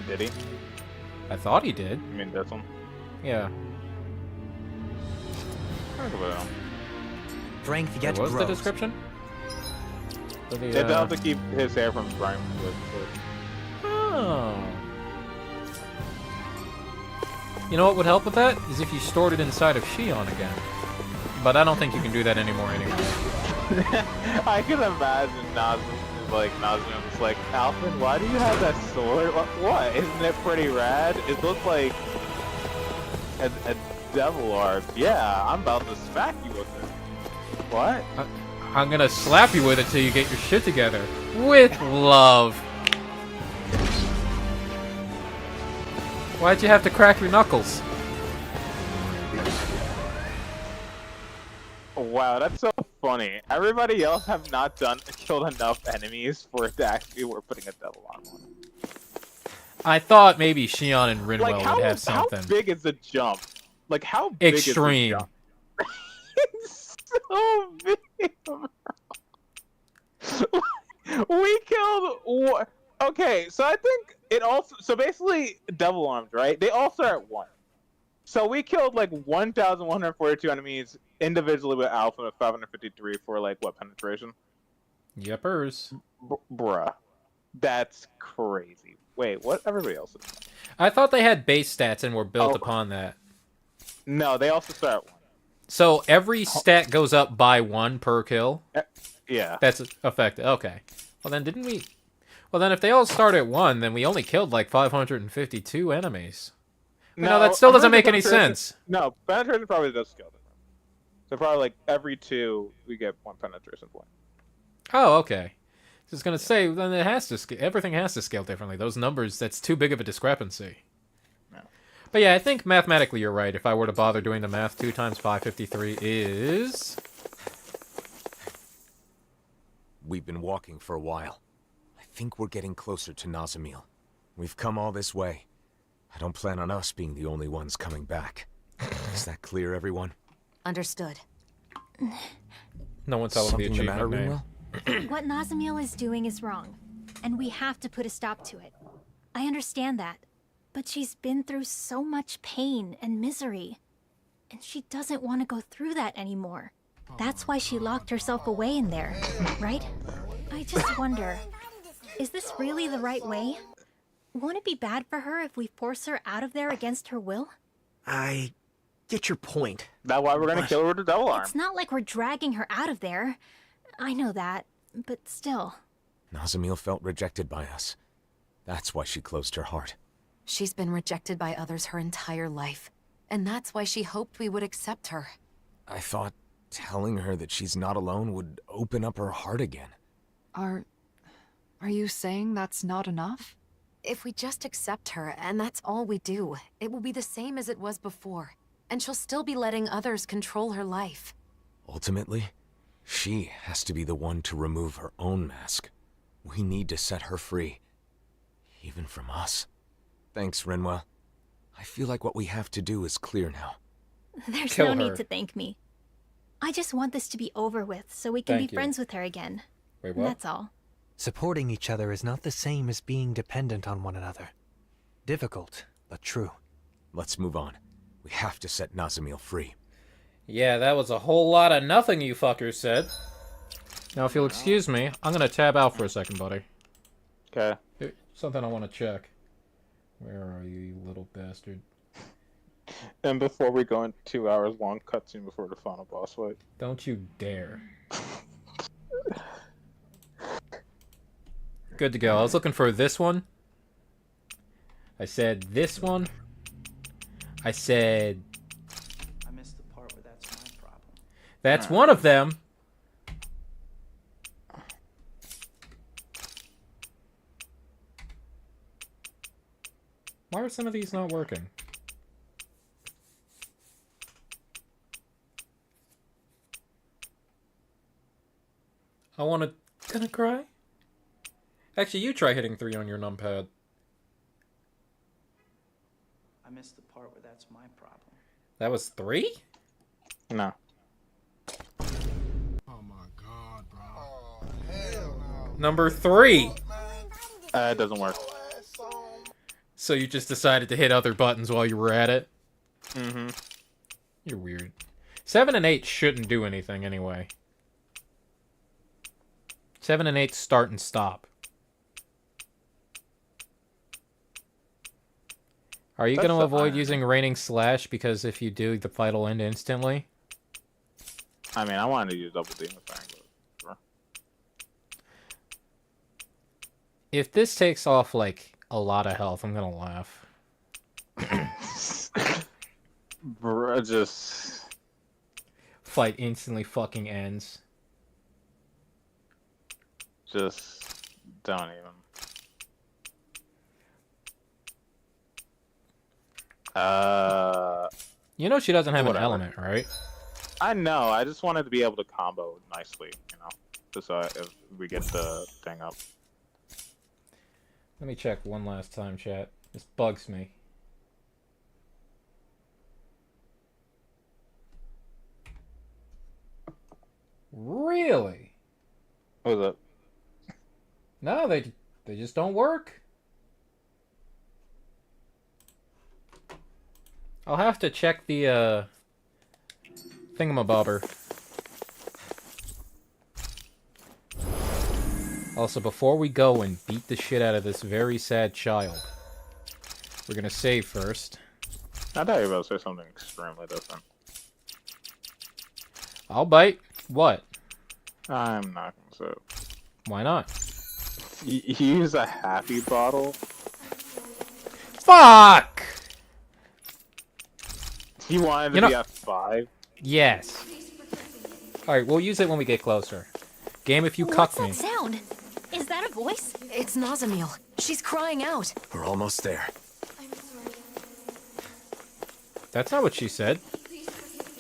Did he? I thought he did. You mean this one? Yeah. Strength yet What was the grows. description? For the, It helps to keep his hair from drying with. Oh. You know what would help with that? Is if you stored it inside of Shion again. But I don't think you can do that anymore anyway. I can imagine Nazem was like, Alphen, why do you have that sword? What? Isn't it pretty rad? It looks like a devil arm. Yeah, I'm about to smack you with it. What? I'm gonna slap you with it till you get your shit together. With love. Why'd you have to crack your knuckles? Wow, that's so funny. Everybody else have not killed enough enemies for it to actually worth putting a devil on one. I thought maybe Shion and Rinwell Like, would have something. How big is the jump? Like, how big Extreme. is the jump? It's so big. We killed. Okay, so I think it also. So basically, devil armed, right? They all start at 1. So we killed like 1,142 enemies individually with Alpha of 553 for like what penetration? Yepers. Bruh, that's crazy. Wait, what? Everybody else is. I thought they had base stats and were built upon that. No, they also start at 1. So every stat goes up by 1 per kill? Yeah. That's effective. Okay. Well then didn't we... Well then if they all start at 1, then we only killed like 552 enemies. No, that still doesn't make any sense. No, penetration probably does scale different. So probably like every 2, we get 1 penetration point. Oh, okay. Just gonna say, then it has to everything has to scale differently. Those numbers, that's too big of a discrepancy. No. But yeah, I think mathematically you're right. If I were to bother doing the math, 2 times 553 is... We've been walking for a while. I think we're getting closer to Nazamil. We've come all this way. I don't plan on us being the only ones coming back. Is that clear, everyone? Understood. No one tell him the Something the matter, achievement name. Rinwell? What Nazamil is doing is wrong, and we have to put a stop to it. I understand that, but she's been through so much pain and misery, and she doesn't want to go through that anymore. That's why she locked herself away in there, right? I just wonder, is this really the right way? Won't it be bad for her if we force her out of there against her will? I get your point. That's why we're gonna kill her with the double arm. It's not like we're dragging her out of there. I know that, but still. Nazamil felt rejected by us. That's why she closed her heart. She's been rejected by others her entire life, and that's why she hoped we would accept her. I thought telling her that she's not alone would open up her heart again. Are you saying that's not enough? If we just accept her, and that's all we do, it will be the same as it was before, and she'll still be letting others control her life. Ultimately, she has to be the one to remove her own mask. We need to set her free. Even from us. Thanks, Rinwell. I feel like what we have to do is clear now. There's Kill no her. need to thank me. I just want this to be over with so we can Thank be you. friends with her again. Wait, And that's all. Supporting each other is not the same as being dependent on one another. Difficult, but true. Let's move on. We have to set Nazamil free. Yeah, that was a whole lot of nothing you fuckers said. Now, if you'll excuse me, I'm gonna tab out for a second, buddy. Okay. Something I want to check. Where are you, you little bastard? And before we go into 2 hours long cutscene before the final boss fight. Don't you dare. Good to go. I was looking for this one. I said this one. I said... I missed the part where that's my problem. That's one of them. Why are some of these not working? I wanna... Gonna cry? Actually, you try hitting 3 on your numpad. I missed the part where that's my problem. That was 3? No. Number 3! It doesn't work. So you just decided to hit other buttons while you were at it? Mm-hmm. You're weird. 7 and 8 shouldn't do anything anyway. 7 and 8 start and stop. Are you going to avoid using Raining Slash because if you do, the fight will end instantly? I mean, I wanted to use Double Demon Fang, but sure. If this takes off, like, a lot of health, I'm going to laugh. Bruh, just... Fight instantly fucking ends. Just... don't even. You know she doesn't have whatever. an element, right? I know, I just wanted to be able to combo nicely, you know? Just so if we get the thing up. Let me check one last time, chat. This bugs me. Really? What was that? No, they just don't work. I'll have to check the thingamabobber. Also, before we go and beat the shit out of this very sad child, we're gonna save first. I thought you were about to say something extremely different. I'll bite. What? I'm not gonna say it. Why not? You use a happy bottle? Fuck! You wanted to be at 5? Yes. Alright, we'll use it when we get closer. Game, if you What's cuck me. that sound? Is that a voice? It's Nazamil. She's crying out. We're almost there. That's not what she said. She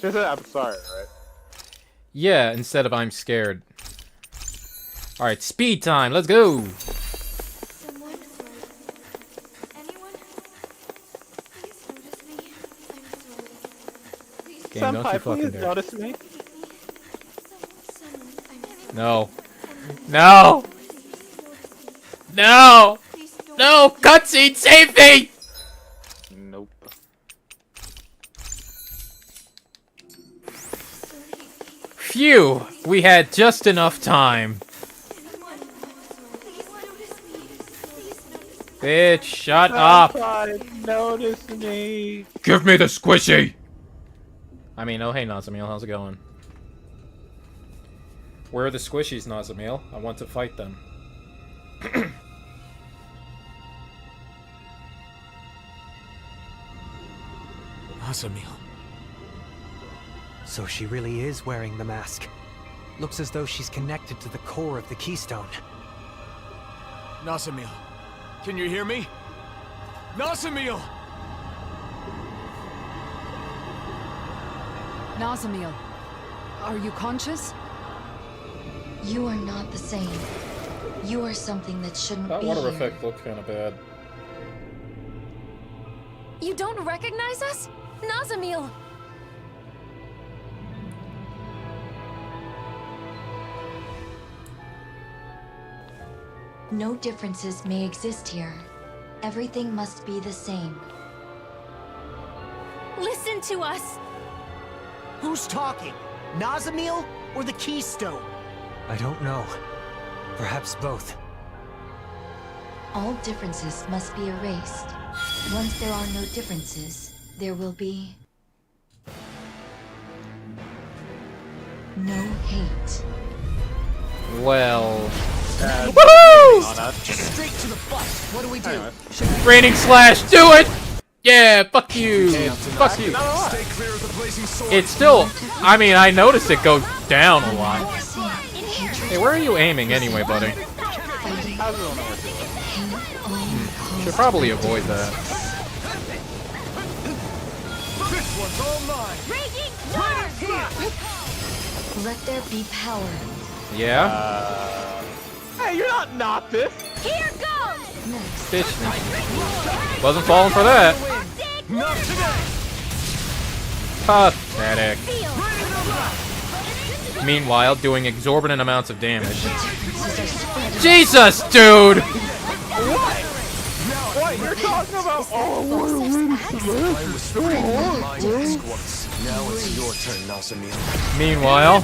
said I'm sorry, right? Yeah, instead of I'm scared. Alright, speed time, let's go! Game, don't you fucking dare. Notice me? No. No! No! No! Cutscene, save me! Nope. Phew! We had just enough time. Bitch, shut up! Notice me. Give me the squishy! I mean, oh hey Nazamiel, how's it going? Where are the squishies, Nazamiel? I want to fight them. Nazamiel. So she really is wearing the mask. Looks as though she's connected to the core of the Keystone. Nazamiel, can you hear me? Nazamiel! Nazamiel, are you conscious? You are not the same. You are something that shouldn't That be water here. effect looked kind of bad. You don't recognize us? Nazamiel! No differences may exist here. Everything must be the same. Listen to us! Who's talking? Nazamiel or the Keystone? I don't know. Perhaps both. All differences must be erased. Once there are no differences, there will be no hate. Well... Woohoo! Just straight to the butt. What do we do? Raining Slash, do it! Yeah, fuck you! Fuck you! Stay clear of the blazing sword. It's still... I mean, I noticed it go down a lot. Hey, where are you aiming anyway, buddy? Should probably avoid that. This one's all mine. Let there be power. Yeah? Hey, you're not this. Here goes! Bitch. Wasn't falling for that. Not today. Pathetic. Meanwhile, doing exorbitant amounts of damage. Jesus, dude! What? You're talking about? Now it's your turn, Nazamiel. Meanwhile...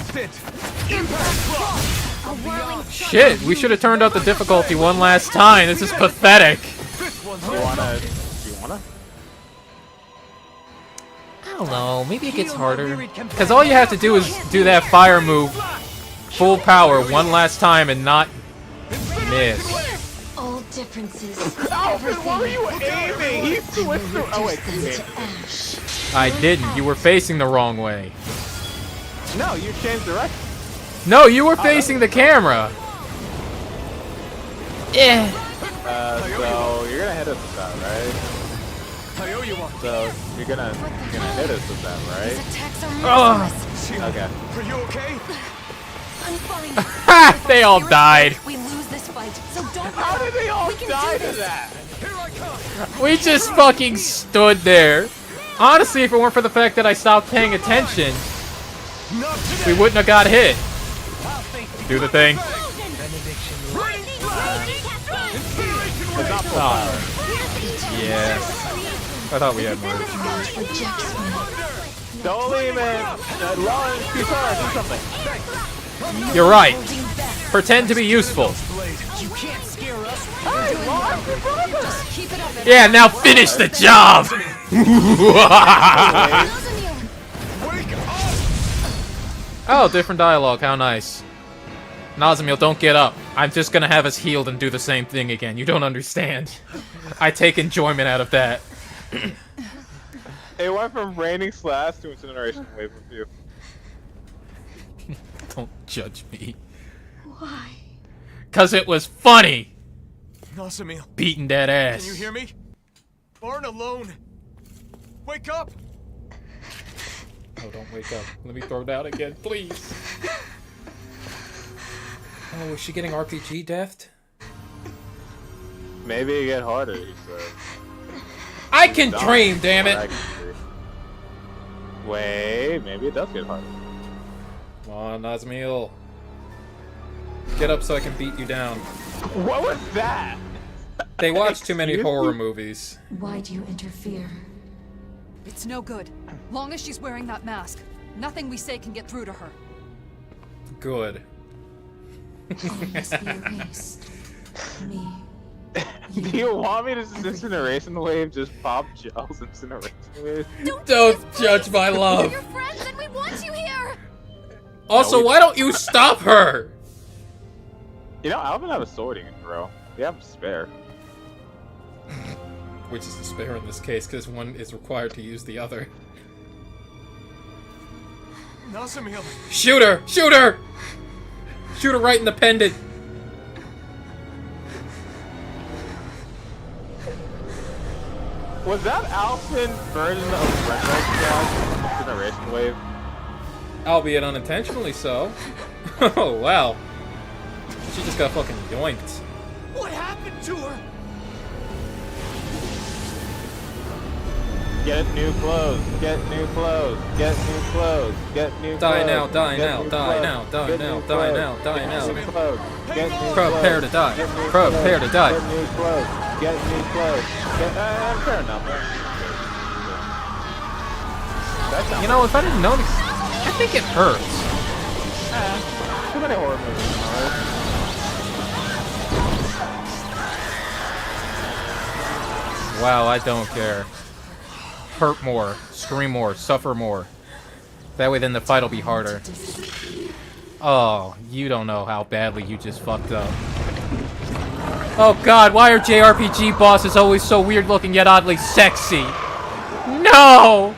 Shit, we should have turned up the difficulty one last time. This is pathetic. You wanna? I don't know, maybe it gets harder. Because all you have to do is do that fire move full power one last time and not miss. All differences. Alfred, why were you aiming? He switched through. Oh wait, I didn't. You were facing the wrong way. no, you changed direction. No, you were facing the camera. Yeah. So you're gonna hit us with that, right? I owe you one. So you're gonna hit us with that, right? Attacks are merciless. Okay. Are you okay? I'm fine. Ha! They all died. We lose this fight, so don't. How did they all We can die do to this. that? Here I come. We just fucking stood there. Honestly, if it weren't for the fact that I stopped paying attention, Not today. we wouldn't have got hit. Do the thing. It's not full power. Yeah. I thought we had more. Don't leave it. Lauren, do something. You're right. Pretend to be useful. You can't scare us. Just keep it up. Yeah, now finish the job! Oh, different dialogue. How nice. Nazamiel, don't get up. I'm just gonna have us healed and do the same thing again. You don't understand. I take enjoyment out of that. It went from raining slash to incineration wave with you. Don't judge me. Why? 'Cause it was funny! Nazamiel, Beating that ass. can you hear me? Aren't alone. Wake up. Oh, don't wake up. Let me throw down again, please. Oh, is she getting RPG deathed? Maybe it get harder, he said. I can dream, damn it! Wait, maybe it does get harder. Come on, Nazamiel. Get up so I can beat you down. What was that? They watch too many Excuse horror me? movies. Why do you interfere? It's no good. Long as she's wearing that mask, nothing we say can get through to her. Good. All must be erased. Me. Do you want me to just incineration wave just pop Gel's incineration wave? Don't judge my love. Your friends Also, why don't you stop her? You know, Alvin have a sword he can throw. We have a spare. Which is the spare in this case, because one is required to use the other. Nazamil. Shoot her! Shoot her! Shoot her right in the pendant. Was that Alpin's version of Rengo's Generation Wave? Albeit unintentionally so. Oh, wow. She just got fucking yoinked. What happened to her? Get new clothes, get new clothes, get new clothes, get new clothes. Die now, die now, die now, die now, die now, die now. Prepare to die. Prepare to die. Get new clothes, get new clothes. Fair enough. You know, if I didn't notice, I think it hurts. Too many horror movies, alright? Wow, I don't care. Hurt more, scream more, suffer more. That way then the fight will be harder. Oh, you don't know how badly you just fucked up. Oh god, why are JRPG bosses always so weird looking yet oddly sexy? No!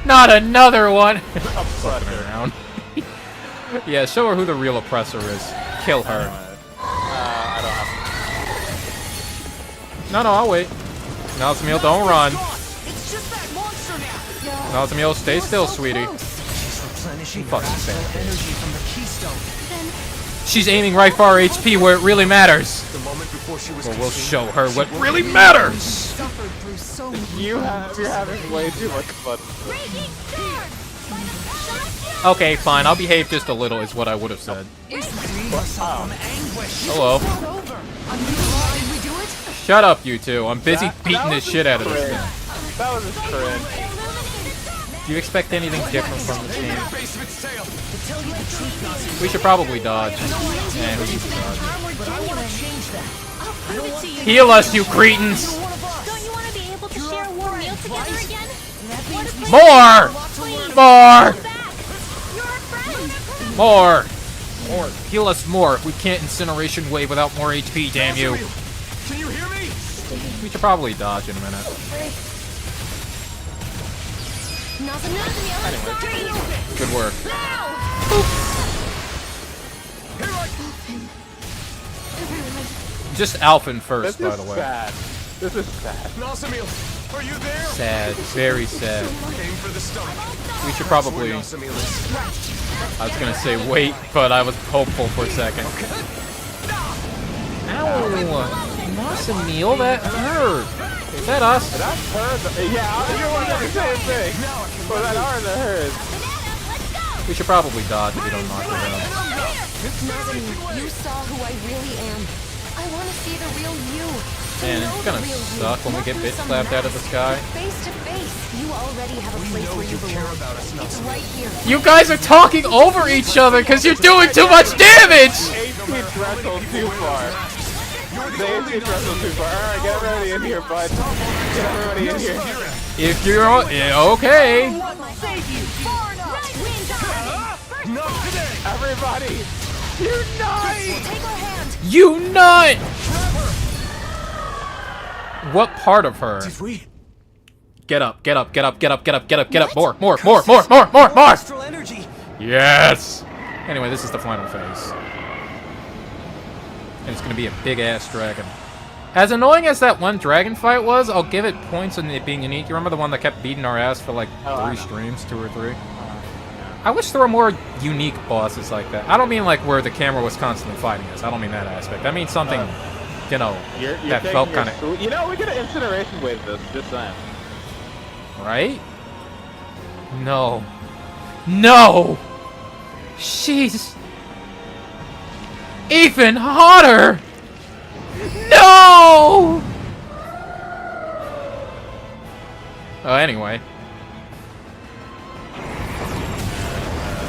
Not another one! I'm fucking around. Yeah, show her who the real oppressor is. Kill her. I don't have No, I'll wait. Nazamil, don't run. It's just that monster now. Nazamil, stay still, sweetie. She's replenishing Fucking energy from the keystone. She's aiming right for our HP where it really matters. The moment before she was Well, we'll show her what really matters. You're having way too much fun. Okay, fine. I'll behave just a little is what I would have said. Hello. Shut up, you two. I'm busy beating the shit out of this thing. That was a cringe. Do you expect anything different from this game? We should probably dodge. Yeah, we need to dodge. Heal us, you cretins! Don't you want to be able to share a warm meal together again? More! More! More! More! Heal us more. We can't incineration wave without more HP, damn you. Can you hear me? We should probably dodge in a minute. Anyway. Good work. Just Alphen first, by the way. Sad. This is sad. Nazamil, are you there? Sad. Very sad. Aim for the stomach. We should probably... I was gonna say wait, but I was hopeful for a second. Ow! Nazamil, that hurt! Is that us? That's hers. Yeah, you're wondering the same thing. Well, that ours or hers? We should probably dodge if we don't knock her down. Nazamil, you saw who I really am. I want to see the real you. Man, it's gonna suck when we get bitch slapped out of the sky. Face to face, you already have a place where you belong. It's right here. You guys are talking over each other because you're doing too much damage! HP threshold too far. The HP threshold too far. Alright, get everybody in here, bud. Get everybody in here. If you're okay. Everybody, unite! Unite! What part of her? Did we? Get up, get up, get up, get up, get up, get up, get up. More, more, more, more, more, more, more! Astral energy. Yes! Anyway, this is the final phase. And it's gonna be a big-ass dragon. As annoying as that one dragon fight was, I'll give it points in it being unique. You remember the one that kept beating our ass for like 3 streams? 2 or 3? I wish there were more unique bosses like that. I don't mean like where the camera was constantly fighting us. I don't mean that aspect. I mean something, you know, You're that felt kind of... You know, we could have incineration wave this, just saying. Right? No. No! She's... even hotter! No! Oh, anyway.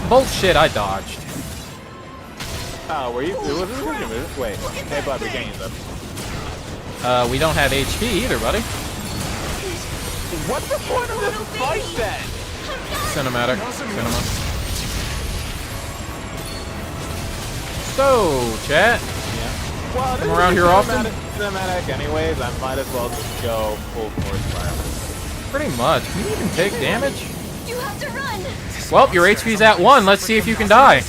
Bullshit, I dodged. Oh, were you? Was this a move? Wait. Hey, bud, we can't use them. We don't have HP either, buddy. What's the point of this fight then? Cinematic. Cinema. go, chat. Well, this Come is around a here often? Cinematic anyways, I might as well just go full force fire. Pretty much. Can you even take damage? You have to run. Well, your HP's at 1. Let's see if you can die.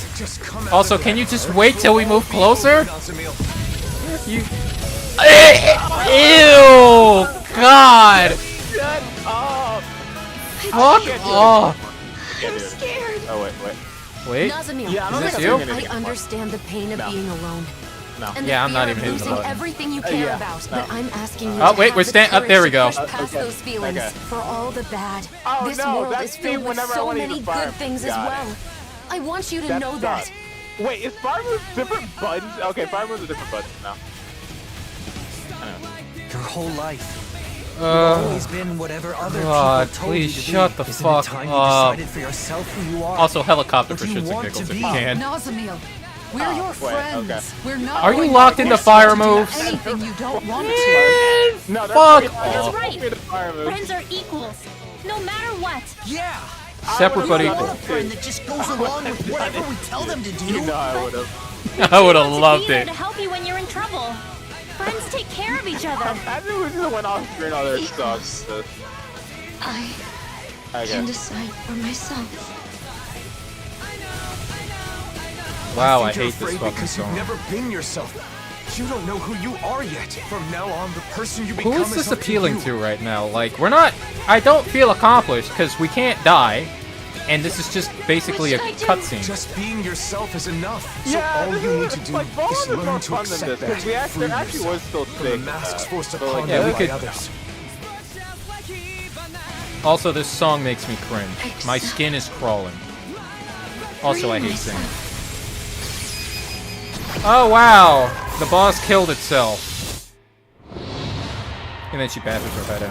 Also, can you just wait till we move closer? You... Ew! God! Shut up! Fuck off! I'm scared. Oh, wait. Wait, Nazamil, Yeah, I don't is think this I'm you? doing I anything more. understand the pain of No. being alone. No. And Yeah, the I'm not fear even of hitting the losing button. everything you care Yeah, about. no. But I'm asking you Oh, to wait, have we're the stand- up there we courage go. to push past Okay. those feelings Okay. for all the bad. Oh, This no, world that's is filled me with whenever I so wanna many use fire. good things as Got it. well. I want you to That's know not- that. Wait, is fire moves different buttons? Okay, fire moves are different buttons now. Your whole life. You've always been whatever other God, people told you please to shut be. the Isn't fuck it time up. you decided for yourself who you are? Also, helicopter What for do you shits and want giggles to if you be? can. Nazamil, we're your wait, friends. okay. We're not. Are you going locked to into force fire you to do moves? anything you don't want to. No, that's Fuck me. off. He's right. Me the fire moves. Friends are equals, no matter what. Yeah. Separate but You're equal. not a friend that just goes along with whatever we tell them to do. You know I would have. I would have Want to loved be there it. to help you when you're in trouble. Friends take care of each other. Imagine we just went off screen all their sucks. I can decide for myself. Wow, I think you're hate this afraid fucking because you've song. never been yourself. You don't know who you are yet. From now on, the person you become Who is is this up appealing you. to right now? Like, we're not... I don't feel accomplished, because we can't die. And this is just basically a cutscene. Just being yourself is enough. So Yeah, all this you is- need to do like, Fallen is is more learn to fun than accept this, that. 'cause we actually- Free there actually was still yourself from the stakes in masks that. forced So, upon like, yeah, you we by could- others. Also, this song makes me cringe. My skin is crawling. Also, I hate singing. Oh, wow! The boss killed itself. And then she bashes her head in.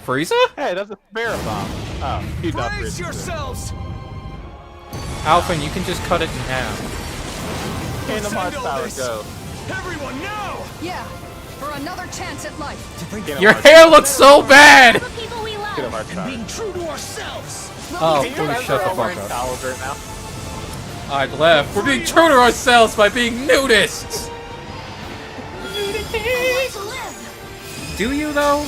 Frieza? Hey, that's a spirit bomb. Oh, you not Brace yourselves! Alphen, you can just cut it in half. Kingdom Hearts power, go. Everyone, now! Yeah, for another chance at life. Kingdom Your Hearts hair power. looks so bad! The people we love. Kingdom Hearts power. Being true to ourselves! Oh, Can you please imagine shut the we're wearing fuck up. towels right now? I'd left. We're being true to ourselves by being nudists! I want to live. Do you, though?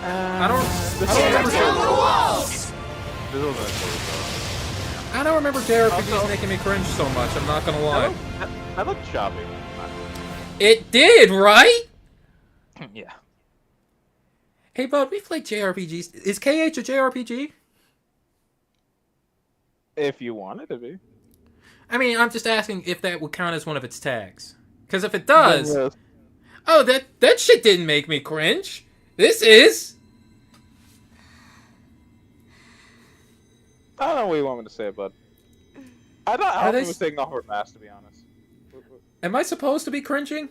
I don't remember. I don't remember JRPGs Also- making me cringe so much. I'm not gonna lie. I look choppy. It did, right? Yeah. Hey, bud, we played JRPGs. Is KH a JRPG? If you wanted to be. I mean, I'm just asking if that would count as one of its tags. Because if it does, Yes. oh, that shit didn't make me cringe. This is. I don't know what you want me to say, bud. I thought Are they Alpha was taking off her mask, to be honest. Am I supposed to be cringing?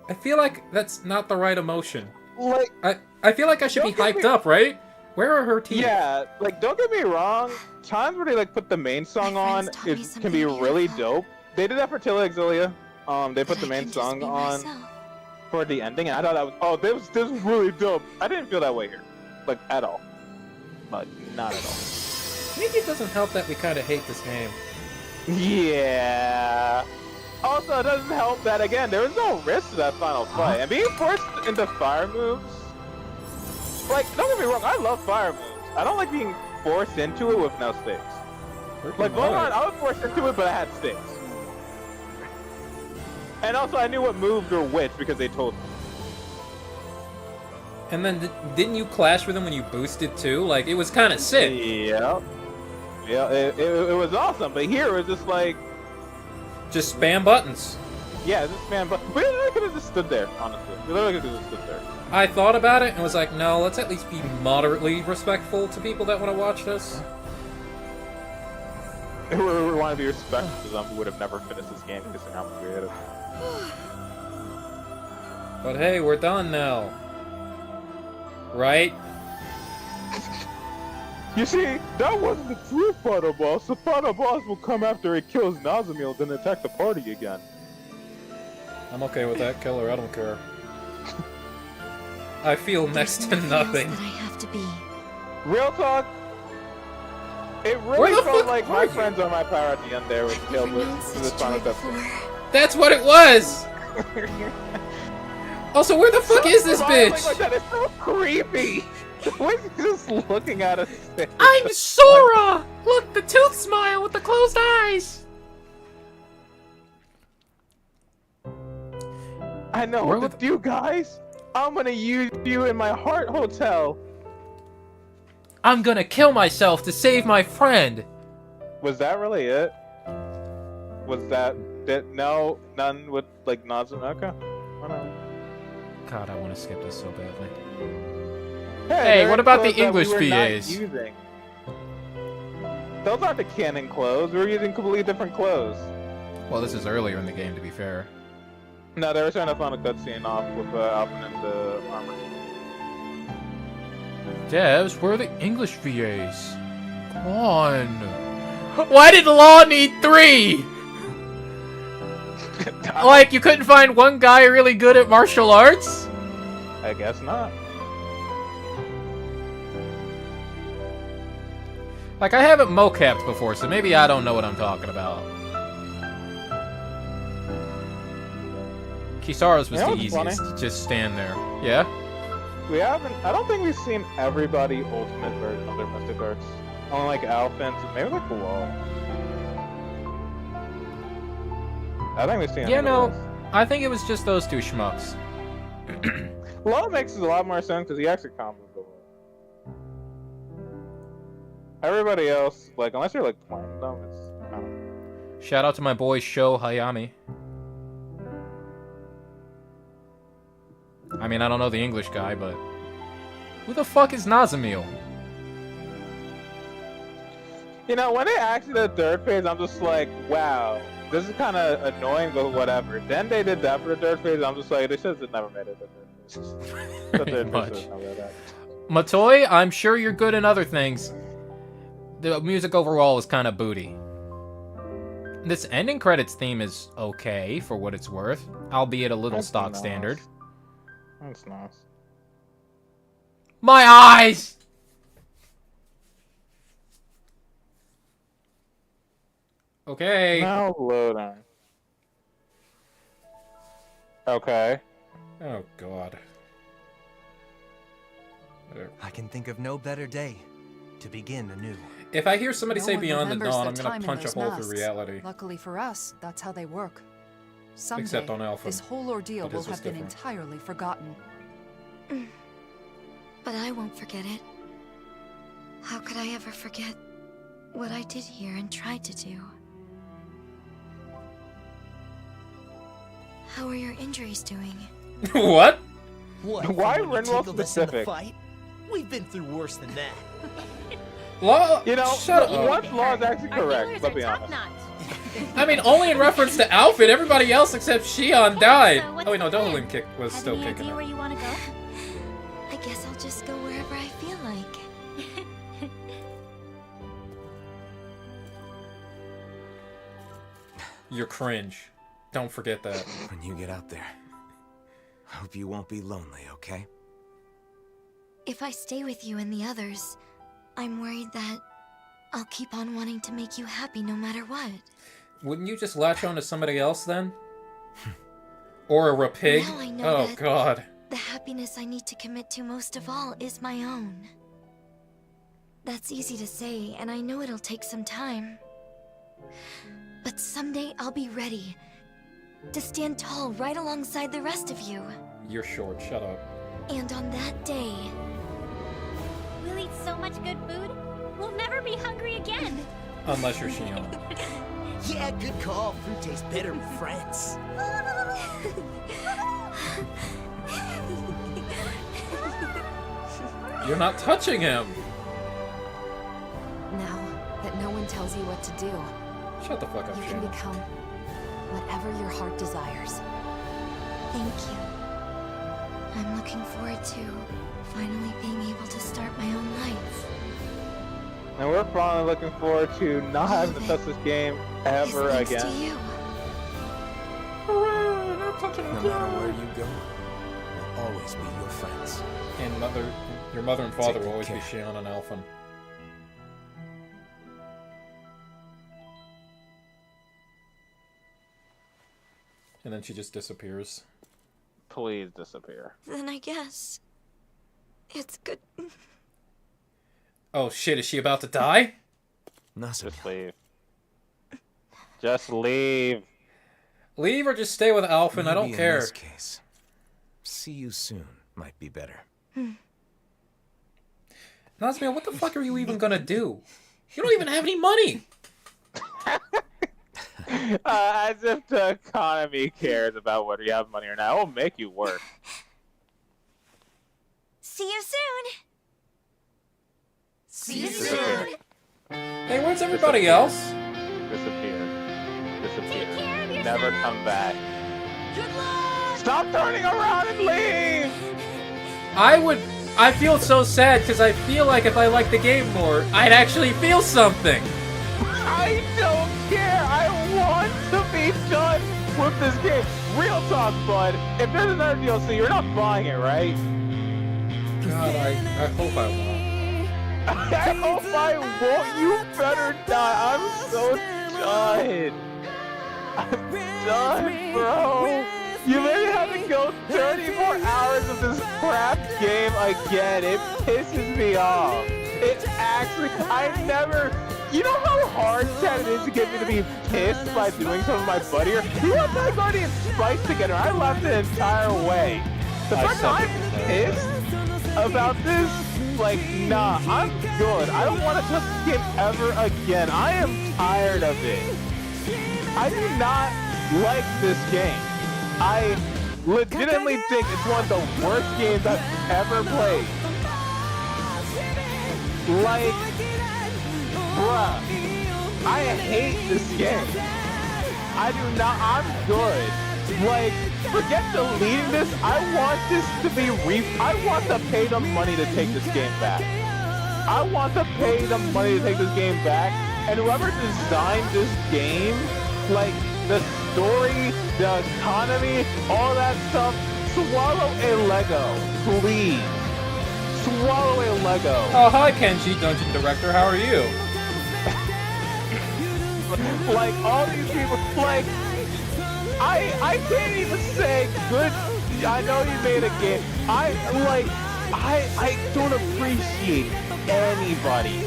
I feel like that's not the right emotion. Like, I feel like I should be Don't get hyped me- up, right? Where are her teeth? yeah, like, don't get me wrong. Times where they, like, put the main song on can be really dope. They did that for Tila Exilia. They put the main song on for the ending, and I thought that was, oh, this was really dope. I didn't feel that way here. Like, at all. Like, not at all. Maybe it doesn't help that we kind of hate this game. Yeah. Also, it doesn't help that, again, there was no risk to that final fight. And being forced into fire moves, like, don't get me wrong, I love fire moves. I don't like being forced into it with no stakes. Like, Bloodline, I was forced into it, but I had stakes. And also, I knew what moves were which because they told me. And then didn't you clash with him when you boosted too? Like, it was kind of sick. Yeah. Yeah, it was awesome, but here it was just like... Just spam buttons. Yeah, just man, but we literally could have just stood there, honestly. We literally could have just stood there. I thought about it and was like, no, let's at least be moderately respectful to people that want to watch this. We want to be respectful to them who would have never finished this game because they're not creative. But hey, we're done now. Right? You see, that wasn't the true final boss. The final boss will come after it kills Nazamil, then attack the party again. I'm okay with that, killer. I don't care. I feel next to nothing. That I have to be. Real talk. It Where really the felt fuck like are my you? friends are my power at the end there with Gilbert to this final episode. That's what it was! Also, where the fuck is this Smiling bitch? like that is so creepy. Why is he just looking at us? I'm Sora! Look, the tooth smile with the closed eyes! I know Where what to do, guys. I'm gonna use you in my heart hotel. I'm gonna kill myself to save my friend! Was that really it? Was that no, none with like Nazem? Okay. Whatever. God, I want to skip this so badly. Hey, what about the clothes that English we were not VAs? using. Those aren't the canon clothes. We're using completely different clothes. Well, this is earlier in the game, to be fair. No, they were trying to find a cutscene off with Alphen and the armor. Devs, where are the English VAs? Come on. Why did Law need 3? Like, you couldn't find one guy really good at martial arts? I guess not. Like, I haven't mocapped before, so maybe I don't know what I'm talking about. Kisara's was You know the what's funny? easiest. Just stand there. Yeah? We haven't. I don't think we've seen everybody ultimate version of their Mystic Arts. Only like Alphins, maybe like Wall. I think we've seen. Yeah, no. everybody I think it was just those two schmucks. else. Law makes a lot more sense because he actually combos the Wall. Everybody else, like unless you're like playing them, it's. I don't know. Shout out to my boy Sho Hayami. I mean, I don't know the English guy, but... Who the fuck is Nazamil? You know, when they actually did the third phase, I'm just like, wow, this is kind of annoying, but whatever. Then they did that for the third phase, I'm just like, they should have never made it the third phase. The third phase much. should've never done that. Matoy, I'm sure you're good in other things. The music overall is kind of booty. This ending credits theme is okay, for what it's worth. Albeit a little That's stock nice. standard. That's nice. My eyes! Okay. Now loading. Okay. Oh, God. I can think of no better day to begin anew. If I hear somebody No say one Beyond the remembers Dawn, the I'm gonna time in punch a those hole masks. through reality. Luckily for us, that's how they work. Someday, Except on Alpha. this whole ordeal But will his was have been different. entirely forgotten. But I won't forget it. How could I ever forget what I did here and tried to do? How are your injuries doing? What? What? Why from when you Rinwell tickled us in the specific? fight? We've been through worse than that. Law, You know, shut up. one Law is actually correct, let's be honest. I mean, only in reference to Alfred. Everybody else except Shion died. Oh wait, no, Dohalim kick was still Any kicking idea it. where you want to go? I guess I'll just go wherever I feel like. You're cringe. Don't forget that. When you get out there, I hope you won't be lonely, okay? If I stay with you and the others, I'm worried that I'll keep on wanting to make you happy no matter what. Wouldn't you just latch on to somebody else then? Or a rapig? Now I know Oh that God. the happiness I need to commit to most of all is my own. That's easy to say, and I know it'll take some time. But someday I'll be ready to stand tall right alongside the rest of you. You're short. Shut up. And on that day, We'll eat so much good food, we'll never be hungry again. Unless you're Shion. Yeah, good call. Food tastes better with friends. You're not touching him. Now that no one tells you what to do, Shut the fuck up, you can Shion. become whatever your heart desires. thank you. I'm looking forward to finally being able to start my own life. And we're finally looking forward to not having to touch this game ever Thanks to again. you. No matter where you go, we'll always always be your friends. And your mother and father Take will always care. be Shion and Alphen. And then she just disappears. Please disappear. Then I guess it's good. Oh shit, is she about to die? Just leave. Just leave. Leave or just stay with Alphen, I don't Maybe care. In this case, see you soon might be better. Nazmia, what the fuck are you even gonna do? You don't even have any money! As if the economy cares about whether you have money or not. It will make you work. See you soon. See you Disappear. soon. Hey, where's everybody else? Disappear. Disappear. Never come back. Stop turning around and leave! I feel so sad because I feel like if I liked the game more, I'd actually feel something. I don't care. I want to be done with this game. Real talk, bud. If there's another DLC, you're not buying it, right? God, I hope I won't. I hope I won't. You better die. I'm so done. I'm done, bro. You made me have to go 30 more hours of this crap game again. It pisses me off. It actually, you know how hard that it is to get me to be pissed by doing something with my buddy? We were playing Guardian Spice together. I laughed the entire way. The fact that I'm pissed about this, like, nah, I'm good. I don't want to touch this game ever again. I am tired of it. I do not like this game. I legitimately think it's one of the worst games I've ever played. Like, bruh, I hate this game. I do not, I'm good. Like, forget deleting this. I want this to be I want to pay the money to take this game back. I want to pay the money to take this game back. And whoever designed this game, like, the story, the economy, all that stuff, swallow a Lego, please. Swallow a Lego. Oh, hi, Kenji, Dungeon Director. How are you? Like, all these people, like, I can't even say good. I know you made a game. I don't appreciate anybody.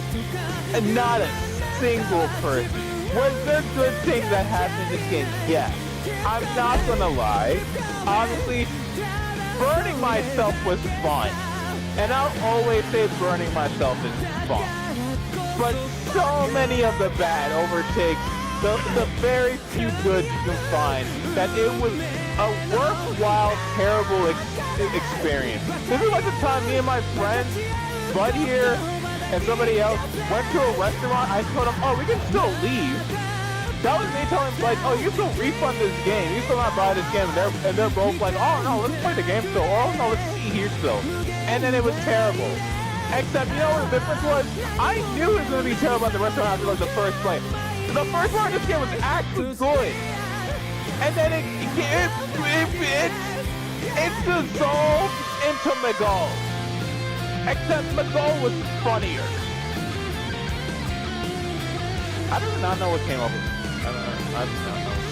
And not a single person. Was there good things that happened in this game? Yeah. I'm not gonna lie. Obviously, burning myself was fun. And I'll always say burning myself is fun. But so many of the bad overtakes the very few good you can find that it was a worthwhile, terrible experience. This is like the time me and my friends, Bud here, and somebody else went to a restaurant. I told them, oh, we can still leave. That was me telling like, oh, you still refund this game. You still not buy this game. And they're both like, oh, no, let's play the game still. Oh, no, let's see here still. And then it was terrible. Except, you know what the difference was? I knew it was going to be terrible at the restaurant after like the first play. The first part of this game was actually good. And then it dissolved into Miguel. Except Miguel was funnier. I do not know what came up with. I do not know what came up with.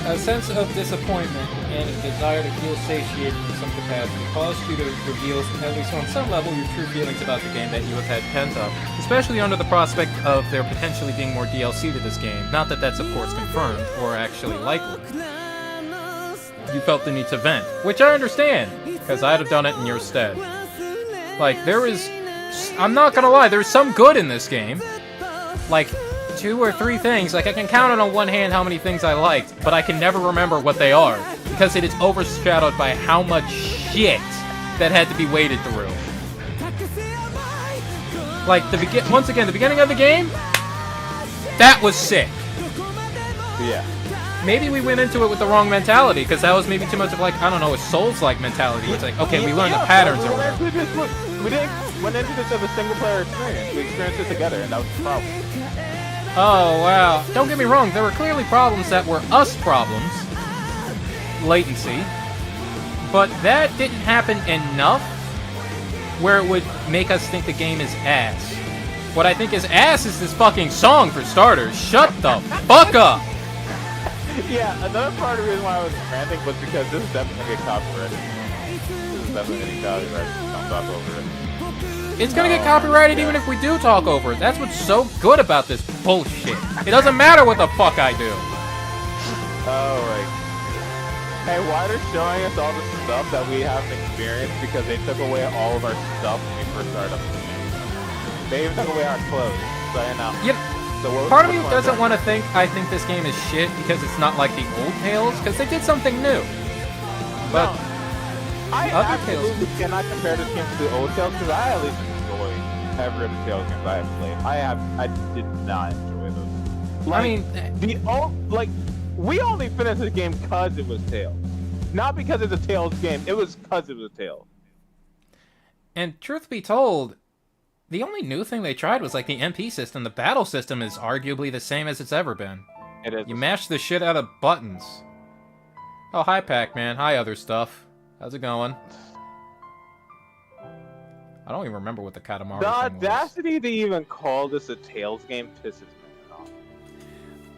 A sense of disappointment and a desire to feel satiated in some capacity caused you to reveal, at least on some level, your true feelings about the game that you have had pent up, especially under the prospect of there potentially being more DLC to this game. Not that that's of course confirmed, or actually likely. You felt the need to vent, which I understand, because I'd have done it in your stead. Like, I'm not gonna lie, there's some good in this game. Like, 2 or 3 things. Like, I can count it on one hand how many things I liked, but I can never remember what they are, because it is overshadowed by how much shit that had to be waded through. Like, once again, the beginning of the game, that was sick. Yeah. Maybe we went into it with the wrong mentality, because that was maybe too much of, like, I don't know, a Souls-like mentality. It's like, okay, we learned the patterns or whatever. We went into this as a single-player experience. We experienced it together, and that was the problem. Oh, wow. Don't get me wrong, there were clearly problems that were us problems. Latency. But that didn't happen enough where it would make us think the game is ass. What I think is ass is this fucking song, for starters. Shut the fuck up! Yeah, another part of the reason why I was ranting was because this is definitely gonna get copyrighted. This is definitely gonna get copyrighted. Don't talk over it. It's gonna get copyrighted even if we do talk over it. That's what's so good about this bullshit. It doesn't matter what the fuck I do. Alright. Hey, why they're showing us all the stuff that we haven't experienced because they took away all of our stuff when we first started up the game. They even took away our clothes. So, you know. Yep. So part of me doesn't want to think I think this game is shit because it's not like the old Tales, because they did something new. But I other absolutely cannot compare this game to the old Tales because I at least enjoy every of the Tales games I have played. I did not enjoy those. Like, I mean, we only finished this game because it was Tales, not because it's a Tales game. It was because it was a Tales. And truth be told, the only new thing they tried was like the MP system. The battle system is arguably the same as it's ever been. It is. You mash the shit out of buttons. Oh, hi Pac-Man. Hi other stuff. How's it going? I don't even remember what the Katamari The thing was. audacity to even call this a Tales game pisses me off.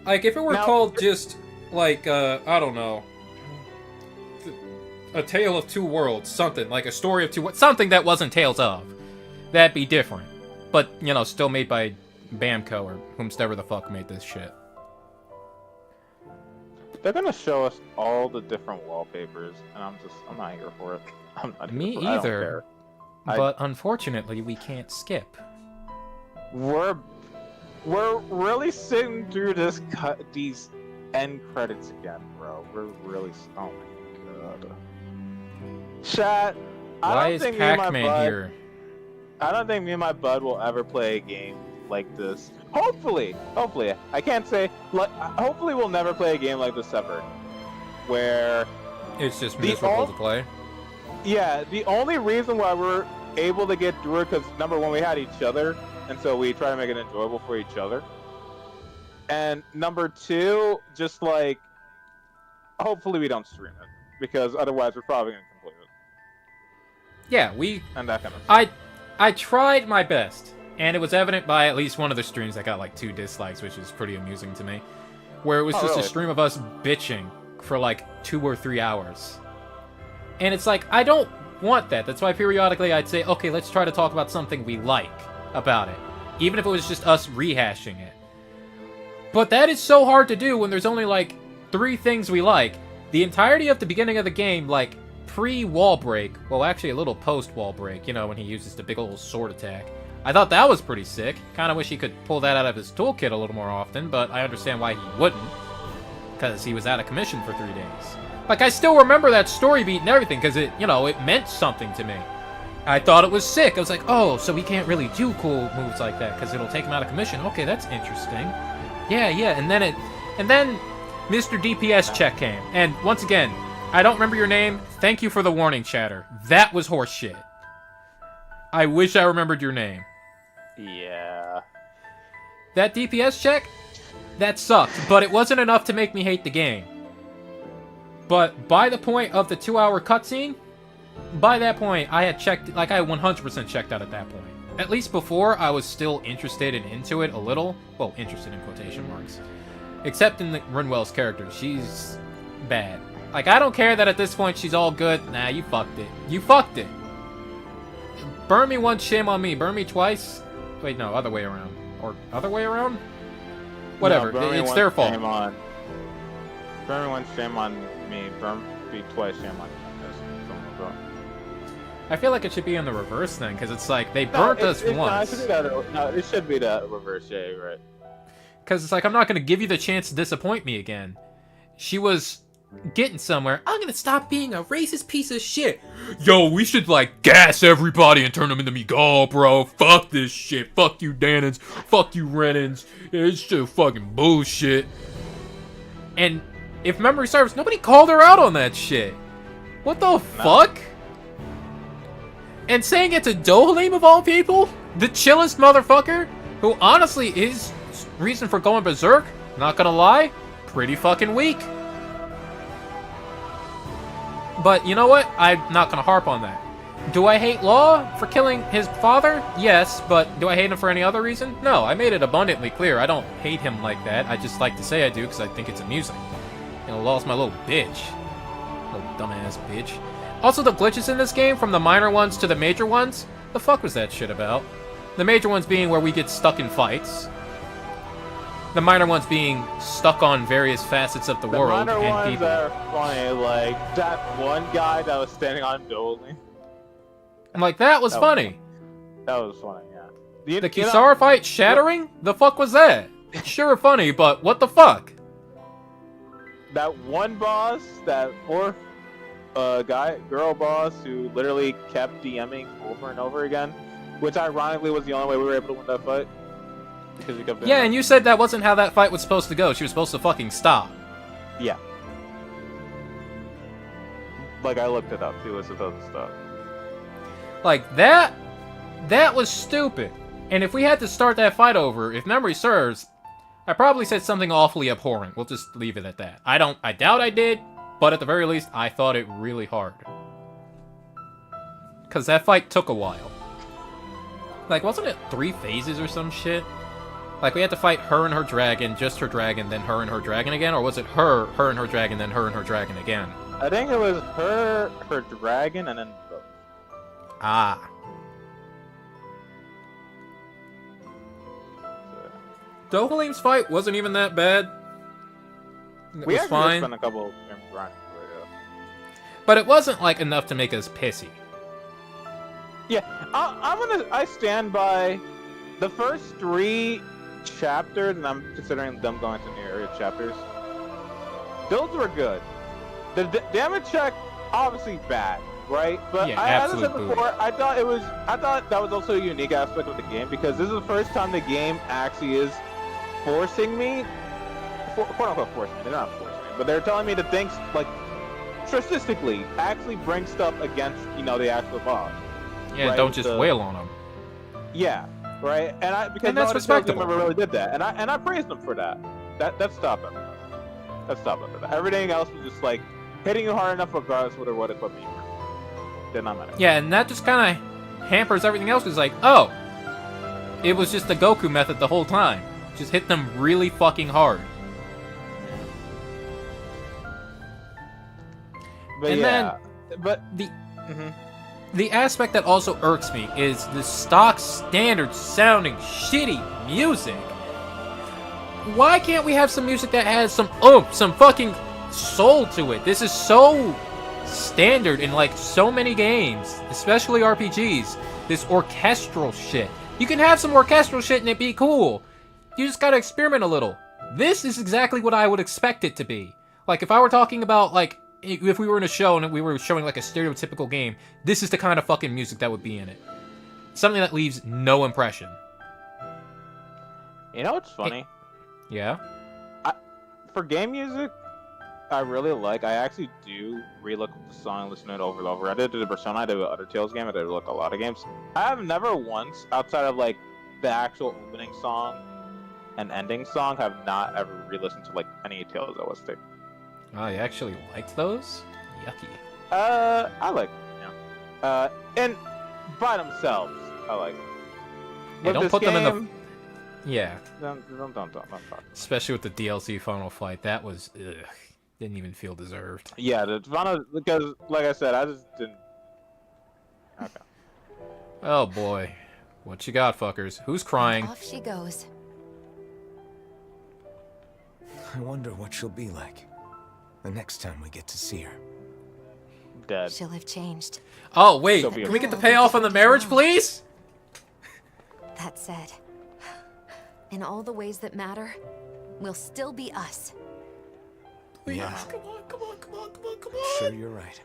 Like, if it were called just, like, I don't know, A Tale of Two Worlds, something, like a story of two, something that wasn't Tales of, that'd be different. But, you know, still made by Bamco or whomsoever the fuck made this shit. They're gonna show us all the different wallpapers, and I'm not here for it. I'm not Me here for it. I don't either. care. But unfortunately, we can't skip. We're really sitting through these end credits again, bro. We're really, oh my god. Chat. Why is Pac-Man here? I don't think me and my bud will ever play a game like this. Hopefully, I can't say. Hopefully, we'll never play a game like this ever, where it's just miserable to play. Yeah, the only reason why we're able to get through it because number one, we had each other, and so we try to make it enjoyable for each other. And number two, just like, hopefully we don't stream it because otherwise we're probably gonna complete it. Yeah, and that kind of. I tried my best, and it was evident by at least one of the streams that got like 2 dislikes, which is pretty amusing to me. Where it was just a stream of us bitching for like 2 or 3 hours. And it's like, I don't want that. That's why periodically I'd say, okay, let's try to talk about something we like about it. Even if it was just us rehashing it. But that is so hard to do when there's only like 3 things we like. The entirety of the beginning of the game, like pre-wall break, well actually a little post-wall break, you know, when he uses the big old sword attack. I thought that was pretty sick. Kinda wish he could pull that out of his toolkit a little more often, but I understand why he wouldn't. Because he was out of commission for 3 days. Like, I still remember that story beat and everything, because it, you know, it meant something to me. I thought it was sick. I was like, oh, so we can't really do cool moves like that, because it'll take him out of commission. Okay, that's interesting. Yeah, and then Mr. DPS check came. And once again, I don't remember your name. Thank you for the warning, chatter. That was horseshit. I wish I remembered your name. Yeah. That DPS check? That sucked, but it wasn't enough to make me hate the game. But by the point of the 2-hour cutscene, by that point, I had checked, like I 100% checked out at that point. At least before, I was still interested and into it a little. Well, interested in quotation marks. Except in Rinwell's character. She's bad. Like, I don't care that at this point she's all good. Nah, you fucked it. You fucked it. Burn me once, shame on me. Burn me twice. Wait, no, other way around. Or other way around? Whatever, No, it's their fault. Burn me once, shame on me. Burn me twice, shame on you. I feel like it should be in the reverse then, because it's like, they burnt us once. No, it should be the reverse, yeah, you're right. Because it's like, I'm not going to give you the chance to disappoint me again. She was getting somewhere. I'm going to stop being a racist piece of shit. Yo, we should, like, gas everybody and turn them into Miguel, bro. Fuck this shit. Fuck you, Danons. Fuck you, Renans. It's just fucking bullshit. And if memory serves, nobody called her out on that shit. What the fuck? And saying it to Dohalim of all people? The chillest motherfucker? Who honestly is reason for going berserk? Not gonna lie, pretty fucking weak. But you know what? I'm not gonna harp on that. Do I hate Law for killing his father? Yes, but do I hate him for any other reason? No, I made it abundantly clear. I don't hate him like that. I just like to say I do because I think it's amusing. You know, Law's my little bitch. Little dumbass bitch. Also, the glitches in this game, from the minor ones to the major ones, the fuck was that shit about? The major ones being where we get stuck in fights. The minor ones being stuck on various facets of the world minor and ones people. are funny, like that one guy that was standing on Dolly. I'm like, that was funny. That was funny, yeah. The Kisara fight shattering? The fuck was that? Sure funny, but what the fuck? That one boss, that fourth girl boss who literally kept DMing over and over again, which ironically was the only way we were able to win that fight. Because he kept doing Yeah, and you said that wasn't how that fight was supposed to go. She was supposed to fucking stop. Yeah. Like, I looked it up. She was supposed to stop. Like, that was stupid. And if we had to start that fight over, if memory serves, I probably said something awfully abhorrent. We'll just leave it at that. I doubt I did, but at the very least, I thought it really hard. Because that fight took a while. Like, wasn't it 3 phases or some shit? Like, we had to fight her and her dragon, just her dragon, then her and her dragon again? Or was it her and her dragon, then her and her dragon again? I think it was her dragon, and then both. Ah. Dohalim's fight wasn't even that bad. It We was actually fine. spent a couple of grinding for it. But it wasn't, like, enough to make us pissy. Yeah, I stand by the first 3 chapters, and I'm considering them going to new area chapters. Those were good. The damage check, obviously bad, right? But Yeah, as I said absolute before, I thought that was also a unique aspect of the game, because this is the first time the game actually is forcing me, quote unquote forcing me. They're not forcing me, but they're telling me to think, like, statistically, actually bring stuff against, the actual boss. Yeah, right? don't just wail on them. Yeah, right. Because And that's no other Tales game respectable. ever really did that, and I praised them for that. That's stop it. That's stop it. Everything else was just like hitting you hard enough, regardless of what equipment you were. Did not matter. Yeah, and that just kind of hampers everything else. It's like, oh, it was just the Goku method the whole time. Just hit them really fucking hard. But and yeah, then, but the aspect that also irks me is the stock standard sounding shitty music. Why can't we have some music that has some oomph, some fucking soul to it? This is so standard in like so many games, especially RPGs. This orchestral shit. You can have some orchestral shit and it be cool. You just gotta experiment a little. This is exactly what I would expect it to be. Like if I were talking about like if we were in a show and we were showing like a stereotypical game, this is the kind of fucking music that would be in it. Something that leaves no impression. you know what's funny? Yeah? For game music, I really like. I actually do relook at the song and listen to it over and over. I did it to Persona, I did it with other Tales game, I did look a lot of games. I have never once, outside of like the actual opening song and ending song, have not ever re-listened to like any Tales OST. Oh, you actually liked those? Yucky. I like them, yeah. And by themselves, I like them. Yeah, don't put them in the... Yeah. Don't talk. Especially with the DLC final fight, that was... Ugh. Didn't even feel deserved. Yeah, the final... Because, like I said, I just didn't... Okay. Oh boy. What you got, fuckers? Who's crying? Off she goes. I wonder what she'll be like the next time we get to see her. Dead. She'll have changed. Oh, wait. Can we get the payoff on the marriage, please? That said, in all the ways that matter, we'll still be us. Please. Yeah. Come on. Sure, you're right.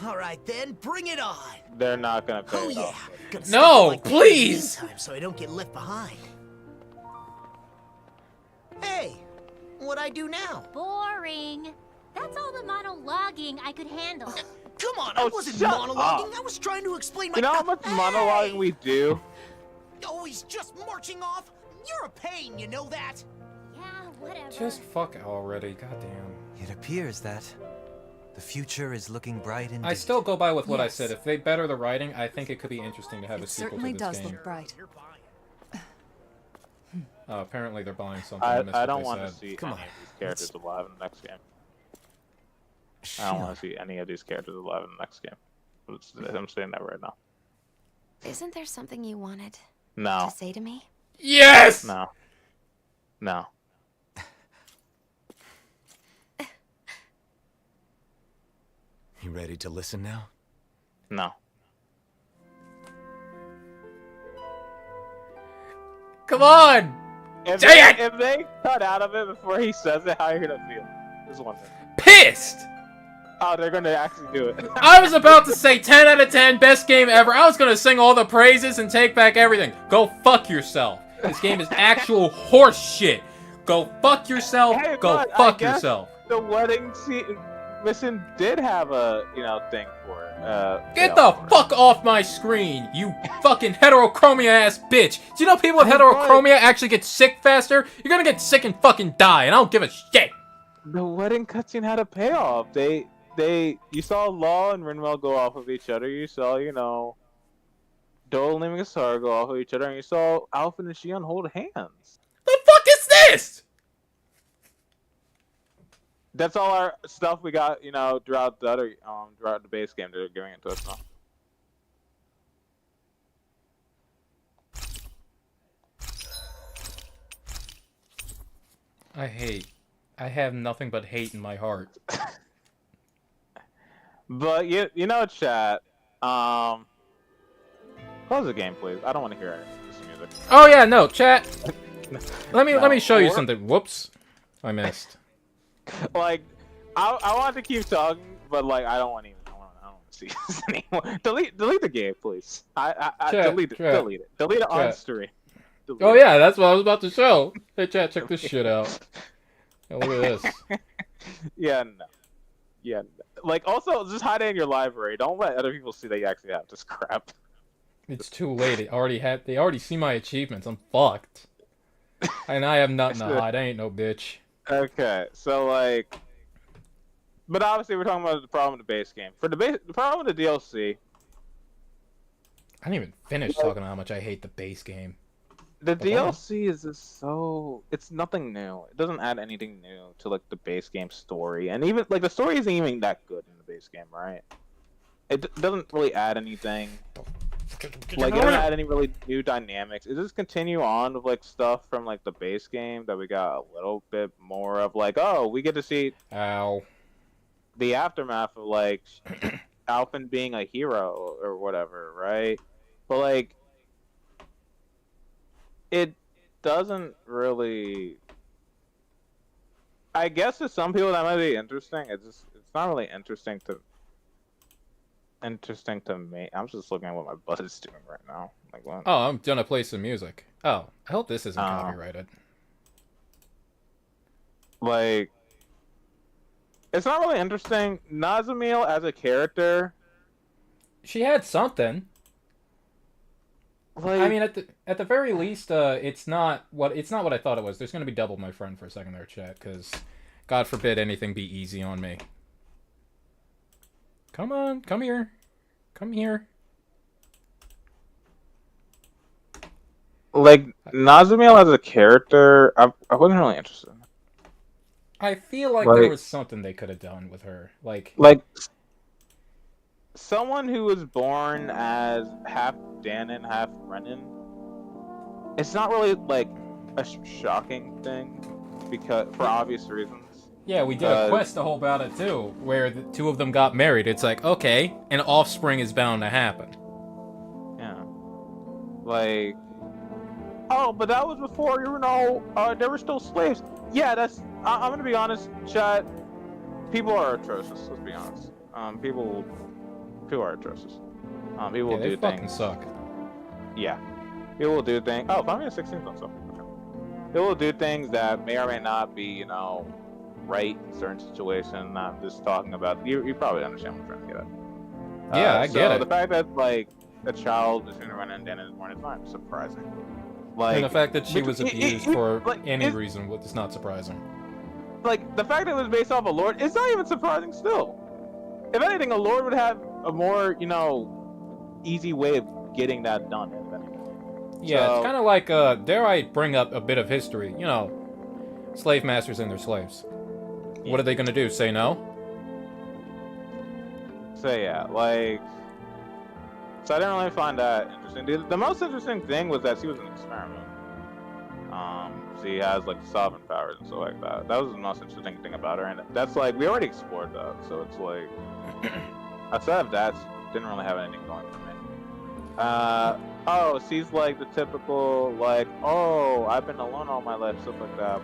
All right, then, bring it on. They're not gonna pay Oh it yeah. off. Gonna No, stick it like that please! this time so I don't get left behind. Hey, what'd I do now? Boring. That's all the monologuing I could handle. Come on, Oh, I wasn't shut monologuing. up. I was trying to explain my. You know how much monologuing we do? Always just marching off. You're a pain, you know that. Yeah, whatever. Just fuck already, goddamn. You It appears that the future is looking bright indeed. I still go by with what I Yes. said. If they better the writing, I think it could be interesting to have a It sequel certainly to this does game. look bright. Apparently they're buying something. I missed I what don't they want to said. see any Come of on, these characters alive in the next game. I don't want to see any of these characters alive in the next game. I'm saying that right now. Isn't there something you wanted No. to say to me? Yes! No. No. You ready to listen now? No. Come on! If Say it! If they cut out of it before he says it, how are you gonna feel? Just wondering. Pissed! Oh, they're gonna actually do it. I was about to say 10 out of 10, best game ever. I was gonna sing all the praises and take back everything. Go fuck yourself. This game is actual horse shit. Go fuck yourself. Hey, Go but I fuck guess yourself. The wedding mission did have a, thing for it. Get the fuck off my screen, you fucking heterochromia ass bitch. Do you know people with heterochromia actually get sick faster? You're gonna get sick and fucking die, and I don't give a shit. The wedding cutscene had a payoff. You saw Law and Rinwell go off of each other. You saw, Dole and Gasar go off of each other, and you saw Alpha and Shion hold hands. The fuck is this? That's all our stuff we got, throughout the base game. They're giving it to us now. I have nothing but hate in my heart. But chat. Close the game, please. I don't want to hear this music. Oh yeah, no, chat. Let me show you something. Whoops, I missed. Like, I want to keep talking, but I don't want to see this anymore. Delete the game, please. Delete it on stream. Oh yeah, that's what I was about to show. Hey chat, check this shit out. Yeah, look at this. Yeah, no. Also, just hide it in your library. Don't let other people see that you actually have this crap. It's too late. They already see my achievements. I'm fucked. And I have nothing to hide. I ain't no bitch. Okay, so but obviously we're talking about the problem with the base game. For the problem with the DLC. I didn't even finish talking about how much I hate the base game. The DLC is just it's nothing new. It doesn't add anything new to the base game story, and even the story isn't even that good in the base game, right? It doesn't really add anything. It doesn't add any really new dynamics. It just continue on with stuff from the base game that we got a little bit more of. Oh, we get to see the aftermath of Alphen being a hero or whatever, right? But it doesn't really. I guess to some people that might be interesting. It's not really interesting to me. I'm just looking at what my butt is doing right now. What? Oh, I'm gonna play some music. Oh, I hope this isn't copyrighted. It's not really interesting. Nazamil as a character. She had something. I mean, at the very least, it's not what I thought it was. There's gonna be double my friend for a second there, chat, because God forbid anything be easy on me. Come on, come here, come here. Nazamil as a character, I wasn't really interested. I feel like there was something they could have done with her, someone who was born as half Danon, half Renan. It's not really a shocking thing for obvious reasons. Yeah, we did a quest all about it too, where the two of them got married. It's okay, an offspring is bound to happen. Yeah. Oh, but that was before, they were still slaves. Yeah, I'm gonna be honest, chat. People are atrocious, let's be honest. People are atrocious. People they do fucking things. suck. Yeah. People will do things. Oh, Final Fantasy 16 on something. Okay. People will do things that may or may not be, right in certain situations. I'm just talking about. You probably understand what I'm trying to get at. Yeah, I get it. The fact that a child between Ren and Dan is born is not surprising. And the fact that she was abused for any reason is not surprising. like, the fact that it was based off a lord, it's not even surprising still. If anything, a lord would have a more, you know, easy way of getting that done. Yeah, So, it's kind of like, dare I bring up a bit of history? You know, slave masters and their slaves. What are they gonna do, say no? So yeah, like, so I didn't really find that interesting. The most interesting thing was that she was an experiment. She has like sovereign powers and stuff like that. That was the most interesting thing about her, and that's like we already explored that. So it's like, outside of that, she didn't really have anything going for me. Oh, she's like the typical like, oh, I've been alone all my life, stuff like that.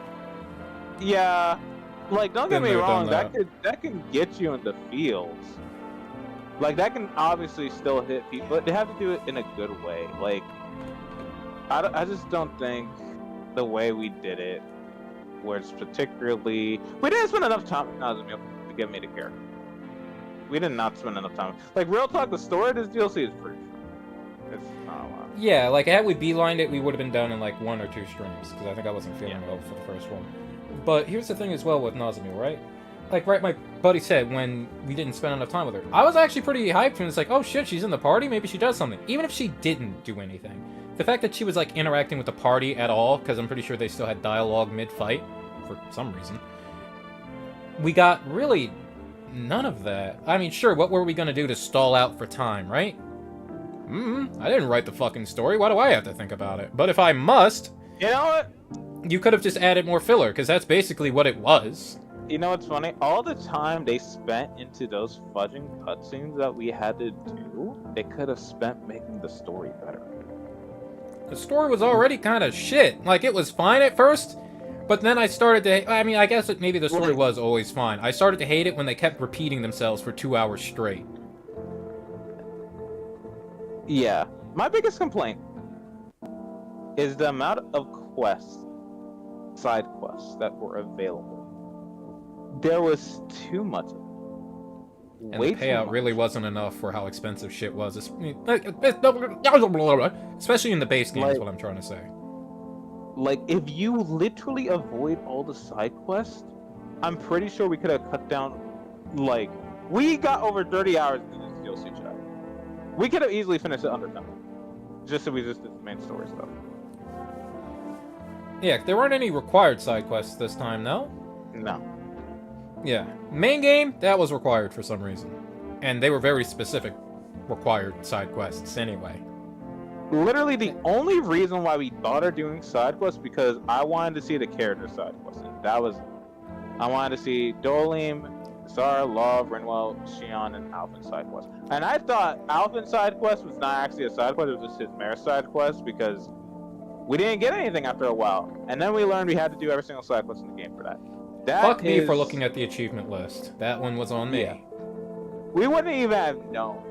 Yeah, like don't get Been me there, wrong, done that can get you in the fields. Like, that can obviously still hit people, but they have to do it in a good way. Like, I just don't think the way we did it, where it's particularly... We didn't spend enough time with Nazumi to get me to care. We did not spend enough time. Like, real talk, the story of this DLC is pretty short. It's not a lot. Yeah, like, had we beelined it, we would have been done in, like, 1 or 2 streams, because I think I wasn't feeling well for the first one. But here's the thing as well with Nazumi, right? Like, right, my buddy said when we didn't spend enough time with her. I was actually pretty hyped when it's like, oh shit, she's in the party, maybe she does something. Even if she didn't do anything. The fact that she was, like, interacting with the party at all, because I'm pretty sure they still had dialogue mid-fight, for some reason. We got really none of that. I mean, sure, what were we gonna do to stall out for time, right? I didn't write the fucking story, why do I have to think about it? But if I must... You know what? You could have just added more filler, because that's basically what it was. You know what's funny? All the time they spent into those fudging cutscenes that we had to do, they could have spent making the story better. The story was already kind of shit. Like, it was fine at first, but then I started to... I mean, I guess maybe the story was always fine. I started to hate it when they kept repeating themselves for 2 hours straight. Yeah. My biggest complaint is the amount of quests, side quests, that were available. There was too much of it. And the payout really wasn't enough for how expensive shit was. Especially in the base game, is what I'm trying to say. Like, if you literally avoid all the side quests, I'm pretty sure we could have cut down, like, we got over 30 hours into this DLC chat. We could have easily finished it under 10. Just so we just did the main story stuff. Yeah, there weren't any required side quests this time, no? No. Yeah. Main game, that was required for some reason. And they were very specific required side quests anyway. Literally, the only reason why we bothered doing side quests because I wanted to see the character side quests. And that was... I wanted to see Dolim, Zara, Love, Rinwell, Xion, and Alphen's side quest. And I thought Alphen's side quest was not actually a side quest, it was just his mayor side quest because we didn't get anything after a while. And then we learned we had to do every single side quest in the game for that. Fuck me for looking at the achievement list. That one was on me. Yeah. We wouldn't even have known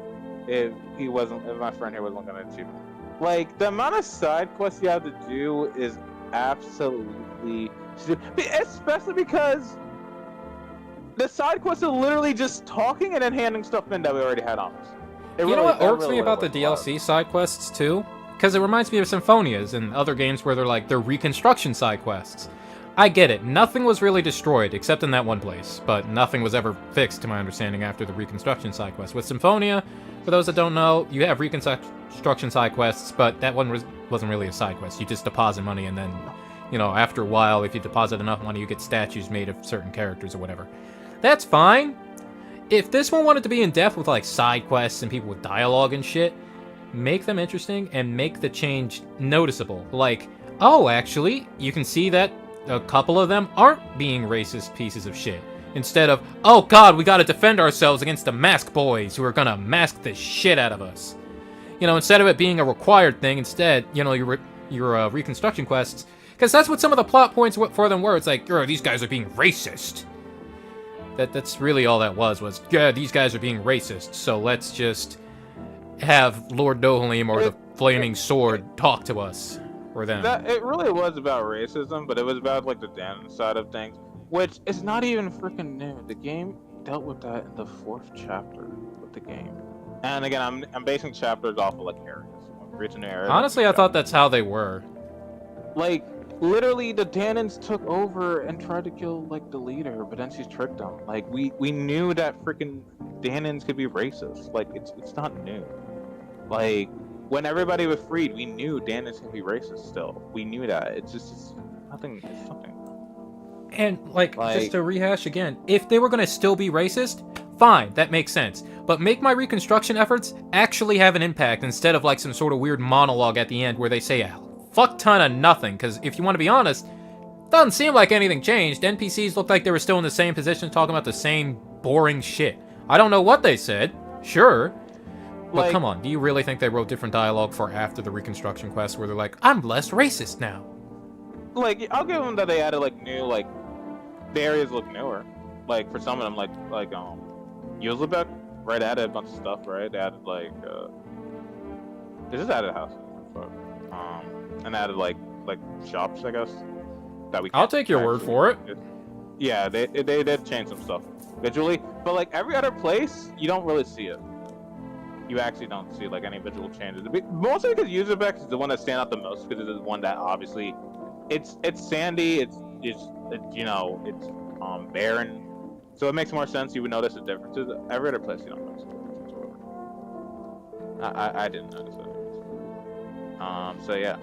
if my friend here wasn't going to achieve it. Like, the amount of side quests you have to do is absolutely stupid. Especially because the side quests are literally just talking and then handing stuff in that we already had on us. You know what irks me about the DLC side quests too? Because it reminds me of Symphonias and other games where they're reconstruction side quests. I get it, nothing was really destroyed, except in that one place, but nothing was ever fixed, to my understanding, after the reconstruction side quest. With Symphonia, for those that don't know, you have reconstruction side quests, but that one wasn't really a side quest. You just deposit money, and then, you know, after a while, if you deposit enough money, you get statues made of certain characters or whatever. That's fine. If this one wanted to be in-depth with, like, side quests and people with dialogue and shit, make them interesting and make the change noticeable. Like, oh, actually, you can see that a couple of them aren't being racist pieces of shit. Instead of, oh god, we gotta defend ourselves against the mask boys who are gonna mask the shit out of us. You know, instead of it being a required thing, instead, you know, your reconstruction quests, because that's what some of the plot points for them were. It's like, oh, these guys are being racist. That's really all that was, yeah, these guys are being racist, so let's just have Lord Dohalim or the Flaming Sword talk to us. Or them. It really was about racism, but it was about, like, the damage side of things, which is not even freaking new. The game dealt with that in the 4th chapter of the game. And again, I'm basing chapters off of, like, areas. I'm reaching areas. Honestly, I thought that's how they were. Like, literally the Danons took over and tried to kill like the leader, but then she tricked them. Like we knew that freaking Danons could be racist. Like it's not new. Like when everybody was freed, we knew Danons could be racist. Still, we knew that. It's nothing. It's something. And like just to rehash again, if they were gonna still be racist, fine, that makes sense. But make my reconstruction efforts actually have an impact instead of like some sort of weird monologue at the end where they say a fuck ton of nothing. Because if you want to be honest, doesn't seem like anything changed. NPCs looked like they were still in the same position talking about the same boring shit. I don't know what they said, sure. But Like- come on, do you really think they wrote different dialogue for after the reconstruction quest where they're like, I'm less racist now? Like I'll give them that they added like new like the areas look newer. Like for some of them, like Yuzlebek, right? Added a bunch of stuff, right? They added like they just added houses, and added like shops, I guess. That we. I'll take your word for it. Yeah, they did change some stuff visually, but like every other place, you don't really see it. You actually don't see like any visual changes. Mostly because Yuzlebek is the one that stands out the most because it's the one that obviously it's sandy, it's barren, so it makes more sense. You would notice the differences. Every other place you don't notice the differences whatsoever. I didn't notice that. So yeah.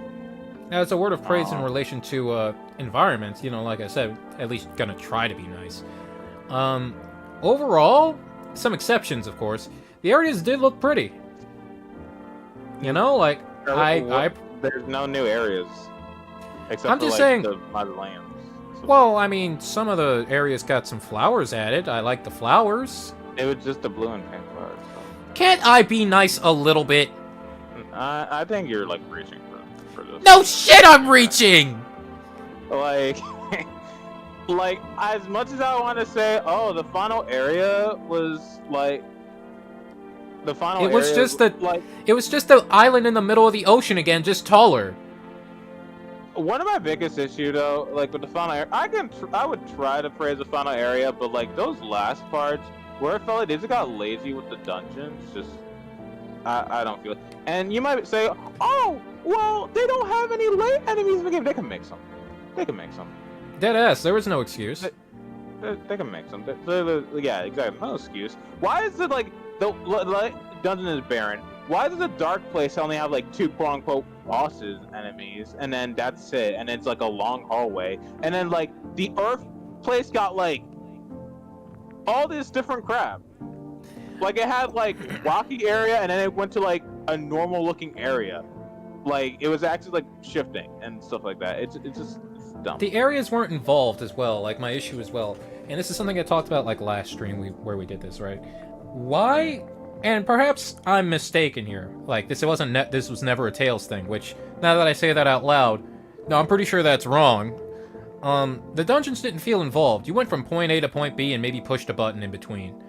Now, it's a word of praise in relation to environments. Like I said, at least gonna try to be nice. Overall, some exceptions, of course. The areas did look pretty. There's no new areas. Except I'm for, just like, saying. the mausoleums. Well, I mean, some of the areas got some flowers added. I like the flowers. It was just the blue and pink flowers. Can't I be nice a little bit? I think you're like reaching for this. No shit, I'm reaching. Like, like as much as I want to say, oh, the final area was like. The final. It was area just the like. It was just the island in the middle of the ocean again, just taller. One of my biggest issue though, like with the final area, I would try to praise the final area, but like those last parts where it felt like they just got lazy with the dungeons, just I don't feel it. And you might say, oh, well, they don't have any late enemies in the game. They can make some. They can make some. Deadass, there was no excuse. They can make some. Yeah, exactly. No excuse. Why is it like the dungeon is barren? Why does the dark place only have like 2 quote-unquote bosses enemies, and then that's it, and it's like a long hallway, and then like the earth place got like all this different crap. Like it had like rocky area, and then it went to like a normal looking area. Like it was actually like shifting and stuff like that. It's dumb. The areas weren't involved as well, like my issue as well. And this is something I talked about like last stream where we did this, right? Why? And perhaps I'm mistaken here. Like this was never a Tales thing, which now that I say that out loud, no, I'm pretty sure that's wrong. The dungeons didn't feel involved. You went from point A to point B and maybe pushed a button in between.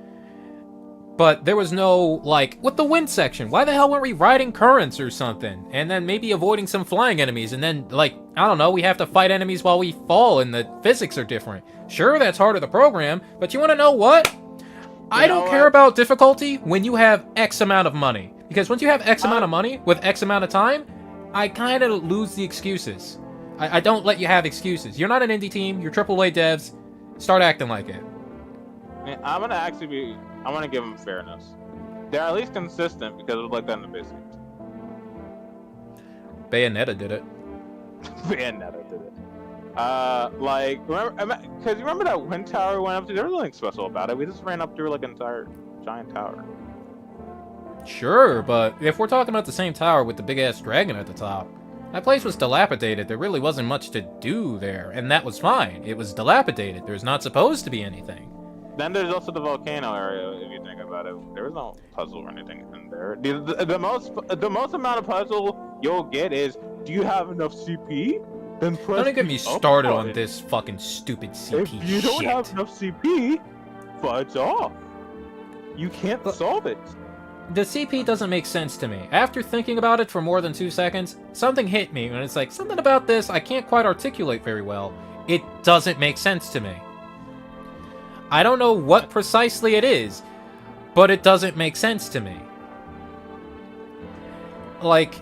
But there was no, like, with the wind section, why the hell weren't we riding currents or something? And then maybe avoiding some flying enemies, and then, like, I don't know, we have to fight enemies while we fall, and the physics are different. Sure, that's harder to program, but you want to know what? I don't care about difficulty when you have X amount of money. Because once you have X amount of money with X amount of time, I kind of lose the excuses. I don't let you have excuses. You're not an indie team, you're AAA devs, start acting like it. I'm gonna give them fairness. They're at least consistent because it was like that in the basic. Bayonetta did it. Bayonetta did it. Like, because you remember that wind tower we went up to? There was nothing special about it. We just ran up through like an entire giant tower. Sure, but if we're talking about the same tower with the big-ass dragon at the top, that place was dilapidated. There really wasn't much to do there, and that was fine. It was dilapidated. There's not supposed to be anything. Then there's also the volcano area, if you think about it. There was no puzzle or anything in there. The most amount of puzzle you'll get is, do you have enough CP? Then press Don't get me the started up on button. this fucking stupid CP If you don't shit. have enough CP, fudge off. You can't solve it. The CP doesn't make sense to me. After thinking about it for more than 2 seconds, something hit me, and it's like, something about this I can't quite articulate very well. It doesn't make sense to me. I don't know what precisely it is, but it doesn't make sense to me. Like,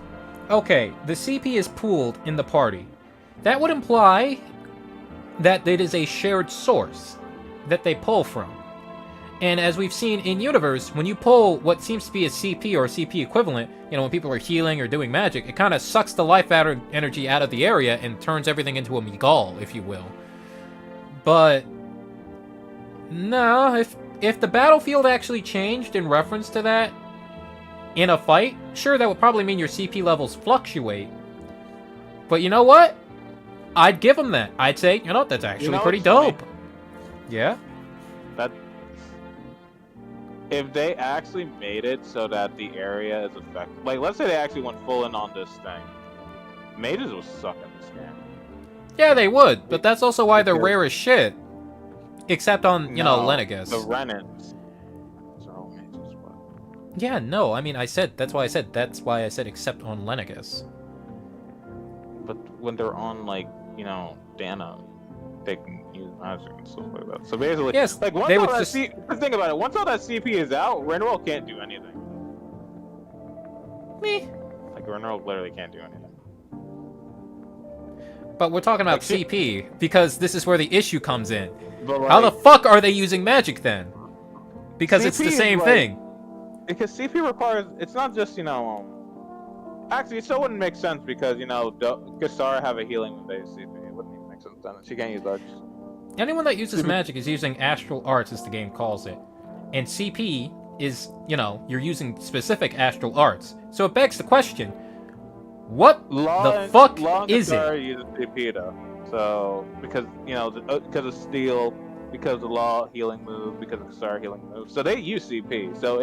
okay, the CP is pooled in the party. that would imply that it is a shared source that they pull from. And as we've seen in Universe, when you pull what seems to be a CP or a CP equivalent, you know, when people are healing or doing magic, it kind of sucks the life energy out of the area and turns everything into a Miguel, if you will. But no, if the battlefield actually changed in reference to that in a fight, sure, that would probably mean your CP levels fluctuate. But you know what? I'd give them that. I'd say, you know, that's actually pretty dope. Yeah? That if they actually made it so that the area is affected, like let's say they actually went full in on this thing, mages would suck in this game. Yeah, they would, but that's also why they're rare as shit. Except on, you know, Lenegus. The Renans. They're all mages, but... Yeah, no, I mean, that's why I said except on Lenegus. But when they're on, like, you know, Dana, they can use magic and stuff like that. So basically, yes, like, once they all would that just... think about it, once all that CP is out, Rinwell can't do anything. Me? Like, Rinwell literally can't do anything. But we're talking about like, CP, because this is where the issue comes in. But like, how the fuck are they using magic then? Because CP it's the same thing. Because CP requires, it's not just, you know, actually, it still wouldn't make sense because, you know, Gastara have a healing with CP. It wouldn't even make sense then. She can't use arts. Anyone that uses magic is using astral arts, as the game calls it. And CP is, you know, you're using specific astral arts. So it begs the question, what the fuck is it? Uses CP though. So, because, you know, because of Steel, because of the Law healing move, because of the Star healing move. So they use CP. So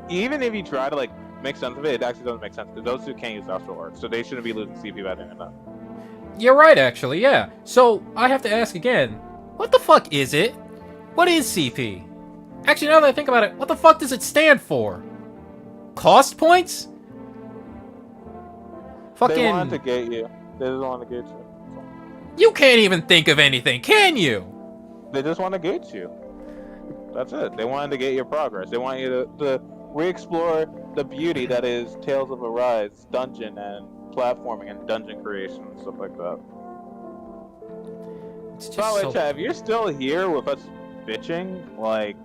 even if you try to, like, make sense of it, it actually doesn't make sense, because those two can't use astral arts. So they shouldn't be losing CP by doing that. You're right, actually, yeah. So, I have to ask again, what the fuck is it? What is CP? Actually, now that I think about it, what the fuck does it stand for? Cost points? Fucking... They wanted to get you. They just wanted to get you. You can't even think of anything, can you? They just want to get you. That's it. They wanted to get your progress. They want you to re-explore the beauty that is Tales of Arise, dungeon and platforming and dungeon creation and stuff like that. By the way, Chad, if you're still here with us bitching, like,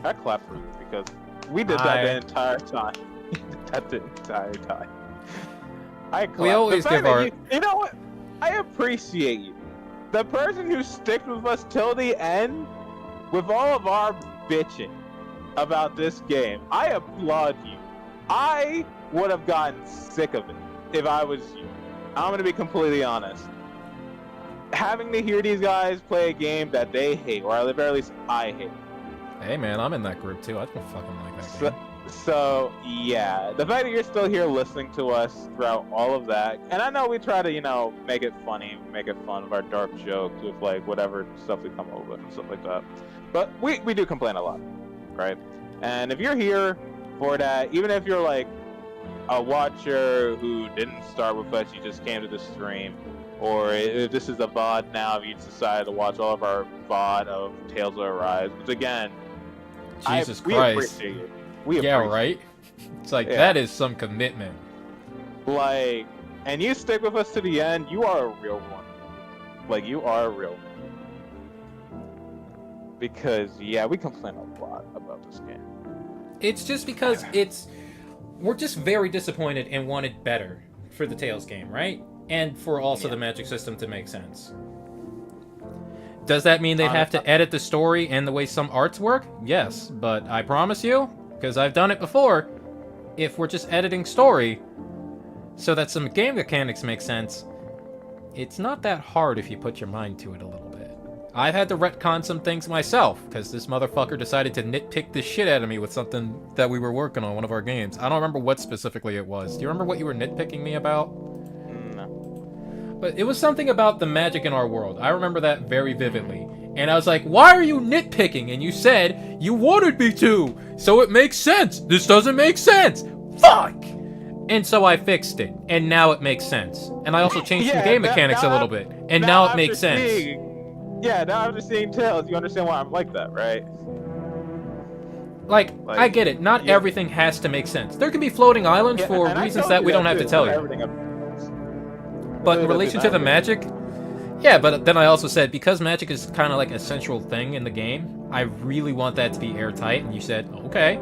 I clap for you, because we did that the entire time. We did that the entire time. I clap. We always give our... You know what? I appreciate you. The person who sticks with us till the end, with all of our bitching about this game, I applaud you. I would have gotten sick of it if I was you. I'm gonna be completely honest. Having to hear these guys play a game that they hate, or at the very least I hate. Hey man, I'm in that group too. I don't fucking like that game. So yeah, the fact that you're still here listening to us throughout all of that, and I know we try to, you know, make it funny, make it fun of our dark jokes with, like, whatever stuff we come up with and stuff like that. But we do complain a lot, right? And if you're here for that, even if you're like a watcher who didn't start with us, you just came to the stream, or if this is a VOD now, if you decided to watch all of our VOD of Tales of Arise, which again, Jesus we Christ. appreciate you. Yeah, right? It's like, that is some commitment. Like, and you stick with us to the end, you are a real one. Like, you are a real one. Because, yeah, we complain a lot about this game. It's just because we're just very disappointed and wanted better for the Tales game, right? And for also the magic system to make sense. Does that mean they'd have to edit the story and the way some arts work? Yes, but I promise you, because I've done it before, if we're just editing story so that some game mechanics make sense, it's not that hard if you put your mind to it a little bit. I've had to retcon some things myself, because this motherfucker decided to nitpick the shit out of me with something that we were working on, one of our games. I don't remember what specifically it was. Do you remember what you were nitpicking me about? No. But it was something about the magic in our world. I remember that very vividly. And I was like, why are you nitpicking? And you said, you wanted me to, so it makes sense. This doesn't make sense. Fuck! And so I fixed it, and now it makes sense. And I also changed some game mechanics a little bit, and now it makes sense. Yeah, now after seeing Tales, you understand why I'm like that, right? Like, I get it. Not everything has to make sense. There can be floating islands for reasons that we don't have to tell you. But in relation to the magic, yeah, but then I also said, because magic is kind of like a central thing in the game, I really want that to be airtight, and you said, okay,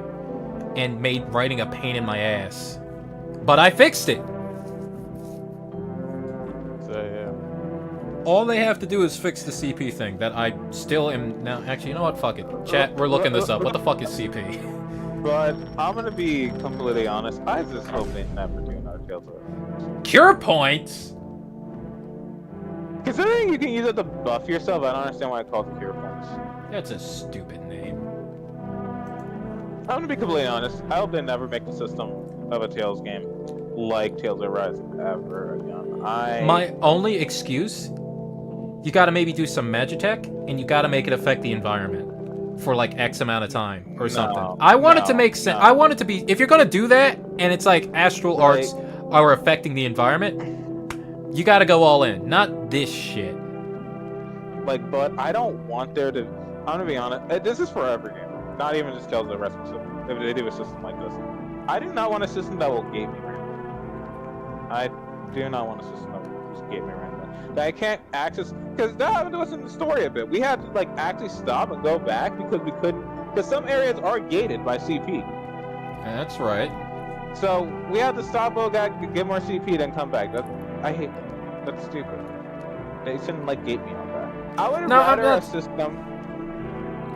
and made writing a pain in my ass. But I fixed it. So, yeah. All they have to do is fix the CP thing that I still am now. Actually, you know what? Fuck it. Chat, we're looking this up. What the fuck is CP? But I'm gonna be completely honest. I just hope they never do another Tales of Arise. Cure points? Considering you can use it to buff yourself, I don't understand why it's called Cure Points. That's a stupid name. I'm gonna be completely honest. I hope they never make the system of a Tales game like Tales of Arise ever again. My only excuse, you gotta maybe do some Magitech, and you gotta make it affect the environment for like X amount of time or something. I want it to make sense. I want it to be, if you're gonna do that, and it's like astral arts are affecting the environment, you gotta go all in, not this shit. Like, but I don't want there to. I'm gonna be honest. This is for every game, not even just Tales of Arise system. If they do a system like this, I do not want a system that will gate me randomly. I do not want a system that will just gate me randomly. That I can't access, because that happened to us in the story a bit. We had to like actually stop and go back because we couldn't, because some areas are gated by CP. That's right. So we had to stop, go back, get more CP, then come back. I hate that. That's stupid. They shouldn't like gate me on that. I would rather a system.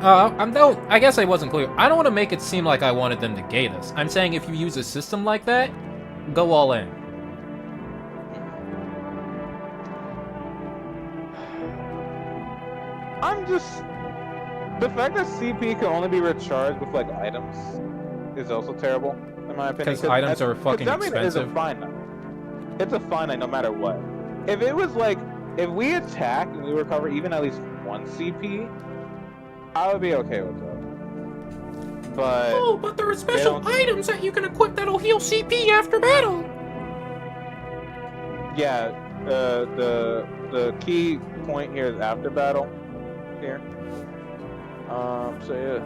I guess I wasn't clear. I don't want to make it seem like I wanted them to gate us. I'm saying if you use a system like that, go all in. I'm just... The fact that CP can only be recharged with like items is also terrible, in my opinion. Because items are fucking expensive. It's a finite. It's a finite no matter what. If it was like, if we attack and we recover even at least 1 CP, I would be okay with that. But... Oh, but there are special items that you can equip that'll heal CP after battle! Yeah, the key point here is after battle. Here. So yeah.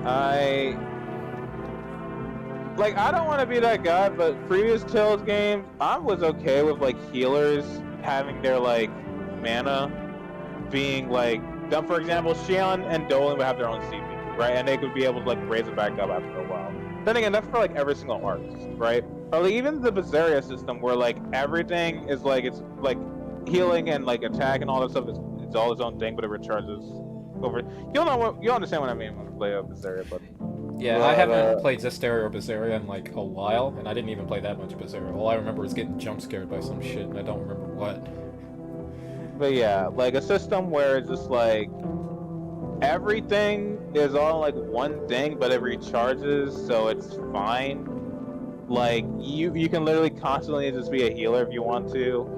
I don't want to be that guy, but previous Tales games, I was okay with like healers having their like mana being like, for example, Xion and Dolan would have their own CP, right? And they could be able to like raise it back up after a while. Then again, that's for like every single artist, right? Or like even the Berseria system where like everything is like, it's like healing and like attack and all that stuff, it's all its own thing, but it recharges over. You'll understand what I mean when we play Berseria, but yeah, I haven't played Zestiria or Berseria in like a while, and I didn't even play that much Berseria. All I remember is getting jump scared by some shit, and I don't remember what. But yeah, like a system where it's just like everything is all like one thing, but it recharges, so it's fine. Like you can literally constantly just be a healer if you want to.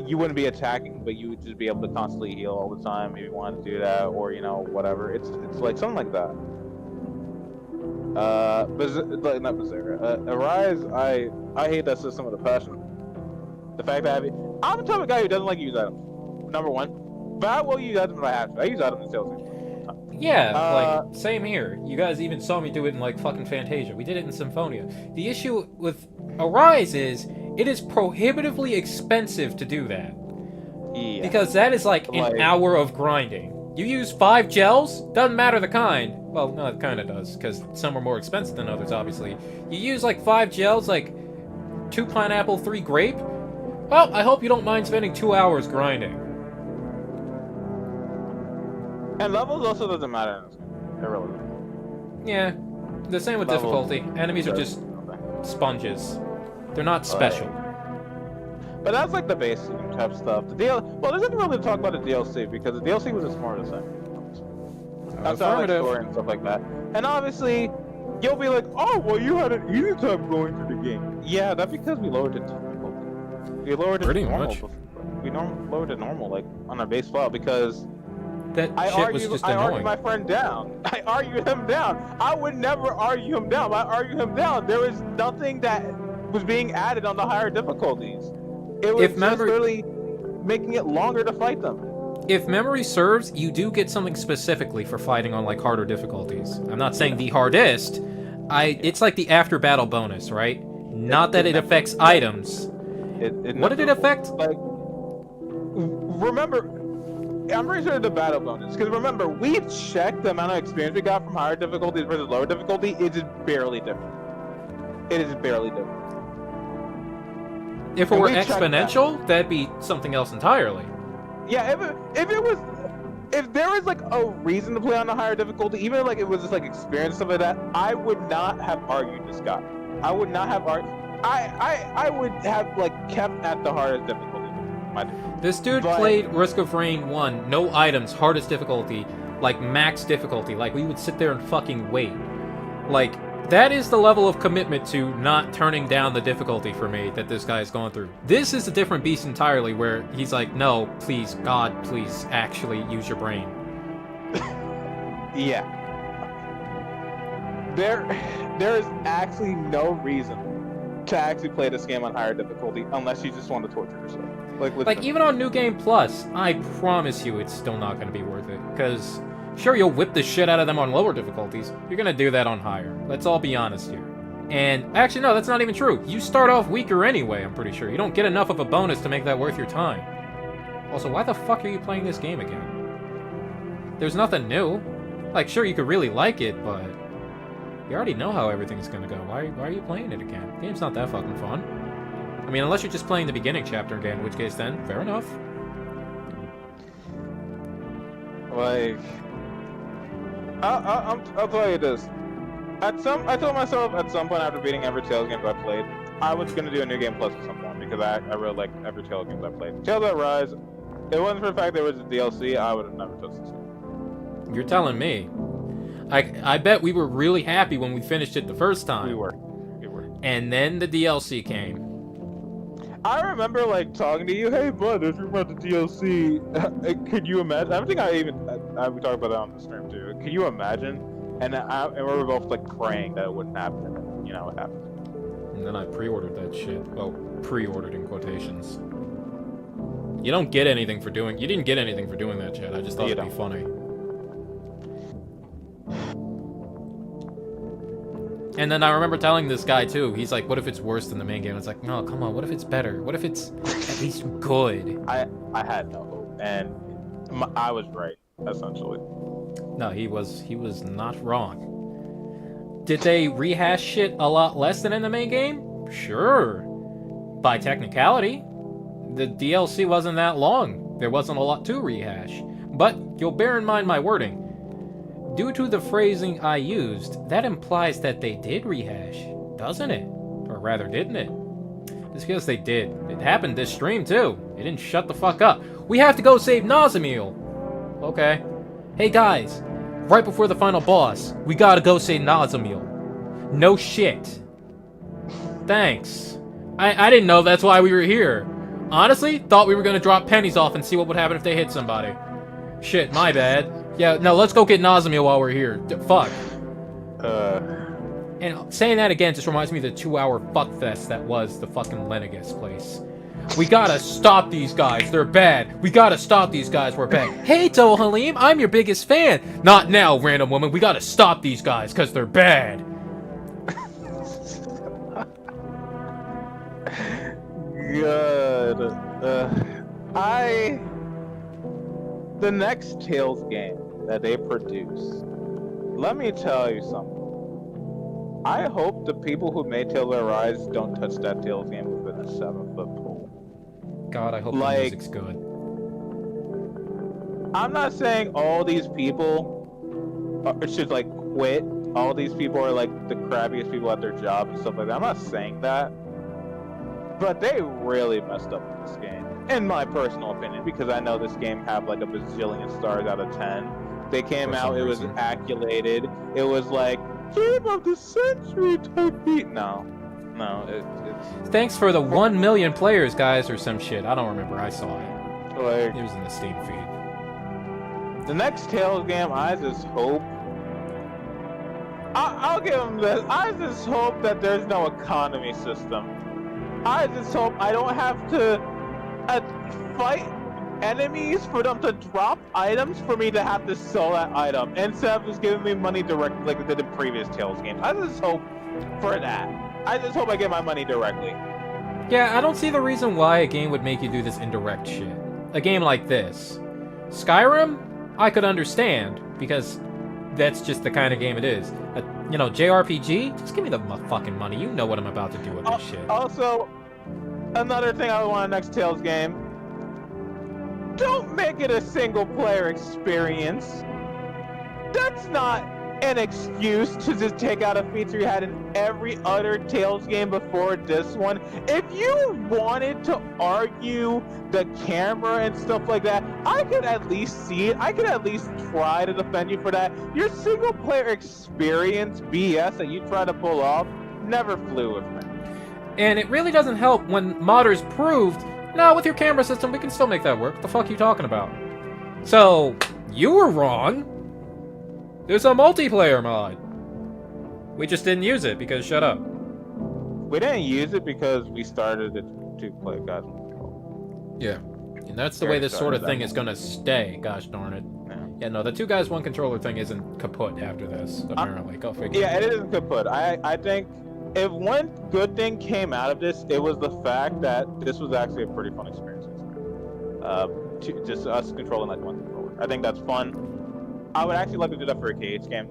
You wouldn't be attacking, but you would just be able to constantly heal all the time if you want to do that, or you know, whatever. It's like something like that. Not Berseria. Arise, I hate that system with a passion. The fact that I'm the type of guy who doesn't like to use items. Number one, but I will use items if I have to. I use items in Tales. Yeah, like same here. You guys even saw me do it in like fucking Fantasia. We did it in Symphonia. The issue with Arise is it is prohibitively expensive to do that. Yeah. Because that is like an hour of grinding. You use 5 gels, doesn't matter the kind. Well, no, it kind of does, because some are more expensive than others, obviously. You use like 5 gels, like 2 pineapple, 3 grape. Well, I hope you don't mind spending 2 hours grinding. And levels also doesn't matter in this game. It really doesn't. Yeah, the same with difficulty. Enemies are just sponges. They're not special. But that's like the basic type stuff. Well, there's nothing really to talk about the DLC, because the DLC was the smartest thing. That's how I like story and stuff like that. And obviously, you'll be like, oh, well, you had an easy time going through the game. Yeah, that's because we lowered it to difficulty. We lowered it to normal. We lowered it to normal, like, on our base file, because I argued my friend down. I argued him down. I would never argue him down, but I argued him down. There was nothing that was being added on the higher difficulties. It was just literally making it longer to fight them. If memory serves, you do get something specifically for fighting on like harder difficulties. I'm not saying the hardest. It's like the after battle bonus, right? Not that it affects items. What did it affect? Like, remember, I'm pretty sure the battle bonus. Because remember, we checked the amount of experience we got from higher difficulties versus lower difficulty. It is barely different. It is barely different. If it were exponential, that'd be something else entirely. Yeah, if there was like a reason to play on a higher difficulty, even like it was just like experience stuff like that, I would not have argued this guy. I would not have argued. I would have like kept at the hardest difficulty. This dude played Risk of Rain 1, no items, hardest difficulty, like max difficulty. Like we would sit there and fucking wait. Like that is the level of commitment to not turning down the difficulty for me that this guy's going through. This is a different beast entirely where he's like, no, please, God, please, actually use your brain. Yeah. There is actually no reason to actually play this game on higher difficulty unless you just want to torture yourself. Like even on New Game Plus, I promise you it's still not going to be worth it. Because sure, you'll whip the shit out of them on lower difficulties. You're going to do that on higher. Let's all be honest here. And actually, no, that's not even true. You start off weaker anyway, I'm pretty sure. You don't get enough of a bonus to make that worth your time. Also, why the fuck are you playing this game again? There's nothing new. Like, sure, you could really like it, but you already know how everything's going to go. Why are you playing it again? The game's not that fucking fun. I mean, unless you're just playing the beginning chapter again, in which case then, fair enough. Like, I'll tell you this. I told myself at some point after beating every Tales game I played, I was gonna do a New Game Plus at some point because I really like every Tales game I played. Tales that Rise, if it wasn't for the fact there was a DLC, I would have never touched this game. You're telling me. I bet we were really happy when we finished it the first time. We were. And then the DLC came. I remember like talking to you, hey bud, if you're about the DLC, could you imagine? I think we talked about that on the stream too. Can you imagine? And we were both like praying that it wouldn't happen, and you know what happened. And then I pre-ordered that shit. Well, pre-ordered in quotations. You don't get anything for doing. You didn't get anything for doing that shit. I just thought it'd be funny. And then I remember telling this guy too, he's like, what if it's worse than the main game? It's like, no, come on, what if it's better? What if it's at least good? I had no hope, and I was right, essentially. No, he was not wrong. Did they rehash shit a lot less than in the main game? Sure. By technicality. The DLC wasn't that long. There wasn't a lot to rehash. But you'll bear in mind my wording. Due to the phrasing I used, that implies that they did rehash, doesn't it? Or rather, didn't it? Just because they did. It happened this stream, too. It didn't shut the fuck up. We have to go save Nazamiel. Okay. Hey, guys. Right before the final boss, we gotta go save Nazamiel. No shit. Thanks. I didn't know that's why we were here. Honestly, thought we were gonna drop pennies off and see what would happen if they hit somebody. Shit, my bad. Yeah, no, let's go get Nazamiel while we're here. Fuck. And saying that again just reminds me of the 2-hour fuckfest that was the fucking Lenegus place. We gotta stop these guys. They're bad. We gotta stop these guys. We're bad. Hey, Toa Halim, I'm your biggest fan. Not now, random woman. We gotta stop these guys because they're bad. Good. The next Tales game that they produce, let me tell you something. I hope the people who made Tales of Arise don't touch that Tales game within a 7-foot pool. God, I hope the music's good. I'm not saying all these people should like quit. All these people are like the crappiest people at their job and stuff like that. I'm not saying that. But they really messed up with this game, in my personal opinion, because I know this game had like a bazillion stars out of 10. They came out, it was accoladed. It was like, game of the century type beat. No, it's... Thanks for the 1 million players, guys, or some shit. I don't remember. I saw it. Like, it was in the Steam feed. The next Tales game, I just hope... I'll give them this. I just hope that there's no economy system. I just hope I don't have to fight enemies for them to drop items for me to have to sell that item instead of just giving me money directly like they did in previous Tales games. I just hope for that. I just hope I get my money directly. Yeah, I don't see the reason why a game would make you do this indirect shit. A game like this. Skyrim, I could understand, because that's just the kind of game it is. You know, JRPG, just give me the fucking money. You know what I'm about to do with this shit. Also, another thing I want in next Tales game, don't make it a single-player experience. That's not an excuse to just take out a feature you had in every other Tales game before this one. If you wanted to argue the camera and stuff like that, I could at least see it. I could at least try to defend you for that. Your single-player experience BS that you try to pull off never flew with me. And it really doesn't help when modders proved, no, with your camera system, we can still make that work. What the fuck are you talking about? So, you were wrong. There's a multiplayer mod. We just didn't use it because shut up. We didn't use it because we started it to play Guys One Controller. Yeah. And that's the way this sort of thing is gonna stay, gosh darn it. Yeah, no, the 2 guys 1 controller thing isn't kaput after this, apparently. Go figure. Yeah, it isn't kaput. I think if one good thing came out of this, it was the fact that this was actually a pretty fun experience. Just us controlling like one controller. I think that's fun. I would actually like to do that for a KH game.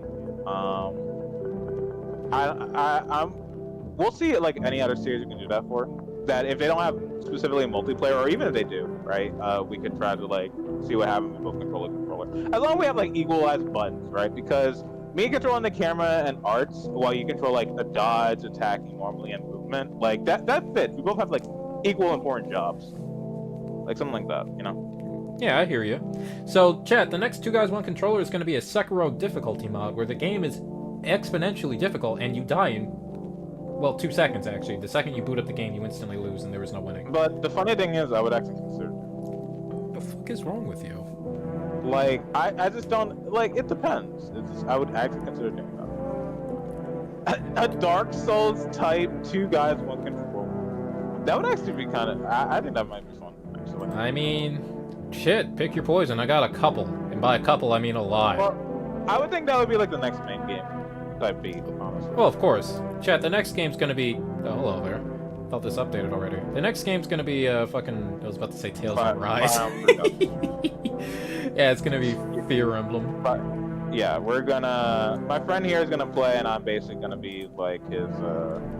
We'll see it like any other series we can do that for. That if they don't have specifically a multiplayer, or even if they do, right? We could try to like see what happens with both controller. As long as we have like equalized buttons, right? Because me controlling the camera and arts, while you control like a dodge, attacking normally, and movement, like that fits. We both have like equal important jobs, like something like that, you know? Yeah, I hear you. So, chat, the next 2 guys 1 controller is going to be a Sekiro difficulty mod, where the game is exponentially difficult, and you die in, well, 2 seconds, actually. The second you boot up the game, you instantly lose, and there is no winning. But the funny thing is, I would actually consider it. What the fuck is wrong with you? Like, I just don't, like, it depends. It's just, I would actually consider doing that. A Dark Souls type 2 guys 1 controller. That would actually be kind of, I think that might be fun, actually. I mean, shit, pick your poison. I got a couple. And by a couple, I mean a lot. Well, I would think that would be like the next main game type beat, honestly. Well, of course. Chat, the next game's gonna be... Oh, hello there. Thought this updated already. The next game's gonna be, fucking... I was about to say Tales of Arise. Yeah, it's gonna be Fear Emblem. But, yeah, we're gonna... My friend here is gonna play, and I'm basically gonna be, like, his,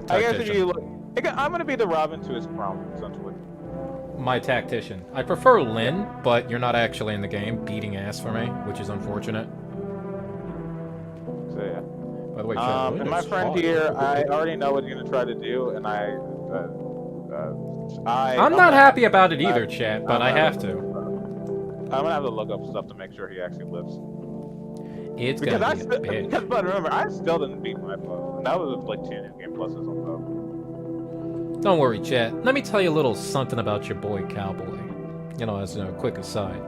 I guess if you look... I'm gonna be the Robin to his Chrome, essentially. My tactician. I prefer Lynn, but you're not actually in the game, beating ass for me, which is unfortunate. So yeah. By the way, and my friend here, I already know what he's gonna try to do, and I'm not happy about it either, chat, but I have to. I'm gonna have to look up stuff to make sure he actually lives. It's gonna be a bitch. But remember, I still didn't beat my plus, and that was like 2 new game pluses on top. Don't worry, chat. Let me tell you a little something about your boy Cowboy. You know, as a quick aside.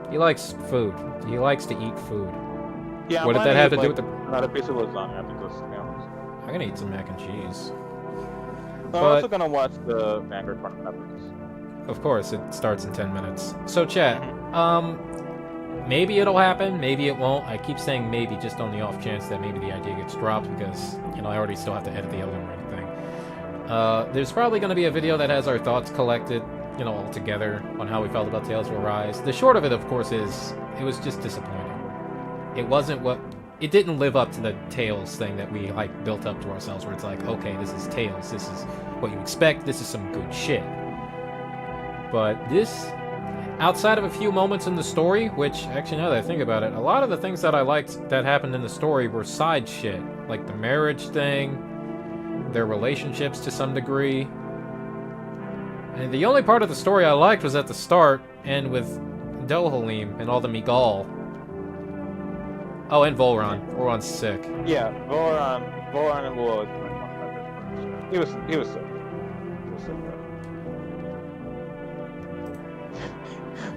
He likes food. He likes to eat food. Yeah, what did that have to do with the... Not a piece of lasagna, I think that's, to be honest. I'm gonna eat some mac and cheese. I'm also gonna watch the Vanguard part of Netflix. Of course, it starts in 10 minutes. So, chat, maybe it'll happen, maybe it won't. I keep saying maybe just on the off chance that maybe the idea gets dropped because, you know, I already still have to edit the Elden Ring thing. There's probably going to be a video that has our thoughts collected, you know, all together on how we felt about Tales of Arise. The short of it, of course, is it was just disappointing. It wasn't what... It didn't live up to the Tales thing that we, like, built up to ourselves, where it's like, okay, this is Tales, this is what you expect, this is some good shit. But this... Outside of a few moments in the story, which, actually, now that I think about it, a lot of the things that I liked that happened in the story were side shit. Like the marriage thing, their relationships to some degree. And the only part of the story I liked was at the start, and with Dohalim and all the Miguel. Oh, and Volron. Volron's sick. Yeah, Volron and Will is my favorite. He was sick. He was sick,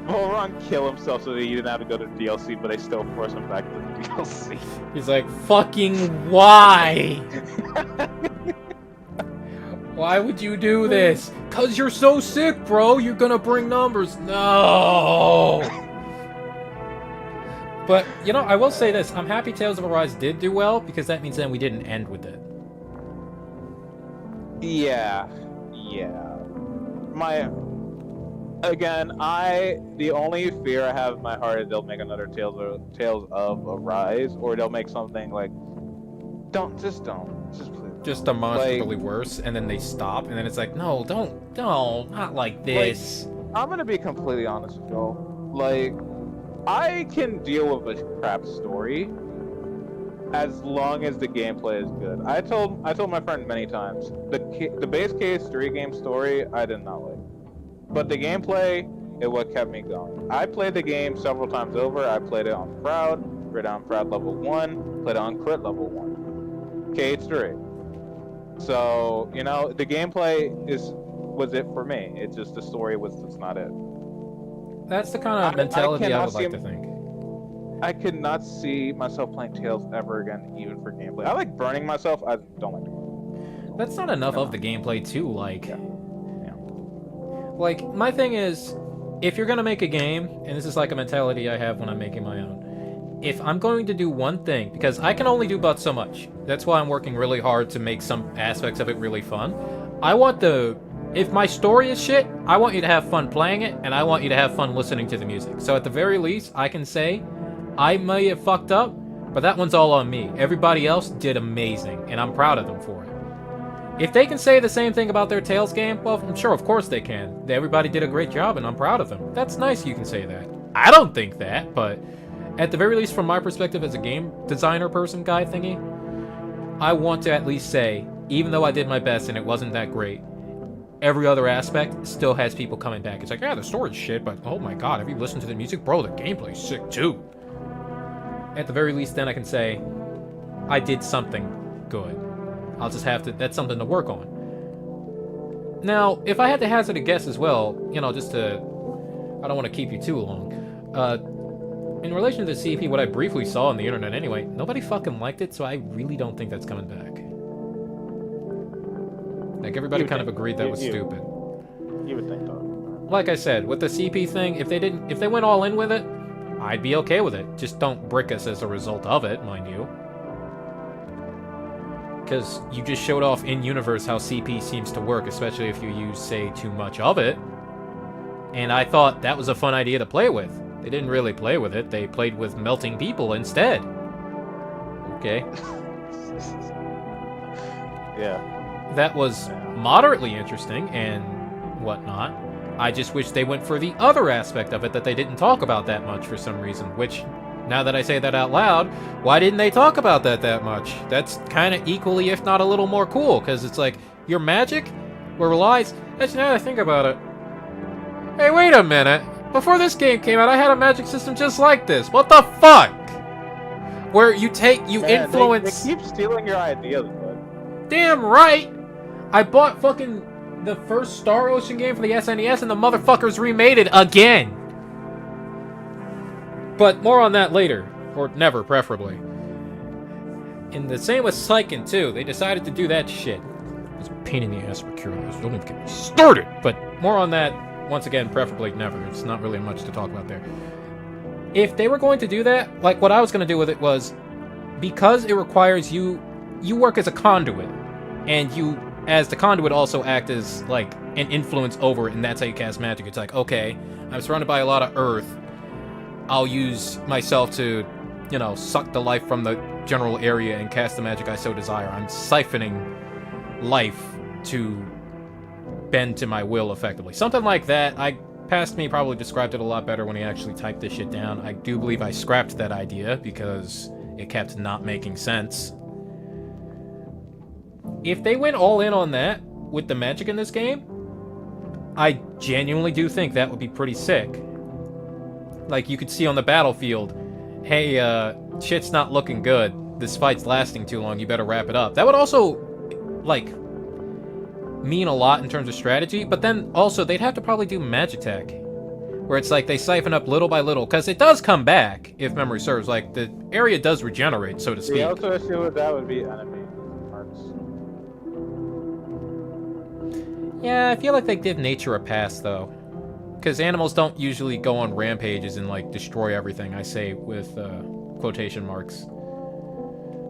Volron killed himself so that he didn't have to go to DLC, but they still force him back to the DLC. He's like, fucking why? Why would you do this? 'Cause you're so sick, bro. You're gonna bring numbers. No. But, you know, I will say this. I'm happy Tales of Arise did do well, because that means then we didn't end with it. Yeah. The only fear I have in my heart is they'll make another Tales of Arise, or they'll make something like, just please. Just demonstrably worse, and then they stop, and then it's like, no, don't, not like this. Like, I'm gonna be completely honest with y'all. Like, I can deal with a crap story as long as the gameplay is good. I told my friend many times, the base case 3-game story I did not like, but the gameplay is what kept me going. I played the game several times over. I played it on Proud, played it on Proud level 1, played it on Crit level 1, KH3. So, you know, the gameplay was it for me. It's just the story was just not it. That's the kind of mentality I would like to think. I could not see myself playing Tales ever again, even for gameplay. I like burning myself. I don't like it. That's not enough of the gameplay too. Like, like my thing is, if you're gonna make a game, and this is like a mentality I have when I'm making my own. If I'm going to do one thing, because I can only do but so much. That's why I'm working really hard to make some aspects of it really fun. I want if my story is shit, I want you to have fun playing it, and I want you to have fun listening to the music. So at the very least, I can say, I may have fucked up, but that one's all on me. Everybody else did amazing, and I'm proud of them for it. If they can say the same thing about their Tales game, well, I'm sure of course they can. Everybody did a great job, and I'm proud of them. That's nice you can say that. I don't think that, but at the very least, from my perspective as a game designer person guy thingy, I want to at least say, even though I did my best and it wasn't that great, every other aspect still has people coming back. It's like, yeah, the story's shit, but oh my god, have you listened to the music? Bro, the gameplay's sick too. At the very least, then I can say, I did something good. I'll just have to, that's something to work on. Now, if I had to hazard a guess as well, you know, just to, I don't want to keep you too long, in relation to the CP, what I briefly saw on the internet anyway, nobody fucking liked it, so I really don't think that's coming back. Like, everybody kind of agreed that was stupid. You would think so. Like I said, with the CP thing, if they went all in with it, I'd be okay with it. Just don't brick us as a result of it, mind you. Because you just showed off in-universe how CP seems to work, especially if you use, say, too much of it. And I thought that was a fun idea to play with. They didn't really play with it. They played with melting people instead. Okay. Yeah. That was moderately interesting and whatnot. I just wish they went for the other aspect of it that they didn't talk about that much for some reason, which, now that I say that out loud, why didn't they talk about that much? That's kind of equally, if not a little more cool, because it's like, your magic relies... Actually, now that I think about it... Hey, wait a minute. Before this game came out, I had a magic system just like this. What the fuck? Where you influence... They keep stealing your ideas, bud. Damn right! I bought fucking the first Star Ocean game for the SNES, and the motherfuckers remade it again! But more on that later. Or never, preferably. And the same with Seiken, too. They decided to do that shit. It's a pain in the ass for Curious. Don't even get me started! But more on that, once again, preferably never. It's not really much to talk about there. If they were going to do that, like what I was going to do with it was, because it requires you work as a conduit, and you, as the conduit, also act as, like, an influence over it, and that's how you cast magic. It's like, okay, I'm surrounded by a lot of earth. I'll use myself to, you know, suck the life from the general area and cast the magic I so desire. I'm siphoning life to bend to my will, effectively. Something like that. Past me probably described it a lot better when he actually typed this shit down. I do believe I scrapped that idea because it kept not making sense. If they went all in on that with the magic in this game, I genuinely do think that would be pretty sick. Like, you could see on the battlefield, hey, shit's not looking good. This fight's lasting too long, you better wrap it up. That would also, like, mean a lot in terms of strategy, but then also they'd have to probably do magic tech, where it's like they siphon up little by little, because it does come back, if memory serves. Like, the area does regenerate, so to speak. The other issue with that would be enemy parts. Yeah, I feel like they give nature a pass, though. Because animals don't usually go on rampages and, like, destroy everything, I say with quotation marks.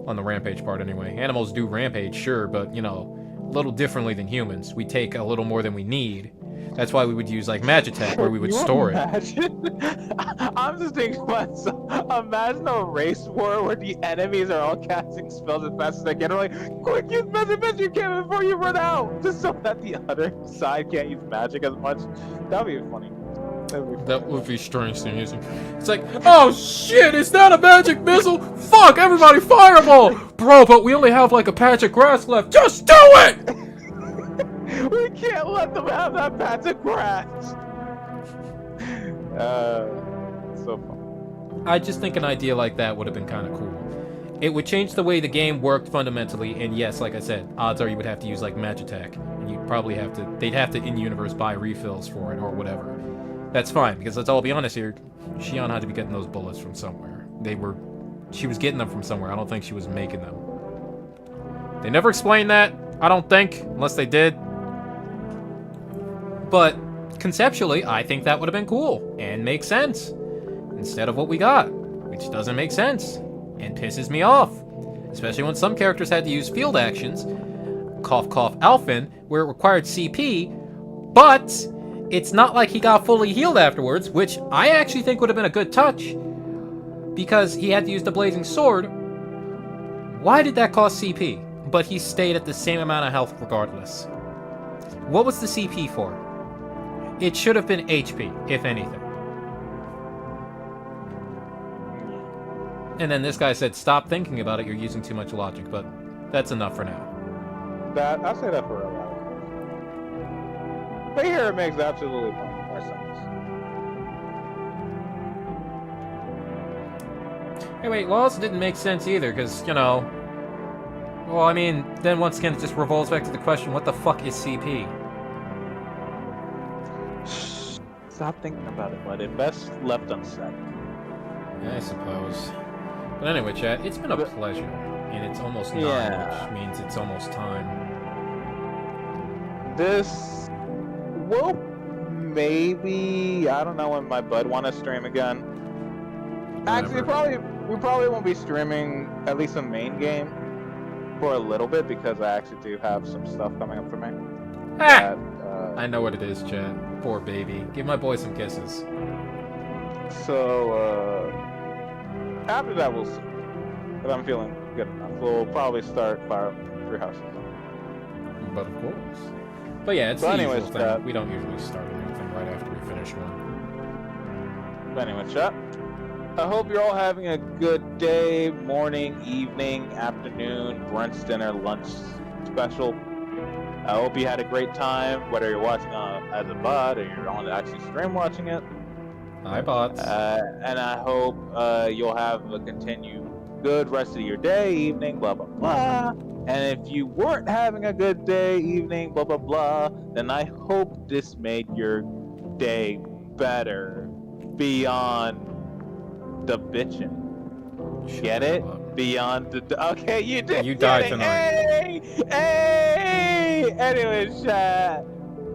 On the rampage part, anyway. Animals do rampage, sure, but, you know, a little differently than humans. We take a little more than we need. That's why we would use like Magitech, where we would store it. I'm just thinking myself. Imagine a race war where the enemies are all casting spells as fast as they can. They're like, quick, use magic as you can before you run out, just so that the other side can't use magic as much. That'd be funny. That would be strange to use. It's like, oh shit, is that a magic missile? Fuck, everybody fireball! Bro, but we only have like a patch of grass left. Just do it! We can't let them have that patch of grass. So fun. I just think an idea like that would have been kind of cool. It would change the way the game worked fundamentally, and yes, like I said, odds are you would have to use like Magitech, and you'd probably have to, they'd have to in-universe buy refills for it or whatever. That's fine, because let's all be honest here, Xion had to be getting those bullets from somewhere. She was getting them from somewhere. I don't think she was making them. They never explained that, I don't think, unless they did. But conceptually, I think that would have been cool and make sense instead of what we got, which doesn't make sense and pisses me off, especially when some characters had to use field actions, cough cough Alphen, where it required CP, but it's not like he got fully healed afterwards, which I actually think would have been a good touch because he had to use the blazing sword. Why did that cost CP? But he stayed at the same amount of health regardless. What was the CP for? It should have been HP, if anything. And then this guy said, stop thinking about it, you're using too much logic, but that's enough for now. I'll say that for a while. But here it makes absolutely more sense. Hey wait, well, also didn't make sense either, because, you know... Well, I mean, then once again it just revolves back to the question, what the fuck is CP? Stop thinking about it, but it best left unsaid. I suppose. But anyway, chat, it's been a pleasure. And it's almost 9, which means it's almost time. This will maybe, I don't know when my bud want to stream again. Actually, we probably won't be streaming at least the main game for a little bit because I actually do have some stuff coming up for me. Ah! I know what it is, chat. Poor baby. Give my boy some kisses. So, after that we'll see. But I'm feeling good enough. We'll probably start Fire 3 Houses. But of course. But yeah, it's but the anyways, usual thing. We don't usually start anything right after we finish one. But anyway, chat. I hope you're all having a good day, morning, evening, afternoon, brunch, dinner, lunch special. I hope you had a great time, whether you're watching as a bot or you're on actually stream watching it. Hi, bots. And I hope you'll have a continued good rest of your day, evening, blah, blah, blah. And if you weren't having a good day, evening, blah, blah, blah, then I hope this made your day better beyond the bitching. Get it? Beyond the... Okay, you did. You died tonight. Hey! Anyways, chat.